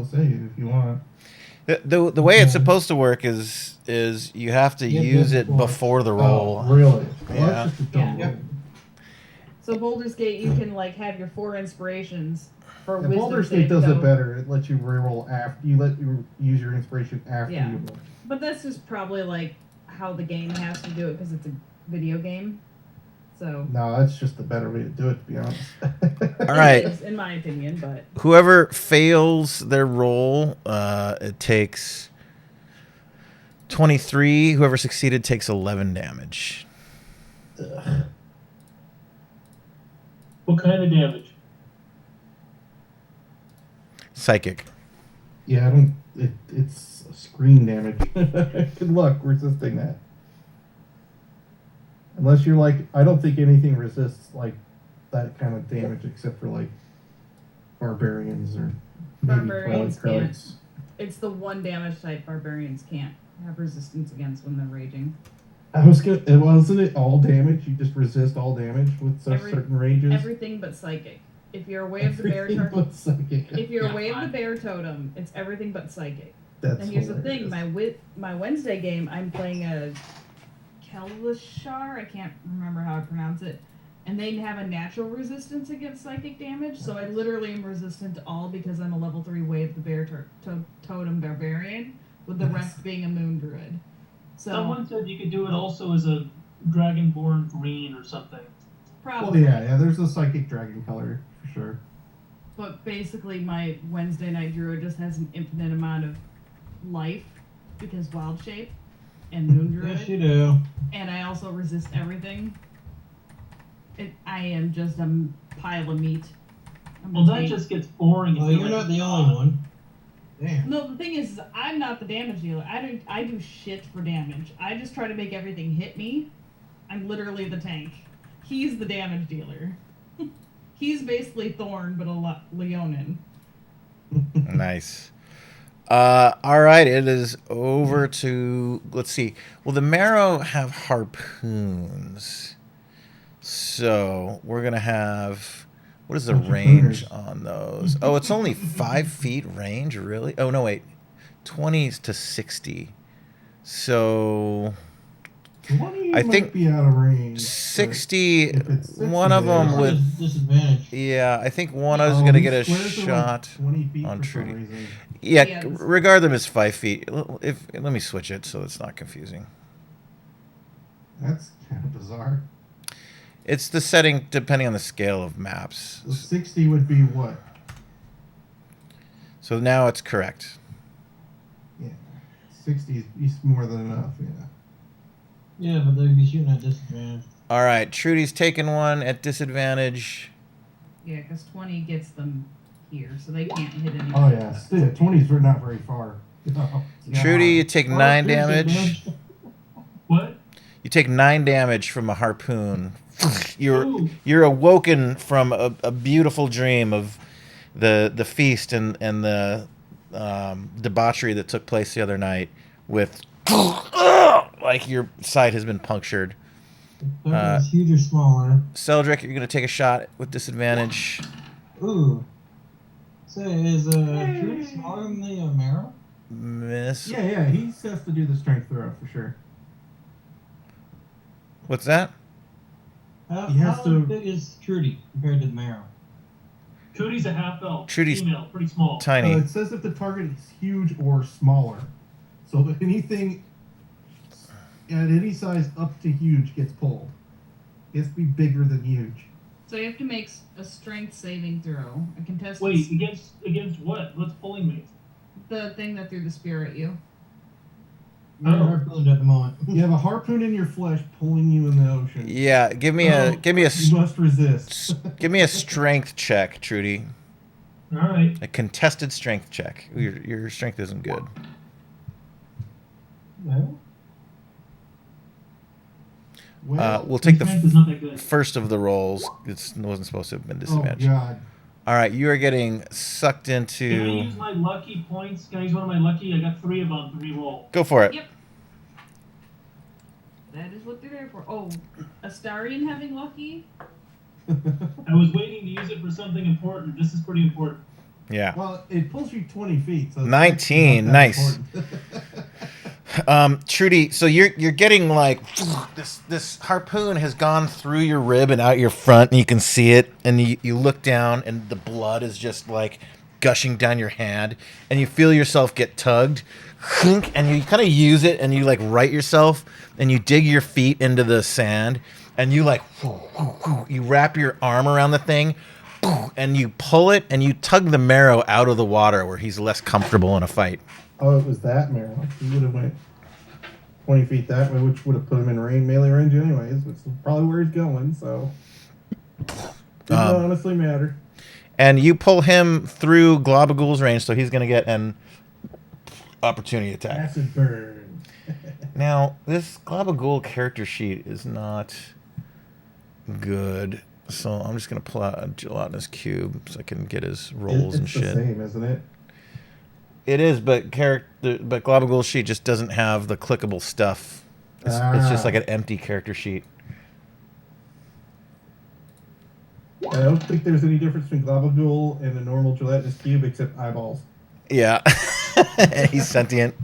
save if you want. The way it's supposed to work is you have to Yeah, use it before. before the roll. Oh, really? Well, Yeah. that's just a dumb Yeah. rule. So Baldur's Gate, you can like have your 4 inspirations for And wisdom Baldur's save, Gate does though. it better. It lets you re-roll after you use your inspiration after Yeah. you roll. But that's just probably like how the game has to do it because it's a video game. So No, that's just the better way to do it, to be honest. All right. it is, in my opinion, but Whoever fails their roll, it takes 23. Whoever succeeded takes 11 damage. What kind of damage? Psychic. Yeah, I don't. It's screen damage. Good luck resisting that. Unless you're like, I don't think anything resists like that kind of damage except for like barbarians or maybe Barbarians Twilight can't. Krauts. it's the one damage type barbarians can't have resistance against when they're raging. I was gonna. Wasn't it all damage? You just resist all damage with certain rages. Everything but psychic. If you're away of the bear Everything totem, but psychic. if you're Yeah, away of the fine. bear totem, it's everything but psychic. That's And here's the hilarious. thing: my Wednesday game, I'm playing a Kelishar. I can't remember how to pronounce it. And they have a natural resistance against psychic damage, so I literally am resistant to all because I'm a level 3 wave the bear totem barbarian, with the Nice. rest being a moon druid. So Someone said you could do it also as a dragonborn green or something. Well, probably. yeah. There's a psychic dragon color for sure. But basically, my Wednesday night druid just has an infinite amount of life because wild shape and moon druid, Yes, you do. and I also resist everything. I am just a pile of meat. I'm Well, a that tank. just gets boring. if Well, you're you're like, not the only one. Damn. No, the thing is, I'm not the damage dealer. I do shit for damage. I just try to make everything hit me. I'm literally the tank. He's the damage dealer. He's basically Thorn, but a Leonin. Nice. All right, it is over to, let's see. Well, the Marrow have harpoons. So we're going to have, what is the Bunch of range pooners. on those? Oh, it's only 5 feet range, really? Oh, no, wait. 20 to 60. So 20 I might think be out of range. 60, if it's 60 one of them there- would, Disadvantage. yeah, I think one of Oh, us is going to these get a squares are, like, shot. 20 feet on for some Trudy. reason. Yeah, Yeah, this- regard them as 5 feet. Let me switch it so it's not confusing. That's kind of bizarre. It's the setting depending on the scale of maps. So 60 would be what? So now it's correct. Yeah. 60 is more than enough, yeah. Yeah, but they'd be shooting at disadvantage. All right, Trudy's taking one at disadvantage. Yeah, because 20 gets them here, so they can't hit anything. Oh, yeah. Still, 20s are not very far. No. Trudy, you take 9 There's damage. what? You take 9 damage from a harpoon. Ooh. You're awoken from a beautiful dream of the feast and the debauchery that took place the other night with like your side has been punctured. Is huge or smaller? Celdric, you're going to take a shot with disadvantage. Ooh. So is Trudy smaller than the Marrow? Miss. Yeah, he has to do the strength throw for sure. What's that? He has How to- big is Trudy compared to the Marrow? Trudy's a half elf. Trudy's female, pretty small. Tiny. It says if the target is huge or smaller. So that anything at any size up to huge gets pulled. It has to be bigger than huge. So you have to make a strength saving throw. A contested. Wait, against what? What's pulling me? The thing that threw the spear at you. You're Oh. harpooned at the moment. You have a harpoon in your flesh pulling you in the ocean. Yeah, give me You must resist. give me a strength check, Trudy. All right. A contested strength check. Your strength isn't good. Well, We'll take my the strength is not that good. first of the rolls. It wasn't supposed to have been Oh disadvantaged. God. All right, you are getting sucked Can I into. use my lucky points? Can I use one of my lucky? I got 3 of them to re-roll. Go for it. Yep. That is what they're there for. Oh, Astarian having lucky? I was waiting to use it for something important. This is pretty important. Yeah. Well, it pulls you 20 feet. So it's 19, not that nice. important. Trudy, so you're getting like this harpoon has gone through your rib and out your front, and you can see it, and you look down, and the blood is just like gushing down your hand, and you feel yourself get tugged, and you kind of use it, and you like right yourself, and you dig your feet into the sand, and you like you wrap your arm around the thing, and you pull it, and you tug the marrow out of the water where he's less comfortable in a fight. Oh, it was that marrow. He would have went 20 feet that way, which would have put him in melee range anyways, which is probably where he's going, so doesn't honestly matter. And you pull him through Globagul's range, so he's going to get an opportunity attack. Acid burn. Now, this Globagul character sheet is not good, so I'm just going to pull out a gelatinous cube so I can get his rolls and It's shit. the same, isn't it? It is, but Globagul's sheet just doesn't have the clickable stuff. It's just like an empty character sheet. I don't think there's any difference between Globagul and a normal gelatinous cube except eyeballs. Yeah. He's sentient.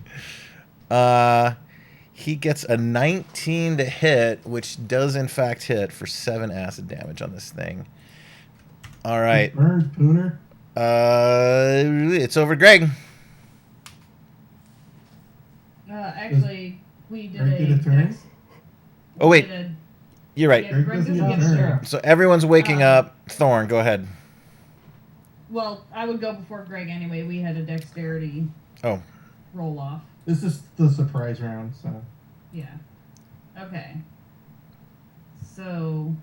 He gets a 19 to hit, which does in fact hit for 7 acid damage on this thing. All right. Burned, Pooner. It's over, Greg. Actually, we did Greg get a turn? Oh wait, did you're right. Yeah, Greg doesn't get a turn. turn. So everyone's waking up. Thorn, go ahead. Well, I would go before Greg anyway. We had a dexterity Oh, roll off. This is the surprise round, so. Yeah. Okay. So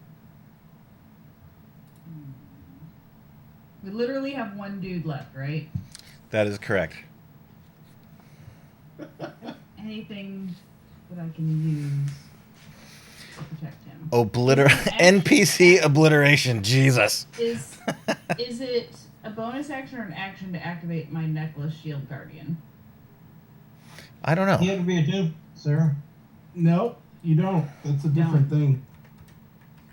we literally have one dude left, right? that is correct. Anything that I can use to protect him. NPC obliteration. Jesus. Is it a bonus action or an action to activate my necklace shield guardian? I don't know. You have to be a dupe, sir. No, you don't. That's a different thing.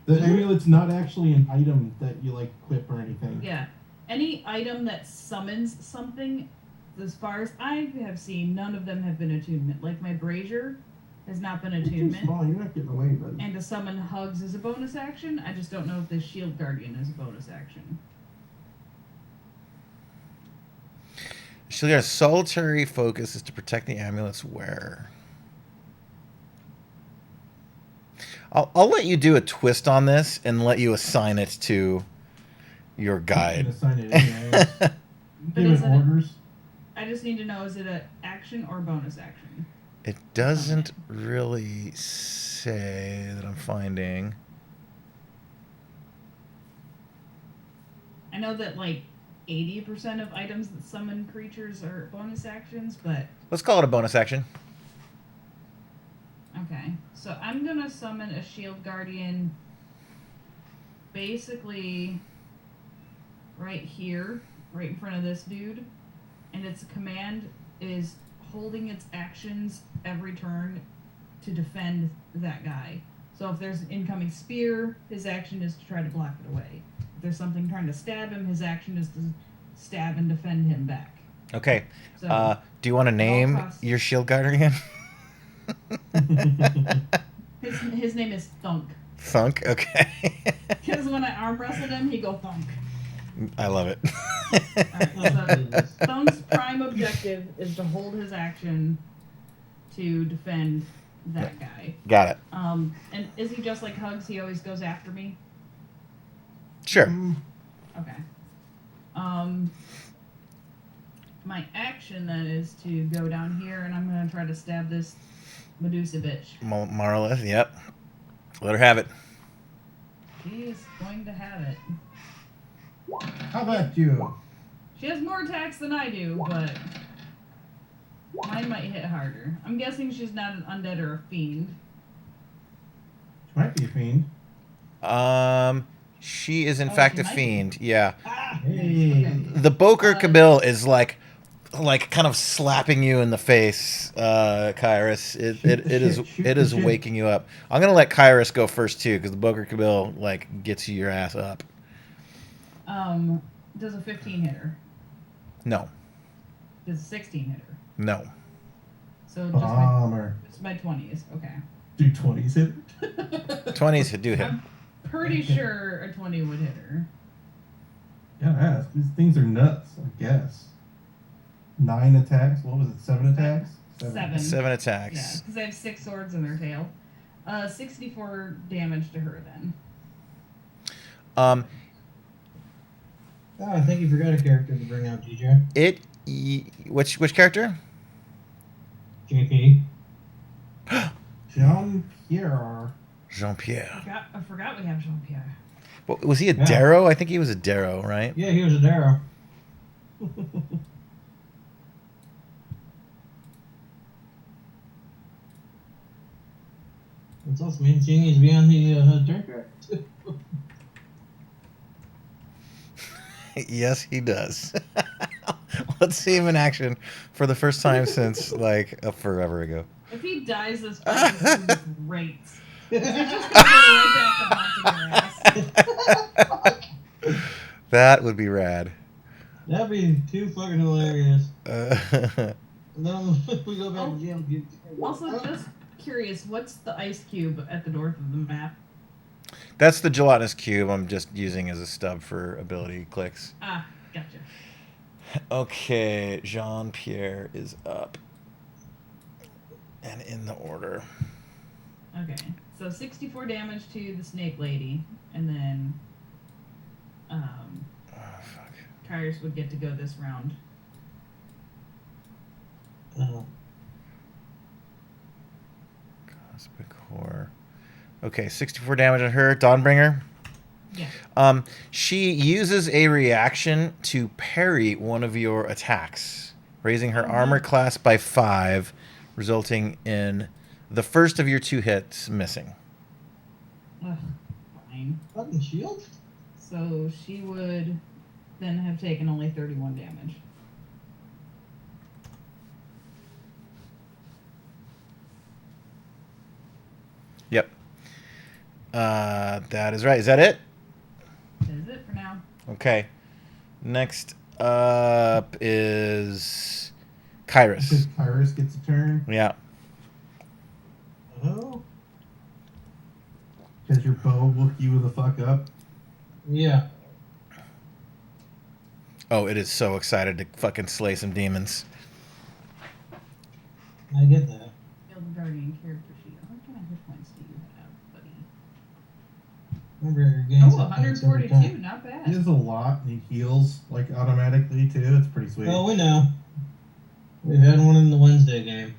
The amulet's not actually an item that you like equip or anything. Yeah. Any item that summons something, as far as I have seen, none of them have been attunement. Like my brazier has not been You're too attunement. small. You're not getting away, buddy. And to summon hugs is a bonus action. I just don't know if the shield guardian is a bonus action. She'll get a solitary focus is to protect the amulet's wearer. I'll let you do a twist on this and let you assign it to your I'm guide. gonna sign it anyways. But Give is it it- orders. I just need to know, is it an action or bonus action? It doesn't really say that I'm finding. I know that like 80% of items that summon creatures are bonus actions, but Let's call it a bonus action. okay. So I'm gonna summon a shield guardian basically right here, right in front of this dude. And its command is holding its actions every turn to defend that guy. So if there's an incoming spear, his action is to try to block it away. If there's something trying to stab him, his action is to stab and defend him back. Okay. So Do you want to name costs. your shield guardian? his name is Thunk. Thunk. Okay. Because when I arm wrestled him, he go Thunk. I love it. Alright, so Thunk's prime objective is to hold his action to defend that guy. Got it. And is he just like Hugs? He always goes after me? Sure. Okay. My action then is to go down here and I'm gonna try to stab this Medusa bitch. Marla. Yep. Let her have it. She is going to have it. How about you? She has more attacks than I do, but mine might hit harder. I'm guessing she's not an undead or a fiend. She might be a fiend. She is in Oh, fact she a might be. fiend. Yeah. Ah, Hey. nice. Okay. The Boker Kabil is like kind of slapping you in the face, Kairos. Shoot the shit, shoot it the is shit. waking you up. I'm gonna let Kairos go first too, because the Boker Kabil like gets you your ass up. Does a 15 hit her? No, Does a 16 hit her? no. So Bomber. just my 20s. Okay. Do 20s hit? 20s do hit. I'm pretty sure a 20 would hit her. Gotta ask. These things are nuts, I guess. 9 attacks. What was it? 7 attacks? 7. 7 Yeah, attacks. because they have 6 swords in their tail. 64 damage to her then. Um, Oh, I think you forgot a character to bring out, DJ. which character? JP. Jean-Pierre. Jean-Pierre. I forgot we have Jean-Pierre. Well, was he a Yeah. Darrow? I think he was a Darrow, right? Yeah, he was a Darrow. It's also means he needs to be on the turn track. Yes, he does. Let's see him in action for the first time since like forever ago. If he dies this fight, this would be great. He's just gonna go right back to haunting your ass. That would be rad. That'd be too fucking hilarious. Uh, And then we go back to jail. Also, just curious, what's the ice cube at the north of the map? that's the gelatinous cube I'm just using as a stub for ability clicks. Ah, gotcha. Okay, Jean-Pierre is up. And in the order. Okay, so 64 damage to the snake lady, and then Oh, fuck. Kyrus would get to go this round. Cosmic Horror. Okay, 64 damage on her. Dawnbringer. Yeah. She uses a reaction to parry one of your attacks, raising her armor class by 5, resulting in the first of your 2 hits missing. Ugh, fine. Fucking shield? So she would then have taken only 31 damage. Yep. That is right. Is that it? That is it for now. Okay. Next up is Kyrus. Kyrus gets a turn. Yeah. Oh? Does your bow look you the fuck up? Yeah. Oh, it is so excited to fucking slay some demons. I get that. Field Guardian character sheet. How many hit points do you have, buddy? Remember, your gains Oh, hit points every 142. time. Not bad. He has a lot, and he heals like automatically too. It's pretty sweet. Oh, we know. We've had one in the Wednesday game.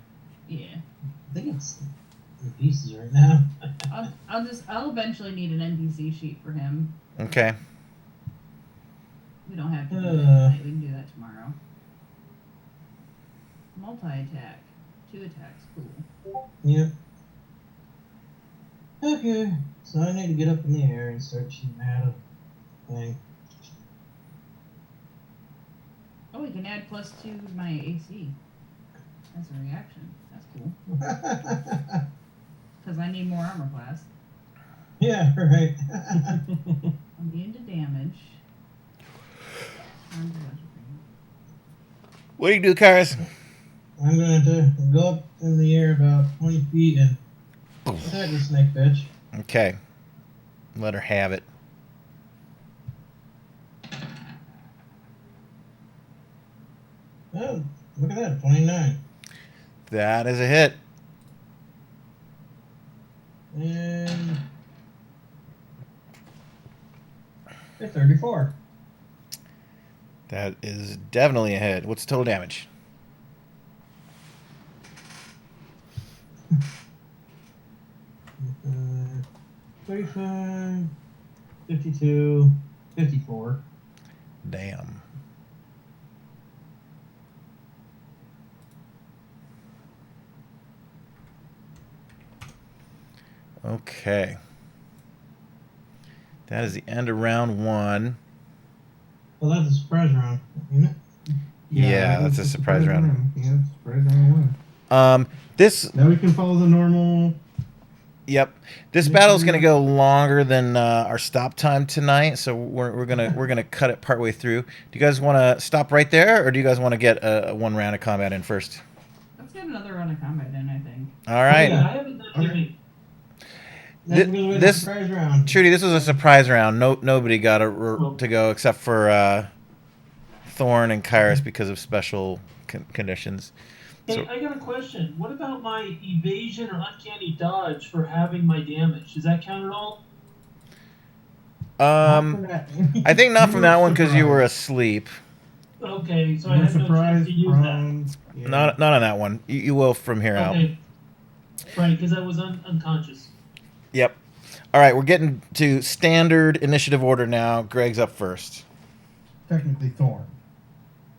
Yeah. I think it's in pieces right now. I'll eventually need an NPC sheet for him. Okay. We don't have to do that tonight. We can do that tomorrow. Multi-attack. 2 attacks. Cool. Yep. Okay, so I need to get up in the air and start shooting at a thing. Oh, we can add +2 to my AC. That's a reaction. That's cool. Because I need more armor class. Yeah, right. I'm immune to damage. What do you do, Kyrus? I'm going to go up in the air about 20 feet and attack the snake bitch. Okay. Let her have it. Oh, look at that, 29. That is a hit. And 34. That is definitely a hit. What's the total damage? Uh, 35, 52, 54. Damn. Okay. That is the end of round 1. Well, that's a surprise round, isn't it? Yeah, that's it's a surprise round. Yeah, surprise round 1. This Now we can follow the normal. Yep. This battle's going to go longer than our stop time tonight, so we're gonna cut it partway through. Do you guys want to stop right there, or do you guys want to get a 1 round of combat in first? Let's get another round of combat in, I think. All right. Yeah, I haven't done any. That's because we had a surprise round. Trudy, this was a surprise round. Nobody got to go except for Thorn and Kairos because of special conditions. Hey, So- I got a question. What about my evasion or uncanny dodge for having my damage? Does that count at all? I think not from that one because you were asleep. Okay, so I You're had no chance surprised, to use prone. Yeah. Not on that one. You will from here that. out. Okay. Right, because I was unconscious. Yep. All right, we're getting to standard initiative order now. Greg's up first. Technically Thorn.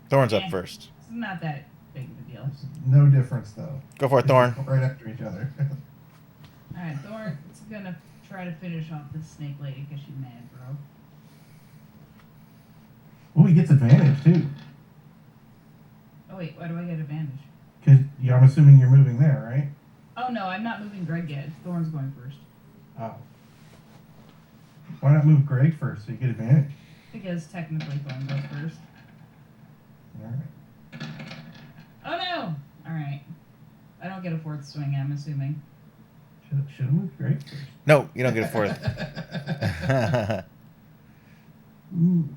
Thorn's up Yeah. first. It's not that big of a deal. No difference though. Go for it, Thorn. Right after each other. Alright, Thor's gonna try to finish off this snake lady because she's mad, bro. Oh, he gets advantage too. Oh wait, why do I get advantage? Because I'm assuming you're moving there, right? Oh no, I'm not moving Greg yet. Thorn's going first. Oh. Why not move Greg first so you get advantage? Because technically Thorn goes first. Alright. Oh no! Alright. I don't get a 4th swing, I'm assuming. Should have moved Greg first. No, you don't get a fourth. Ooh.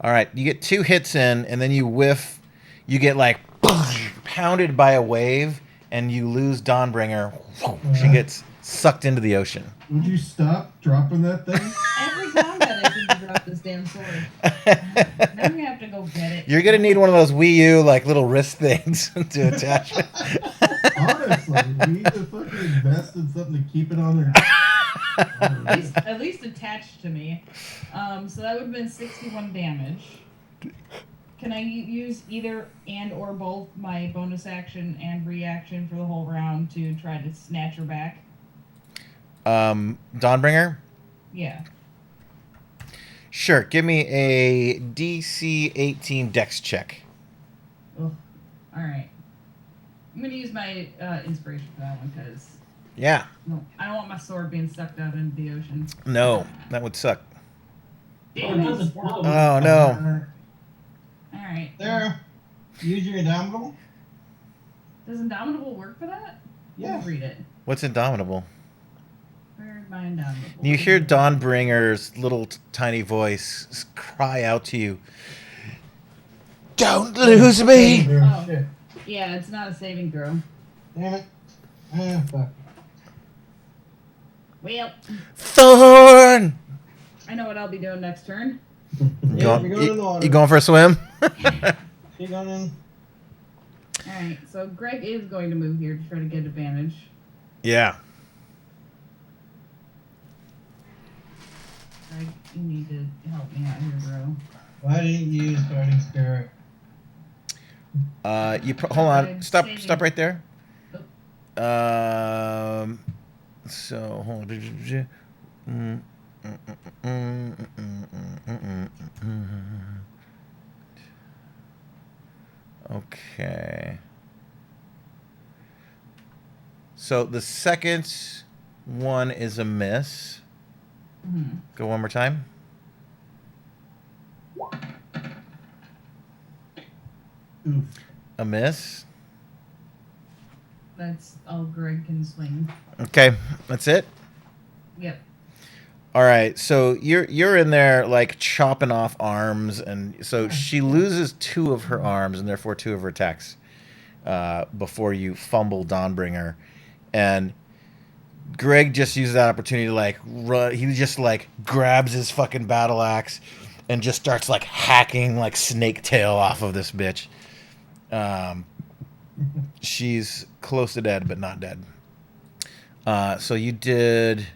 All right, you get 2 hits in, and then you whiff. You get like pounded by a wave, and you lose Dawnbringer. She gets sucked into the ocean. Would you stop dropping that thing? Every combat I seem to drop this damn sword. Now we have to go get it. You're gonna need one of those Wii U like little wrist things to attach it. Honestly, we need to fucking invest in something to keep it on there. At least attached to me. So that would have been 61 damage. Can I use either and or both my bonus action and reaction for the whole round to try to snatch her back? Dawnbringer? Yeah. Sure. Give me a DC 18 Dex check. Ugh. All right. I'm gonna use my inspiration for that one because Yeah. no, I don't want my sword being sucked out into the ocean. No, that would suck. Damn it it! doesn't float. Oh no. All right. There. Use your indomitable. Does Indomitable work for that? Yeah. Read it. What's Indomitable? Where's my Indomitable? You hear Dawnbringer's little tiny voice cry out to you. Don't lose me! Oh. Shit. Yeah, it's not a saving throw. Damn it. Ah, fuck. Well, Thorn! I know what I'll be doing next turn. Yeah, you're going in the water. You going for a swim? You're going in. Alright, so Greg is going to move here to try to get advantage. Yeah. Greg, you need to help me out here, bro. Why didn't you use Guarding Spirit? Hold on. Stop Saving. right there. So hold on. Okay. So the second one is a miss. Mm-hmm. Go one more time. Oof. A miss. That's all Greg can swing. Okay, that's it. Yep. All right, so you're in there like chopping off arms, and so she loses 2 of her arms and therefore 2 of her attacks before you fumble Dawnbringer, and Greg just uses that opportunity to like run. He just like grabs his fucking battle axe and just starts like hacking like snake tail off of this bitch. She's close to dead, but not dead. So you did.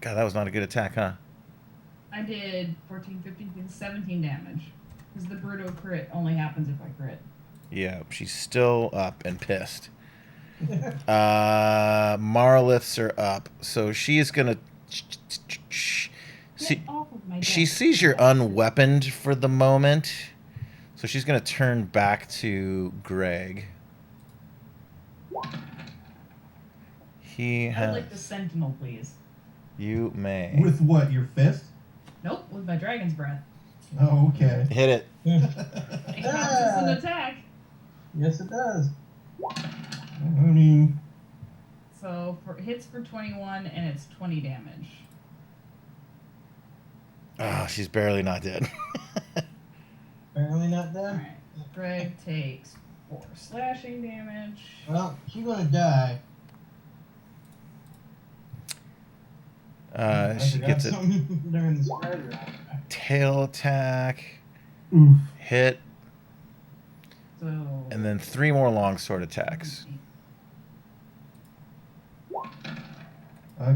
God, that was not a good attack, huh? I did 14, 15, 17 damage. Because the Bruto crit only happens if I crit. Yeah, she's still up and pissed. Marliths are up, so she is gonna. Get off of my She desk. sees you're unweaponed for the moment, so she's gonna turn back to Greg. He I has. would like the sentinel, please. You may With what? Your fist? Nope, with my dragon's breath. Oh, okay. hit it. It counts as an attack. Yes, it does. I mean, So hits for 21 and it's 20 damage. Oh, she's barely not dead. Apparently not All dead. right. Greg takes 4 slashing damage. Well, she's gonna die. I She forgot gets a something during the spread round. tail attack, oof. hit, So. and then 3 more longsword attacks.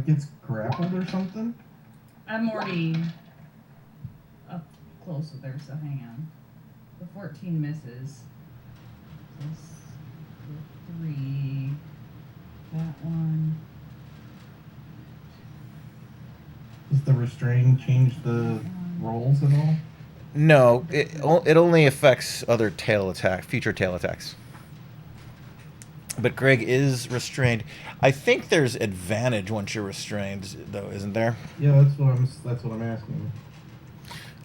Gets grappled or something? I'm already up close with her, so hang on. The 14 misses. Plus the 3. That one. Does the restrain change the rolls at all? No, it only affects other future tail attacks. But Greg is restrained. I think there's advantage once you're restrained, though, isn't there? Yeah, that's what I'm asking.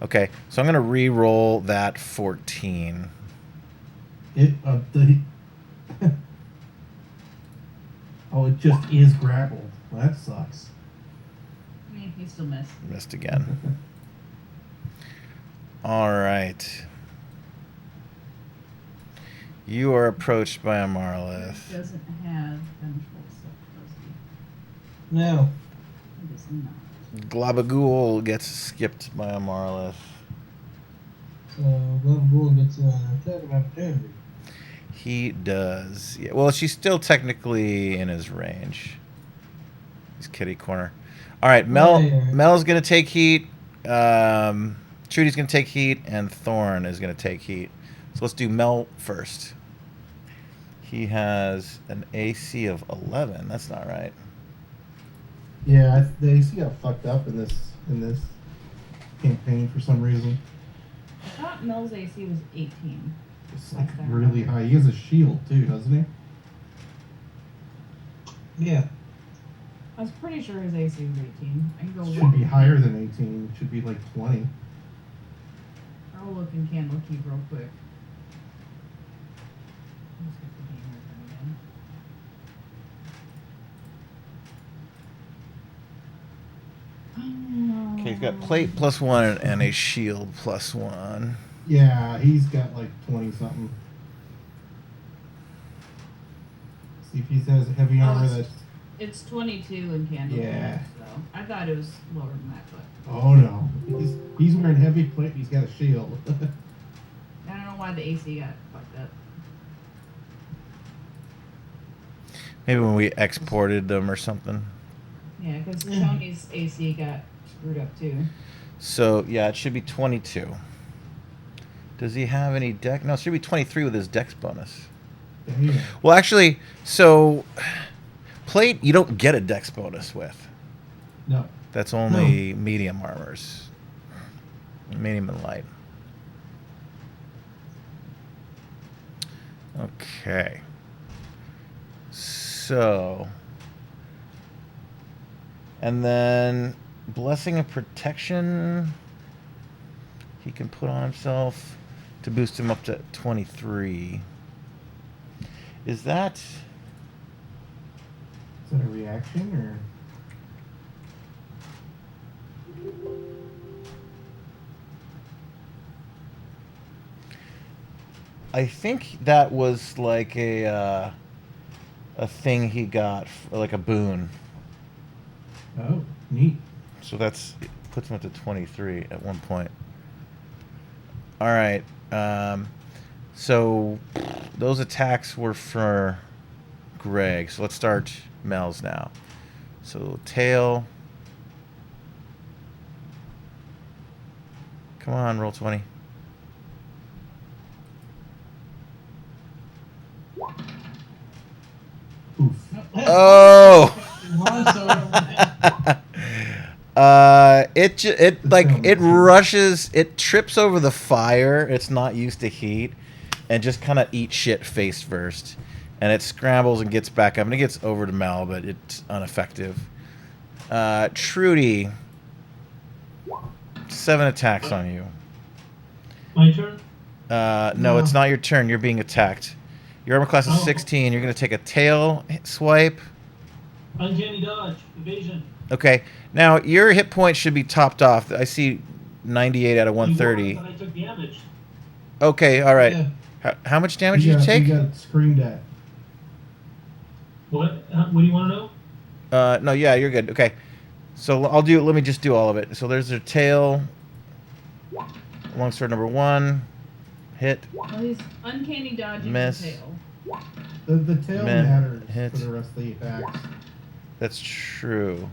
Okay, so I'm gonna re-roll that 14. Oh, it just is grappled. Well, that sucks. You still miss. Missed again. All right. You are approached by a Marlith. Doesn't have vengeful stuff, does he? No. It does not. Glabagool gets skipped by a Marlith. So Global gets an attack of opportunity. He does. Yeah, well, she's still technically in his range. He's kitty corner. All right, Mel's going to take heat. Trudy's going to take heat, and Thorn is going to take heat. So let's do Mel first. He has an AC of 11. That's not right. Yeah, the AC got fucked up in this campaign for some reason. I thought Mel's AC was 18. It's like really high. He has a shield too, doesn't he? Yeah. I was pretty sure his AC was 18. I can go Should be higher than 18. Should be like 20. I'll look in Candlekeep real quick. Let's get the game open again. Okay, he's got plate +1 and a shield +1. Yeah, he's got like 20 something. See if he has heavy armor that's. It's 22 in Candlekeep. Yeah. So I thought it was lower than that, but Oh no, he's wearing heavy plate. He's got a shield. I don't know why the AC got fucked up. Maybe when we exported them or something. Yeah, because Tony's AC got screwed up too. So, yeah, it should be 22. Does he have any deck? No, it should be 23 with his dex bonus. Damn. Well, actually, so plate you don't get a dex bonus with. No. That's only medium armors. Medium and light. Okay. So. And then Blessing of Protection he can put on himself to boost him up to 23. Is that... Is that a reaction or? I think that was like a thing he got, like a boon. Oh, neat. So that's puts him up to 23 at one point. All right. So those attacks were for Greg. So let's start Mel's now. So tail. Come on, roll 20. Oof. Oh. It rushes. It trips over the fire. It's not used to heat, and just kind of eats shit face first, and it scrambles and gets back up, and it gets over to Mel, but it's ineffective. Trudy, 7 attacks on you. My turn? No, it's not your turn. You're being attacked. Your armor class is 16. You're going to take a tail swipe. Uncanny dodge. Evasion. Okay. Now, your hit points should be topped off. I see 98 out of You 130. were, but I took damage. Okay, all right. Yeah. How much damage did you take? You got screamed at. What? What do you want to know? No, yeah, you're good. Okay. So let me just do all of it. So there's their tail. Longsword number 1. Hit. Well, he's uncanny dodging Miss. the tail. The tail Miss. matters Hit. for the rest of the attacks. That's true.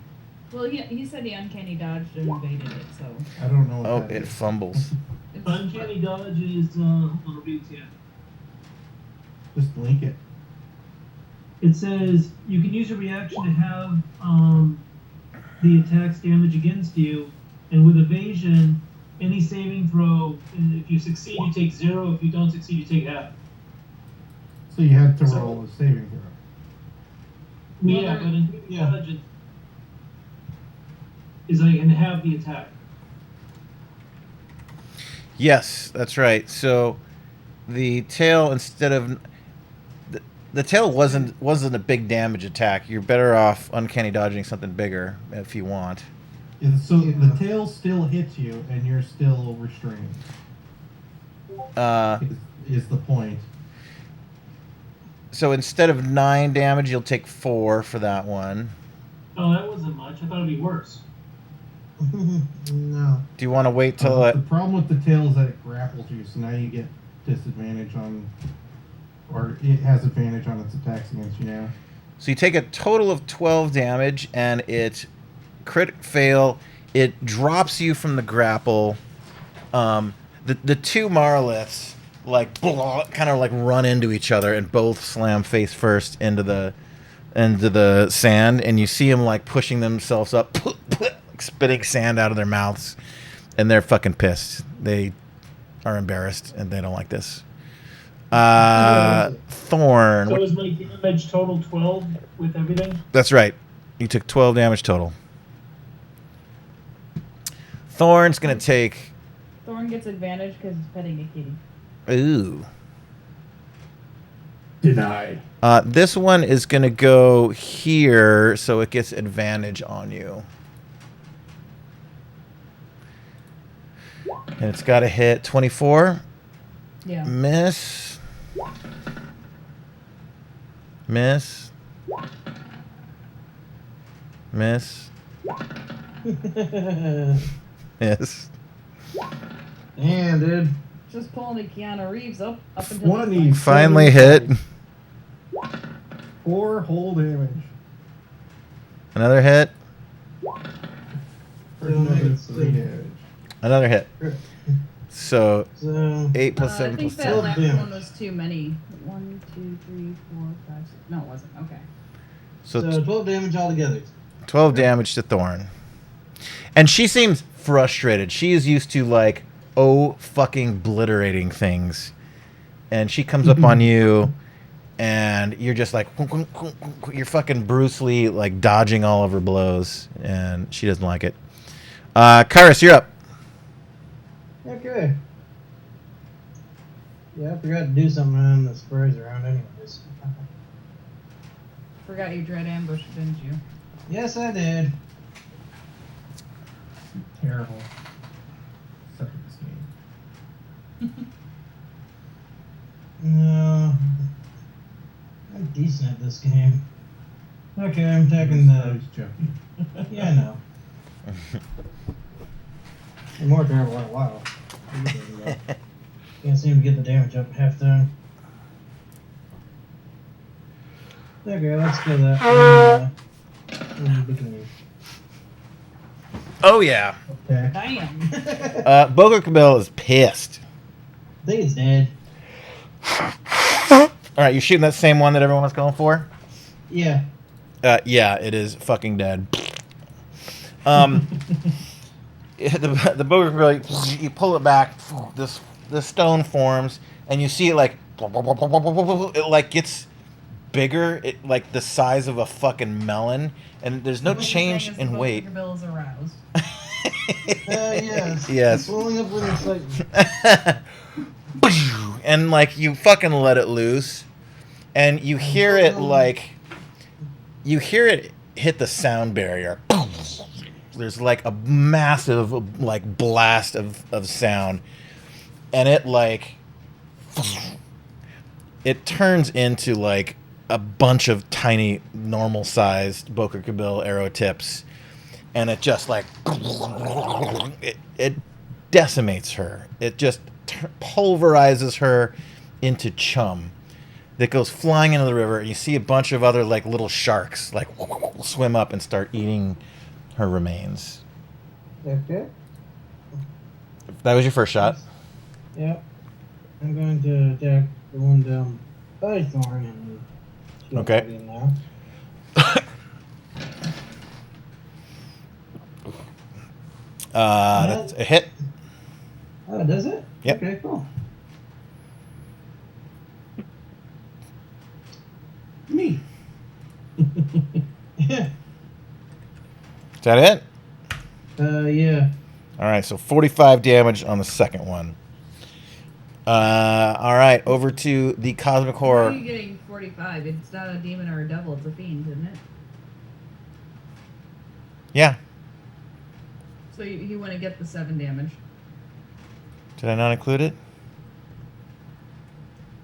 Well, he said he uncanny dodged and evaded it, so. I don't know what Oh, that it is. fumbles. It's, Uncanny dodge is, I'll read it to you. Just link it. It says you can use a reaction to have the attack's damage against you, and with evasion, any saving throw, if you succeed, you take 0. If you don't succeed, you take half. So you had to So- roll a saving throw. Yeah, but in dodge is I can have the attack. Yes, that's right. So the tail, instead of the tail wasn't a big damage attack. You're better off uncanny dodging something bigger if you want. Yeah, so the tail still hits you, and you're still restrained. Is the point? So instead of 9 damage, you'll take 4 for that one. Oh, that wasn't much. I thought it'd be worse. No. Do you want to wait till The problem with the tail is that it grapples you, so now you get disadvantage on, or it has advantage on its attacks against you now. So you take a total of 12 damage, and it crit fail. It drops you from the grapple. The two Marliths kind of like run into each other and both slam face first into the sand, and you see them like pushing themselves up, spitting sand out of their mouths, and they're fucking pissed. They are embarrassed and they don't like this. Thorn. So is my damage total 12 with everything? That's right. You took 12 damage total. Thorn's gonna take. Thorn gets advantage because he's petting a kitty. Ooh. Denied. This one is gonna go here, so it gets advantage on you. And it's got to hit 24. Yeah. Miss. Miss. Miss. Miss. Damn, dude. Just pulling the Keanu Reeves up until 20. Finally hit. 4 whole damage. Another hit. For another 3 damage. Another hit. So So 8 plus I 7 think plus that 10. last damage. one was too many. 1, 2, 3, 4, 5, 6. No, it wasn't. Okay. So so 12 damage altogether. 12 damage to Thorn. And she seems frustrated. She is used to like, fucking obliterating things. And she comes up on you, and you're just like, you're fucking Bruce Lee, like dodging all of her blows, and she doesn't like it. Kairos, you're up. Okay. Yeah, I forgot to do something on the spurs around anyways. Forgot you dread ambush, didn't you? Yes, I did. Terrible. Suck at this game. No. I'm decent at this game. Okay, I'm taking I the... was joking. Yeah, I know. I'm more terrible in a while. Can't seem to get the damage up half time. Okay, let's do that. Oh, yeah. Okay. Damn. Bogo Cabell is pissed. I think it's dead. All right, you're shooting that same one that everyone was going for? Yeah. Yeah, it is fucking dead. The boulder, you pull it back. The stone forms, and you see it like it like gets bigger. It like the size of a fucking melon, and there's no What you're saying change is in the weight. Boker Bill is aroused. Yes. Yes. Pulling up with excitement. And like you fucking let it loose, and you hear it like you hear it hit the sound barrier. There's like a massive like blast of sound, and it like it turns into like a bunch of tiny normal sized Boker Kabil arrow tips, and it just like it decimates her. It just pulverizes her into chum that goes flying into the river, and you see a bunch of other like little sharks like swim up and start eating her remains. Okay. That was your first shot. Yep. I'm going to attack the one down by Thorn and she'll Okay. get in there. That's a hit. Oh, does it? Yep. Okay, cool. Me. Yeah. Is that it? Yeah. All right, so 45 damage on the second one. All right, over to the Cosmic How are you Horror. getting 45? It's not a demon or a devil, it's a fiend, isn't it? Yeah. So you want to get the 7 damage. Did I not include it?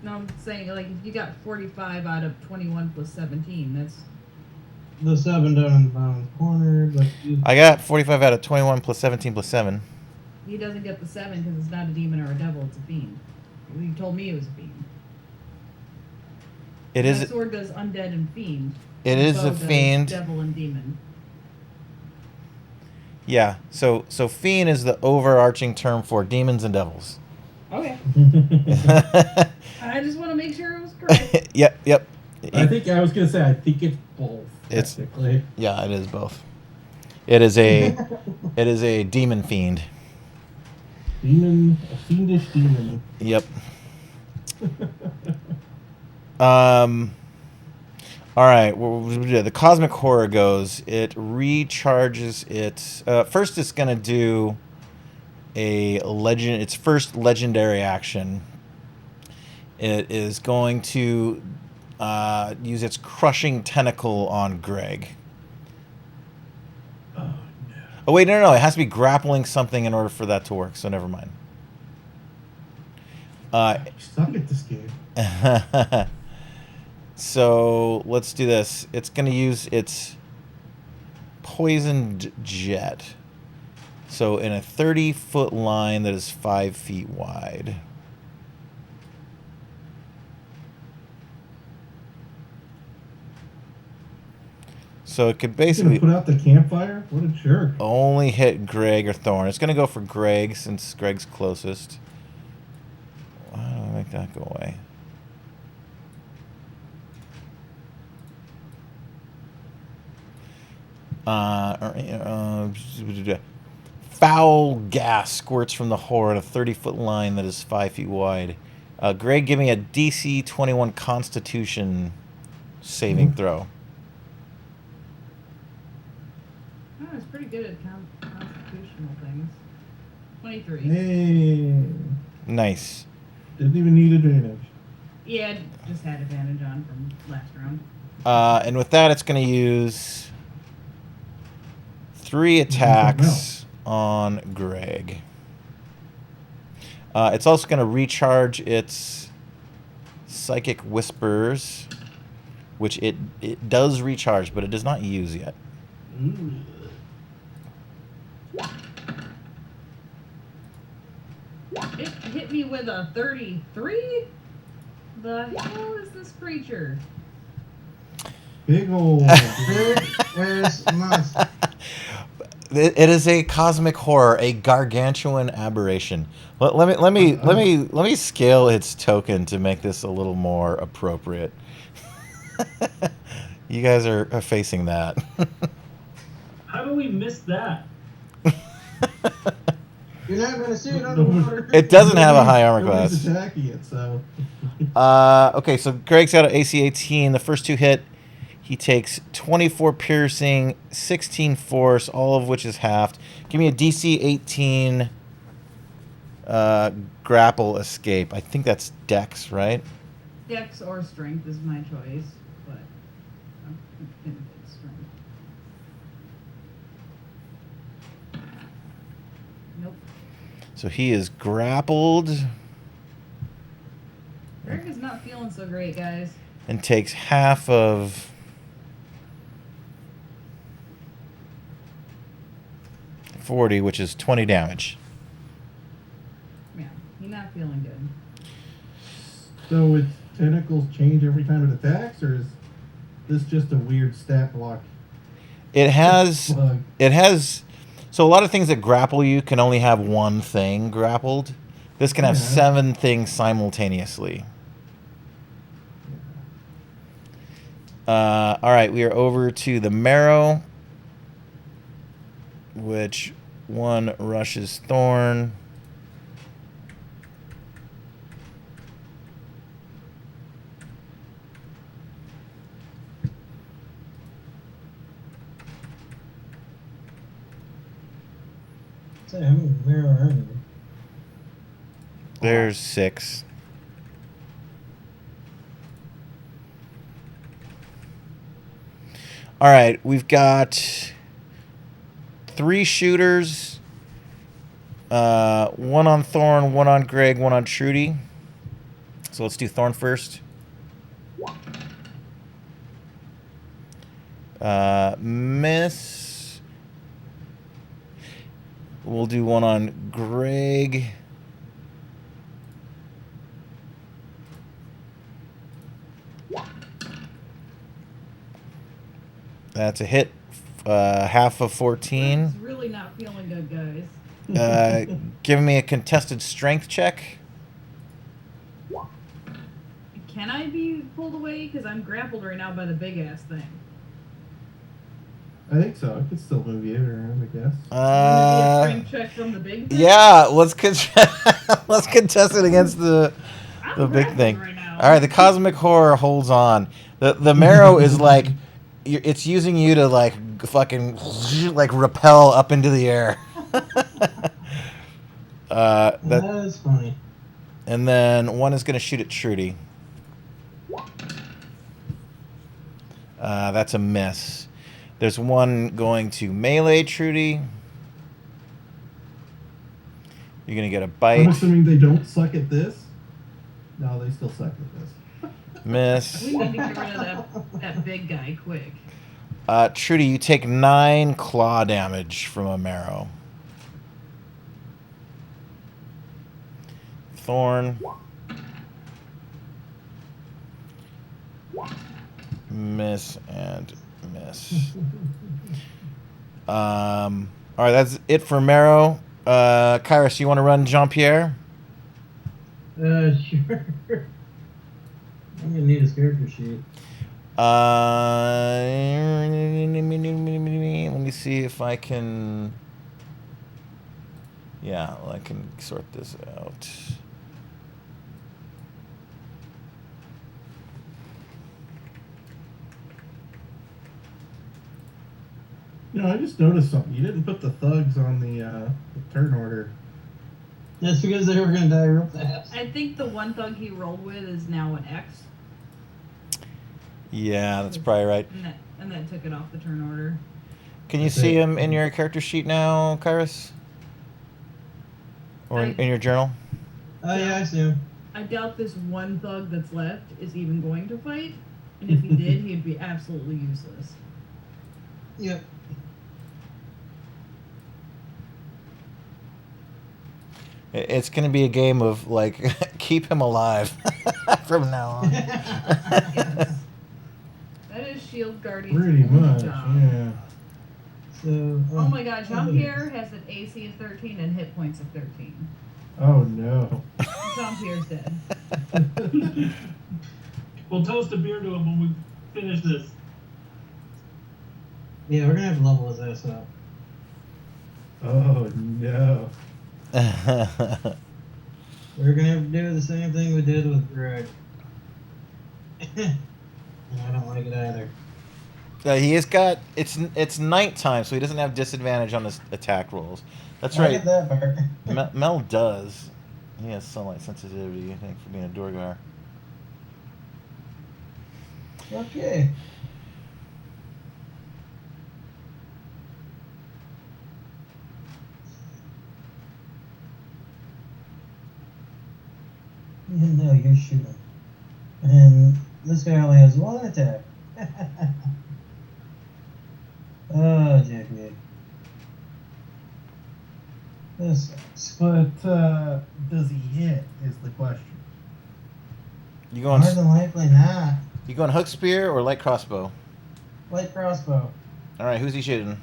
No, I'm saying, like, if you got 45 out of 21 plus 17, that's... The 7 down in the bottom corner, but you... I got 45 out of 21 plus 17 plus 7. He doesn't get the 7 because it's not a demon or a devil, it's a fiend. You told me it was a fiend. It My is. sword does undead and fiend. It My is bow a does fiend. Devil and demon. Yeah. So fiend is the overarching term for demons and devils. Okay. Yep. I just want to make sure it was correct. Yep. I think I was gonna say I think it's both. It's- Technically. Yeah, it is both. It is a demon fiend. Demon, a fiendish demon. Yep. All right. The Cosmic Horror goes. It recharges its. First, it's gonna do a legend. Its first legendary action. It is going to use its crushing tentacle on Greg. Oh no. Oh wait, no. It has to be grappling something in order for that to work. So never mind. I suck at this game. So let's do this. It's going to use its poisoned jet. So in a 30-foot line that is 5 feet wide. So it could He's gonna basically put out the campfire. What a jerk. only hit Greg or Thorn. It's going to go for Greg since Greg's closest. How do I make that go away? Foul gas squirts from the horror in a 30-foot line that is 5 feet wide. Greg, give me a DC 21 Constitution saving throw. Oh, it's pretty good at constitutional things. 23. Hey. Nice. Didn't even need advantage. Yeah, just had advantage on from last round. And with that, it's going to use 3 attacks on Greg. It's also going to recharge its Psychic Whispers, which it does recharge, but it does not use yet. Ooh. It hit me with a 33? The hell is this creature? Big old. Big as monster. It is a cosmic horror, a gargantuan aberration. Let me scale its token to make this a little more appropriate. You guys are facing that. How do we miss that? You're not going to see it underwater. It doesn't have a high armor Nobody's class. attacking it, so. Okay, so Greg's got an AC 18. The first two hit. He takes 24 piercing, 16 force, all of which is halved. Give me a DC 18 grapple escape. I think that's Dex, right? Dex or strength is my choice, but I'm gonna take strength. Nope. So he is grappled Greg is not feeling so great, guys. and takes half of 40, which is 20 damage. Yeah, he's not feeling good. So its tentacles change every time it attacks, or is this just a weird stat block? It has Plug? so a lot of things that grapple you can only have one thing grappled. This can have Yeah. 7 things simultaneously. All right, we are over to the marrow, which one rushes Thorn. Say, how many mirror are there? There's 6. All right, we've got 3 shooters. One on Thorn, one on Greg, one on Trudy. So let's do Thorn first. Miss. We'll do one on Greg. That's a hit. Half of 14. Greg's really not feeling good, guys. Give me a contested strength check. Can I be pulled away? Because I'm grappled right now by the big ass thing. I think so. I could still move you around, I guess. A strength check from the big thing? Yeah, let's let's contest it against the I'm big grappled thing. right now. All right, the cosmic horror holds on. The marrow is like it's using you to like fucking like repel up into the air. That is funny. And then one is going to shoot at Trudy. That's a miss. There's one going to melee Trudy. You're going to get a I'm bite. assuming they don't suck at this. No, they still suck at this. Miss. We need to get rid of that big guy quick. Trudy, you take 9 claw damage from a marrow. Thorn. Miss and miss. All right, that's it for marrow. Kairos, you want to run Jean-Pierre? Sure. I'm gonna need his character sheet. Let me see if I can. Yeah, I can sort this out. You know, I just noticed something. You didn't put the thugs on the turn order. That's because they were gonna die real fast. I think the one thug he rolled with is now an X. Yeah, that's probably right. And that took it off the turn order. Can you see him in your character sheet now, Kairos? Or in your journal? Oh yeah, I see him. I doubt this one thug that's left is even going to fight. And if he did, he'd be absolutely useless. Yep. It's going to be a game of, like, keep him alive from now on. Yes. That is Shield Guardian's Pretty only much, job. yeah. So. Oh my god, Jean-Pierre has an AC of 13 and hit points of 13. Oh no. Jean-Pierre's dead. We'll toast a beer to him when we finish this. Yeah, we're gonna have to level his ass up. Oh no. We're gonna have to do the same thing we did with Greg. And I don't like it either. He has got it's nighttime, so he doesn't have disadvantage on his attack rolls. That's I right. get that part. Mel does. He has sunlight sensitivity, I think, for being a Dorgar. Okay. No, you're shooting. And this guy only has one attack. Oh, JP. This sucks. But does he hit is the question. You going More than likely not. you going hook spear or light crossbow? Light crossbow. All right, who's he shooting?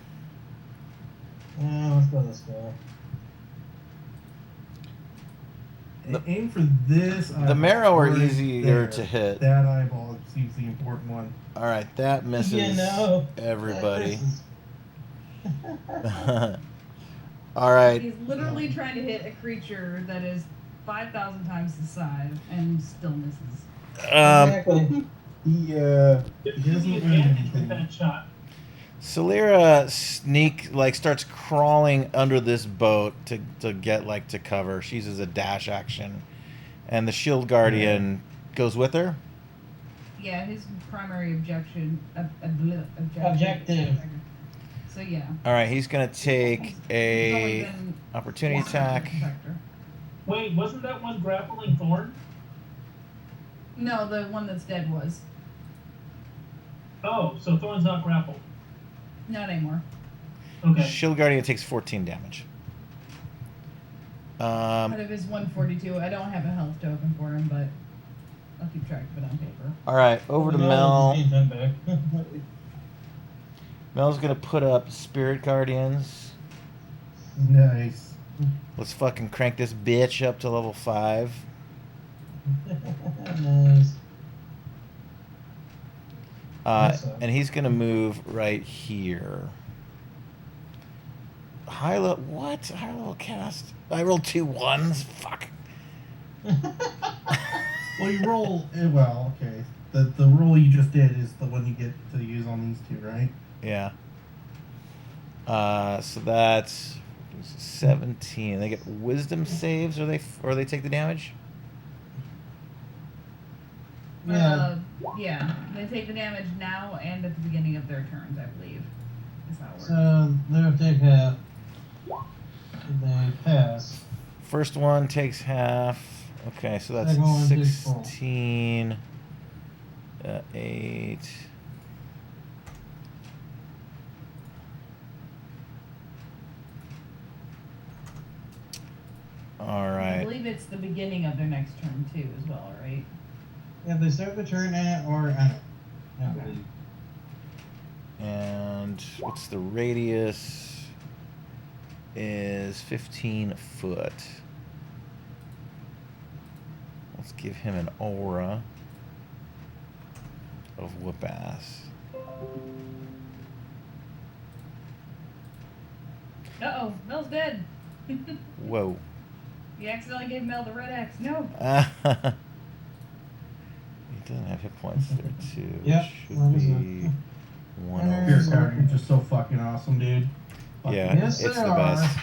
Let's go this guy. Aim for this eyeball. The marrow are right easier there. to hit. That eyeball seems the important one. All right, that misses You know, everybody. This is- All right. He's literally trying to hit a creature that is 5,000 times his size and still misses. Exactly. He There's doesn't the earn advantage with anything. that shot. Celera starts crawling under this boat to get to cover. She uses a dash action, and the shield guardian goes with her. Yeah, his primary objective. So yeah. All right, he's gonna take He's a only been opportunity one attack. protector. Wait, wasn't that one grappling thorn? No, the one that's dead was. Oh, so thorn's not grappled. Not anymore. Okay. Shield guardian takes 14 damage. Out of his 142, I don't have a health token for him, but I'll keep track of it on paper. All right, over to No, Mel. just need them back. Mel's gonna put up spirit guardians. Nice. Let's fucking crank this bitch up to level 5. Nice. And he's gonna move right here. High level, what? High level cast. I rolled 2 1s. Fuck. Well, you roll. Well, okay. The roll you just did is the one you get to use on these two, right? Yeah. So that's 17. They get wisdom saves, or they take the damage. Yeah. Yeah. They take the damage now and at the beginning of their turns, I believe. Is how it works. So they'll take half. They pass. First one takes half. Okay, so that's Second one takes full. 16. 8. All I right. believe it's the beginning of their next turn too, as well, right? Yeah, they start the turn in it or in it. I Okay. believe. And what's the radius? Is 15 foot. Let's give him an aura of whoop ass. Uh-oh, Mel's dead. Whoa. You accidentally gave Mel the red X. No. He doesn't have hit points there too. Yep, Should that was be it. 1 Spirit over. Guardians are just so fucking awesome, dude. Fuck Yeah, Yes, it's they the are. best. It's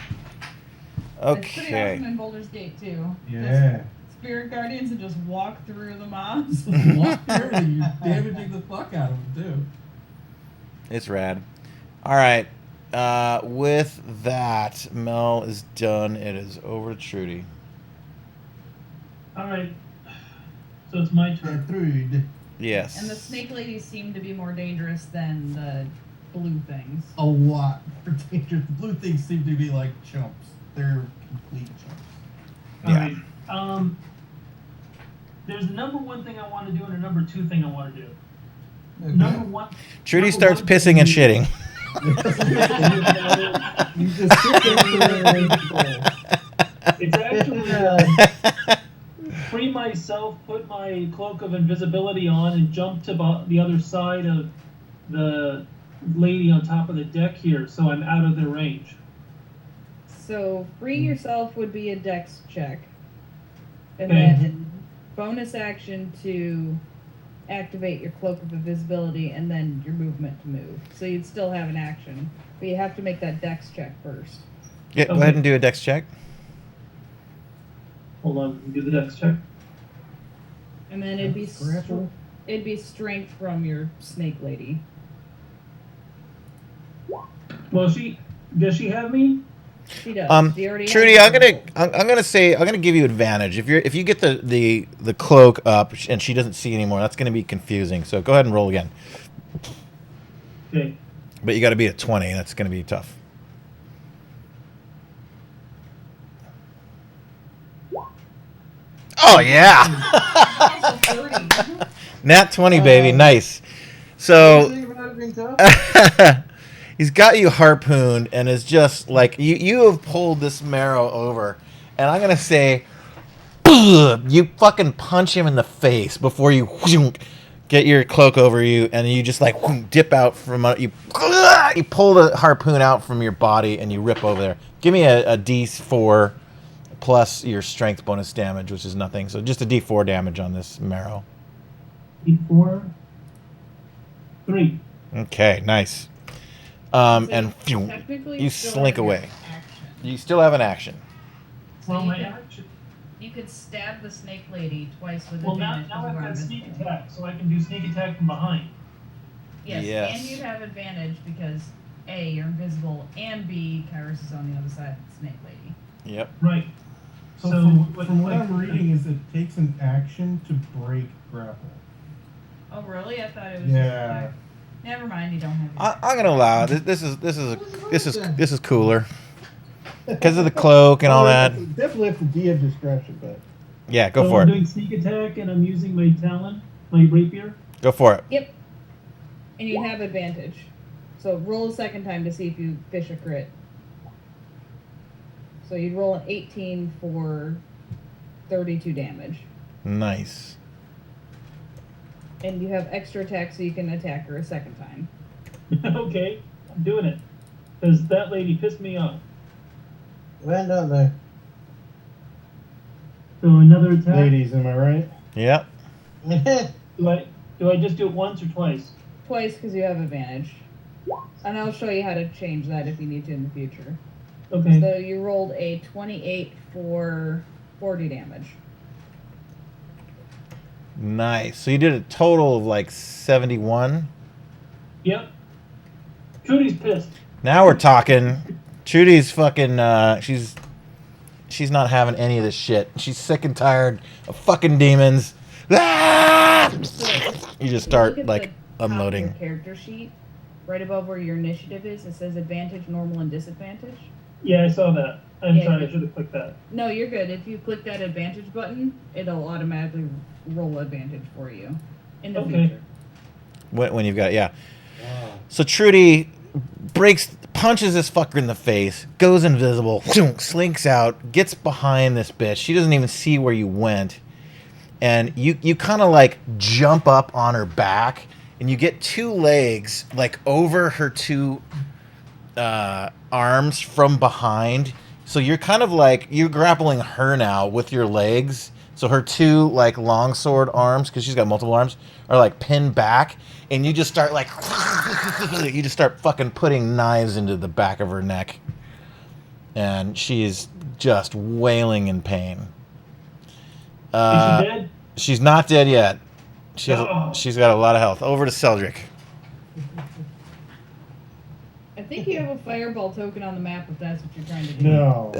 pretty awesome Okay. in Boulder's Gate too. Yeah. Spirit Guardians and just walk through the mobs. Walk through and you're damaging the fuck out of them, It's rad. All right. With that, Mel is done. It is over to Trudy. All right. So it's my too. turn. Gertrude. Yes. And the snake ladies seem to be more dangerous than the blue things. A lot more dangerous. The blue things seem to be like chumps. They're complete chumps. All Yeah. right. There's a number one thing I want to do and a number two thing I want to do. Okay. Number one. Trudy number starts one pissing and shitting. You just sit there and control. It's actually free myself, put my cloak of invisibility on, and jump to the other side of the lady on top of the deck here, so I'm out of their range. So freeing yourself would be a dex check. And Okay. then bonus action to activate your cloak of invisibility and then your movement to move. So you'd still have an action. But you have to make that dex check first. Yeah, go Okay. ahead and do a dex check. Hold on, do the dex check. And then it'd be Grapple. it'd be strength from your snake lady. Well, does she have me? She does. She already Trudy, has I'm gonna give you advantage if you get the cloak up and she doesn't see anymore. That's gonna be confusing. So go ahead and roll again. Okay. But you got to be at 20. That's gonna be tough. Oh yeah, nat 20, baby, nice. So. He's got you harpooned and is just like you have pulled this marrow over, and I'm gonna say you fucking punch him in the face before you get your cloak over you, and you just like dip out from you pull the harpoon out from your body and you rip over there. Give me a D4 plus your strength bonus damage, which is nothing, so just a D4 damage on this marrow. D4. 3. Okay, nice. So And technically you still slink have your away. action. You still have an action. Well, you my can- action. You could stab the snake lady twice with Well, now advantage. I've because you are got sneak invisible. attack, so I can do sneak attack from behind. Yes, Yes. and you'd have advantage because A, you're invisible, and B, Kairos is on the other side of the snake lady. Yep. Right. So, So, from what I'm reading is it takes an action to break grapple. Oh, really? I thought it was Yeah. just... Never mind, you don't have I'm gonna allow it. This is cooler because of the cloak and all that. Definitely up to DM discretion, but Yeah, go so for I'm it. doing sneak attack, and I'm using my talon, my rapier. Go for it. Yep. And you have advantage. So roll a second time to see if you fish a crit. So you'd roll an 18 for 32 damage. Nice. And you have extra attack so you can attack her a second time. Okay, I'm doing it. Because that lady pissed me off. land on there. So another attack. Ladies, am I right? Yep. Do I just do it once or twice? Twice because you have advantage. And I'll show you how to change that if you need to in the future. Okay. So you rolled a 28 for 40 damage. Nice. So you did a total of like 71. Yep. Trudy's pissed. Now we're talking. Trudy's fucking. She's not having any of this shit. She's sick and tired of fucking demons. Ah! You just start Look at like the top of unloading. your character sheet, right above where your initiative is. It says advantage, normal, and disadvantage. Yeah, I saw that. I'm Yeah, sorry, I good. should have clicked that. No, you're good. If you click that advantage button, it'll automatically roll advantage for you in the Okay. future. When you've got So Trudy punches this fucker in the face, goes invisible, slinks out, gets behind this bitch. She doesn't even see where you went, and you kind of like jump up on her back, and you get two legs like over her two arms from behind. So you're kind of like you're grappling her now with your legs. So her two like longsword arms, because she's got multiple arms, are like pinned back, and you just start like you just start fucking putting knives into the back of her neck, and she's just wailing in pain. Is she dead? She's not dead yet. Oh. She's got a lot of health. Over to Celdric. I think you have a fireball token on the map if that's what you're trying to do. No.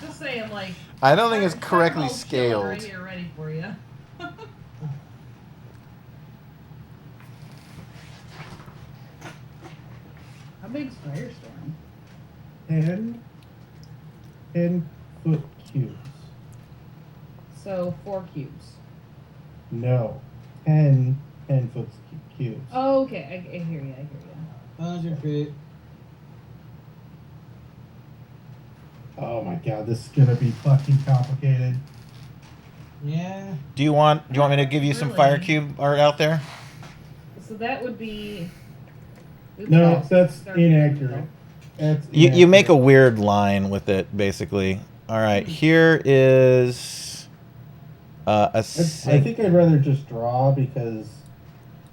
Just saying, like. I don't think it's fireball correctly chilling scaled. Right here, ready for you. How big's Firestorm? 10 foot cubes. So 4 cubes. No. 10 foot cubes. Oh, okay. I hear you. I hear you. 100 feet. Oh my god, this is gonna be fucking complicated. Yeah. Do you want me to give you some Really? fire cube art out there? So that would be. Oops, No, I that's started inaccurate. That's You make a inaccurate. weird line with it, basically. All right, here is a I sig- think I'd rather just draw because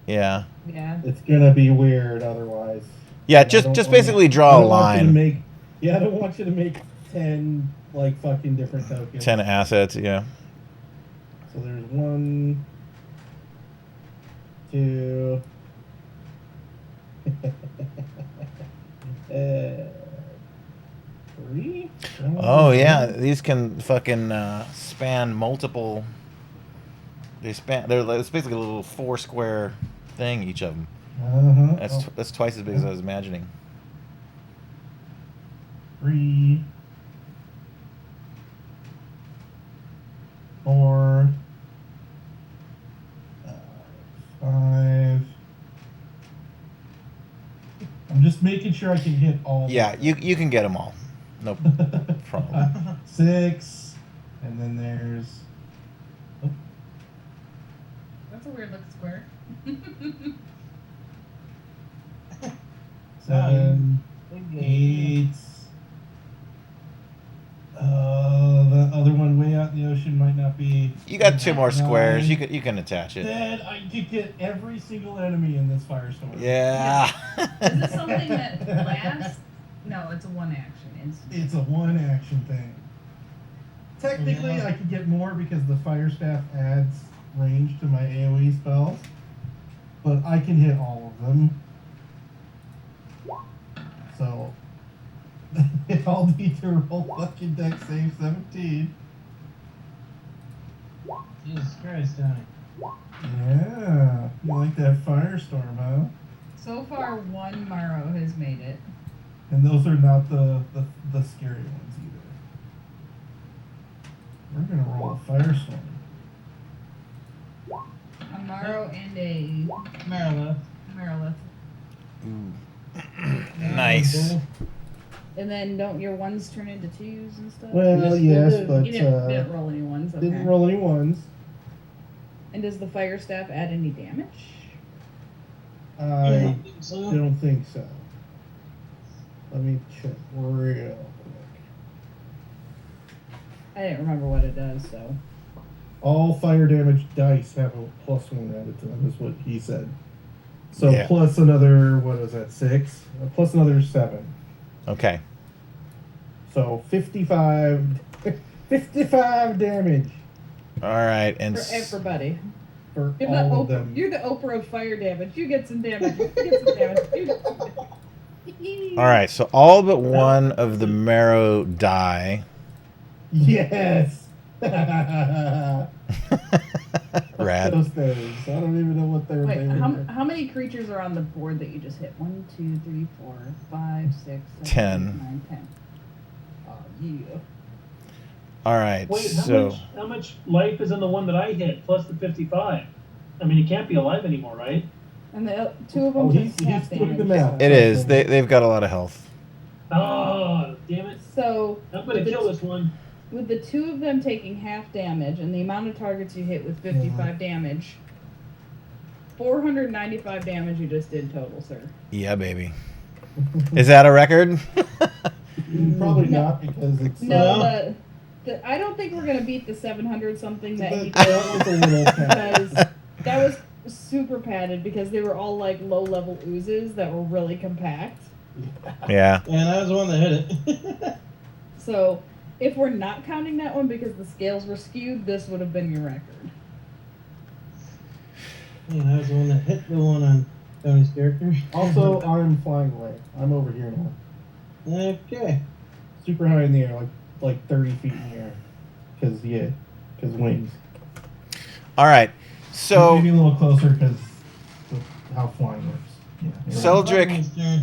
yeah. Yeah. it's gonna be weird otherwise. Yeah, And I don't just wanna- basically I draw a don't want you to line. make. Yeah, I don't want you to make 10 like fucking different tokens. 10 assets, yeah. So there's 1, 2. 3. Oh yeah, these can fucking span multiple. It's basically a little 4-square thing, each of them. That's twice as big as I was imagining. 3, 4, 5. I'm just making sure I can hit all. Yeah, you can get them all. No problem. 6, and then there's. That's a weird looking square. 7, 8. The other one way out in the ocean might not be. You got 2 more 9. squares. You can attach it. Then I could get every single enemy in this firestorm. Yeah. Is this something that lasts? No, it's a one action instant. It's a one action thing. Technically, Yeah. I could get more because the fire staff adds range to my AoE spells, but I can hit all of them. So I'll need to roll fucking deck save 17. Jesus Christ, Tony. Yeah, you like that firestorm, huh? So far, one Morrow has made it. And those are not the scary ones either. We're gonna roll a firestorm. A Morrow and a Marilyn. Marilith. Ooh. Nice. And then don't your ones turn into twos and stuff? Well, Yes, yes, but you didn't roll any ones. Okay. didn't roll any ones. And does the fire staff add any damage? I So, don't think so. Let me check real quick. I didn't remember what it does, so. All fire damage dice have a +1 added to them, is what he said. So Yeah. plus another, what is that, 6? Plus another 7. Okay. So 55, 55 damage All right, and For everybody. for You're the, all of Oprah, them. you're the Oprah of fire damage. You get some damage. You get some damage. You get some damage. all right. So all but one of the marrow die. Yes! Rad. Those things. I don't even know what they're. Wait, they were. how many creatures are on the board that you just hit? 1, 2, 3, 4, 5, 6, 7, 10. 8, 9, 10. Oh, yeah. All right. Wait, So how much life is in the one that I hit plus the 55? I mean, he can't be alive anymore, right? And the two of them Oh, he's just half doing the damage. math. it is. They've got a lot of health. Oh, damn it. So I'm going to kill this one. with the two of them taking half damage and the amount of targets you hit with 55 damage, 495 damage you just did total, sir. Yeah, baby. Is that a record? Probably No. not because it's. No, I don't think we're gonna beat the 700 something that he that was a little because that was super padded because they were all like low level oozes that were really compact. Yeah. and I was the one that hit it. So if we're not counting that one because the scales were skewed, this would have been your record. and I was the one that hit the one on Tony's character. Also, I'm flying away. I'm over here now. Okay. Super high in the air, like 30 feet in the air. Because wings. All right. So Maybe a little closer because how flying works. Yeah. you're right. Seldrick Tony's turn.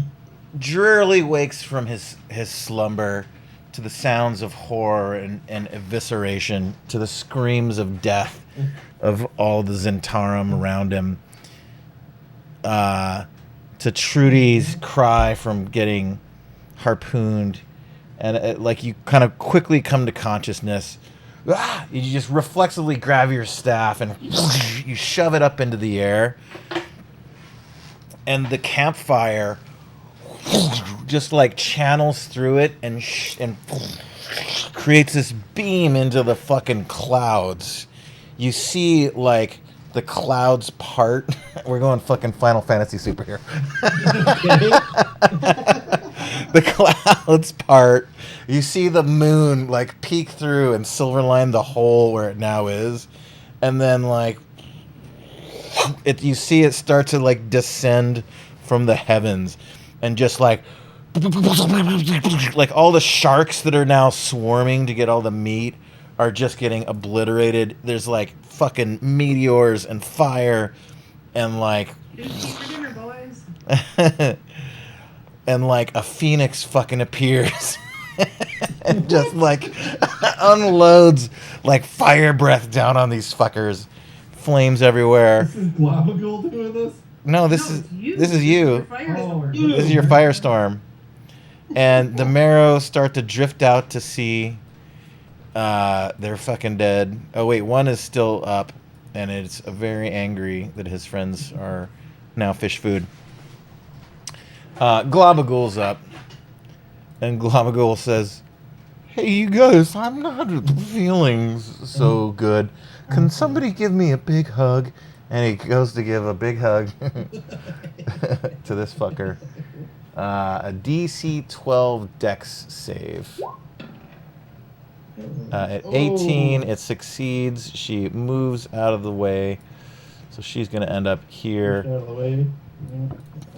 drearily wakes from his slumber to the sounds of horror and evisceration, to the screams of death of all the Zentarum around him, to Trudy's cry from getting harpooned, and like you kind of quickly come to consciousness. You just reflexively grab your staff and you shove it up into the air. and the campfire just like channels through it and creates this beam into the fucking clouds. You see like the clouds part. We're going fucking Final Fantasy super here. The clouds part. You see the moon like peek through and silverline the hole where it now is, and then like you see it start to like descend from the heavens, and just like all the sharks that are now swarming to get all the meat are just getting obliterated. There's like fucking meteors and fire and like Dude, eat for dinner, boys. and like a phoenix fucking appears and just like unloads like fire breath down on these fuckers. Flames everywhere. This is Globagul doing this? No, this No, is it's you. this is Your you. firestorm. This is your firestorm. And the marrow start to drift out to sea. They're fucking dead. Oh wait, one is still up, and it's very angry that his friends are now fish food. Globagul's up, and Globagul says, "Hey, you guys, I'm not feeling so good. Can somebody give me a big hug?" And he goes to give a big hug to this fucker. A DC 12 Dex save. At 18, it succeeds. She moves out of the way, so she's going to end up here. Out of the way.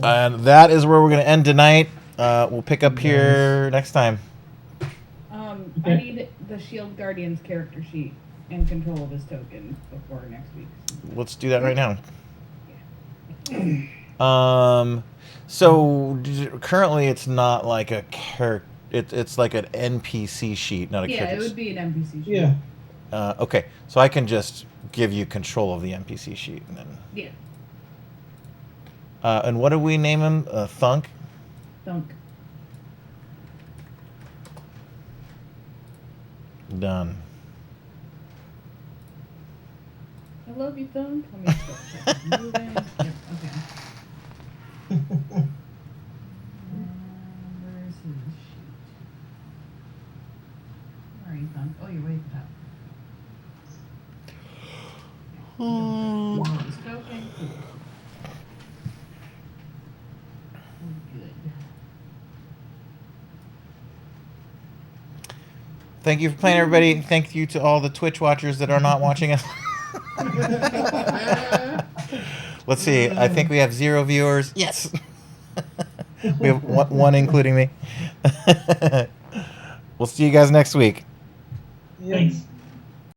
And that is where we're going to end tonight. We'll pick up here next time. I need the Shield Guardian's character sheet and control of his token before next week. Let's do that right now. So currently it's not like a character. It's like an NPC sheet, not a character. Yeah, it would be an NPC sheet. Yeah. Okay, so I can just give you control of the NPC sheet, and then. Yeah. And what do we name him? Thunk. Thunk. Done. I love you, Thunk. Let me start checking. Moving. Yep, okay. Where's his sheet? Where are you, Thunk? Oh, you're way at the top. His token. Cool. Oh, good. Thank you for playing, everybody. Thank you to all the Twitch watchers that are not watching us. Let's see. I think we have 0 viewers. Yes. We have one including me. We'll see you guys next week. Yeah. Thanks.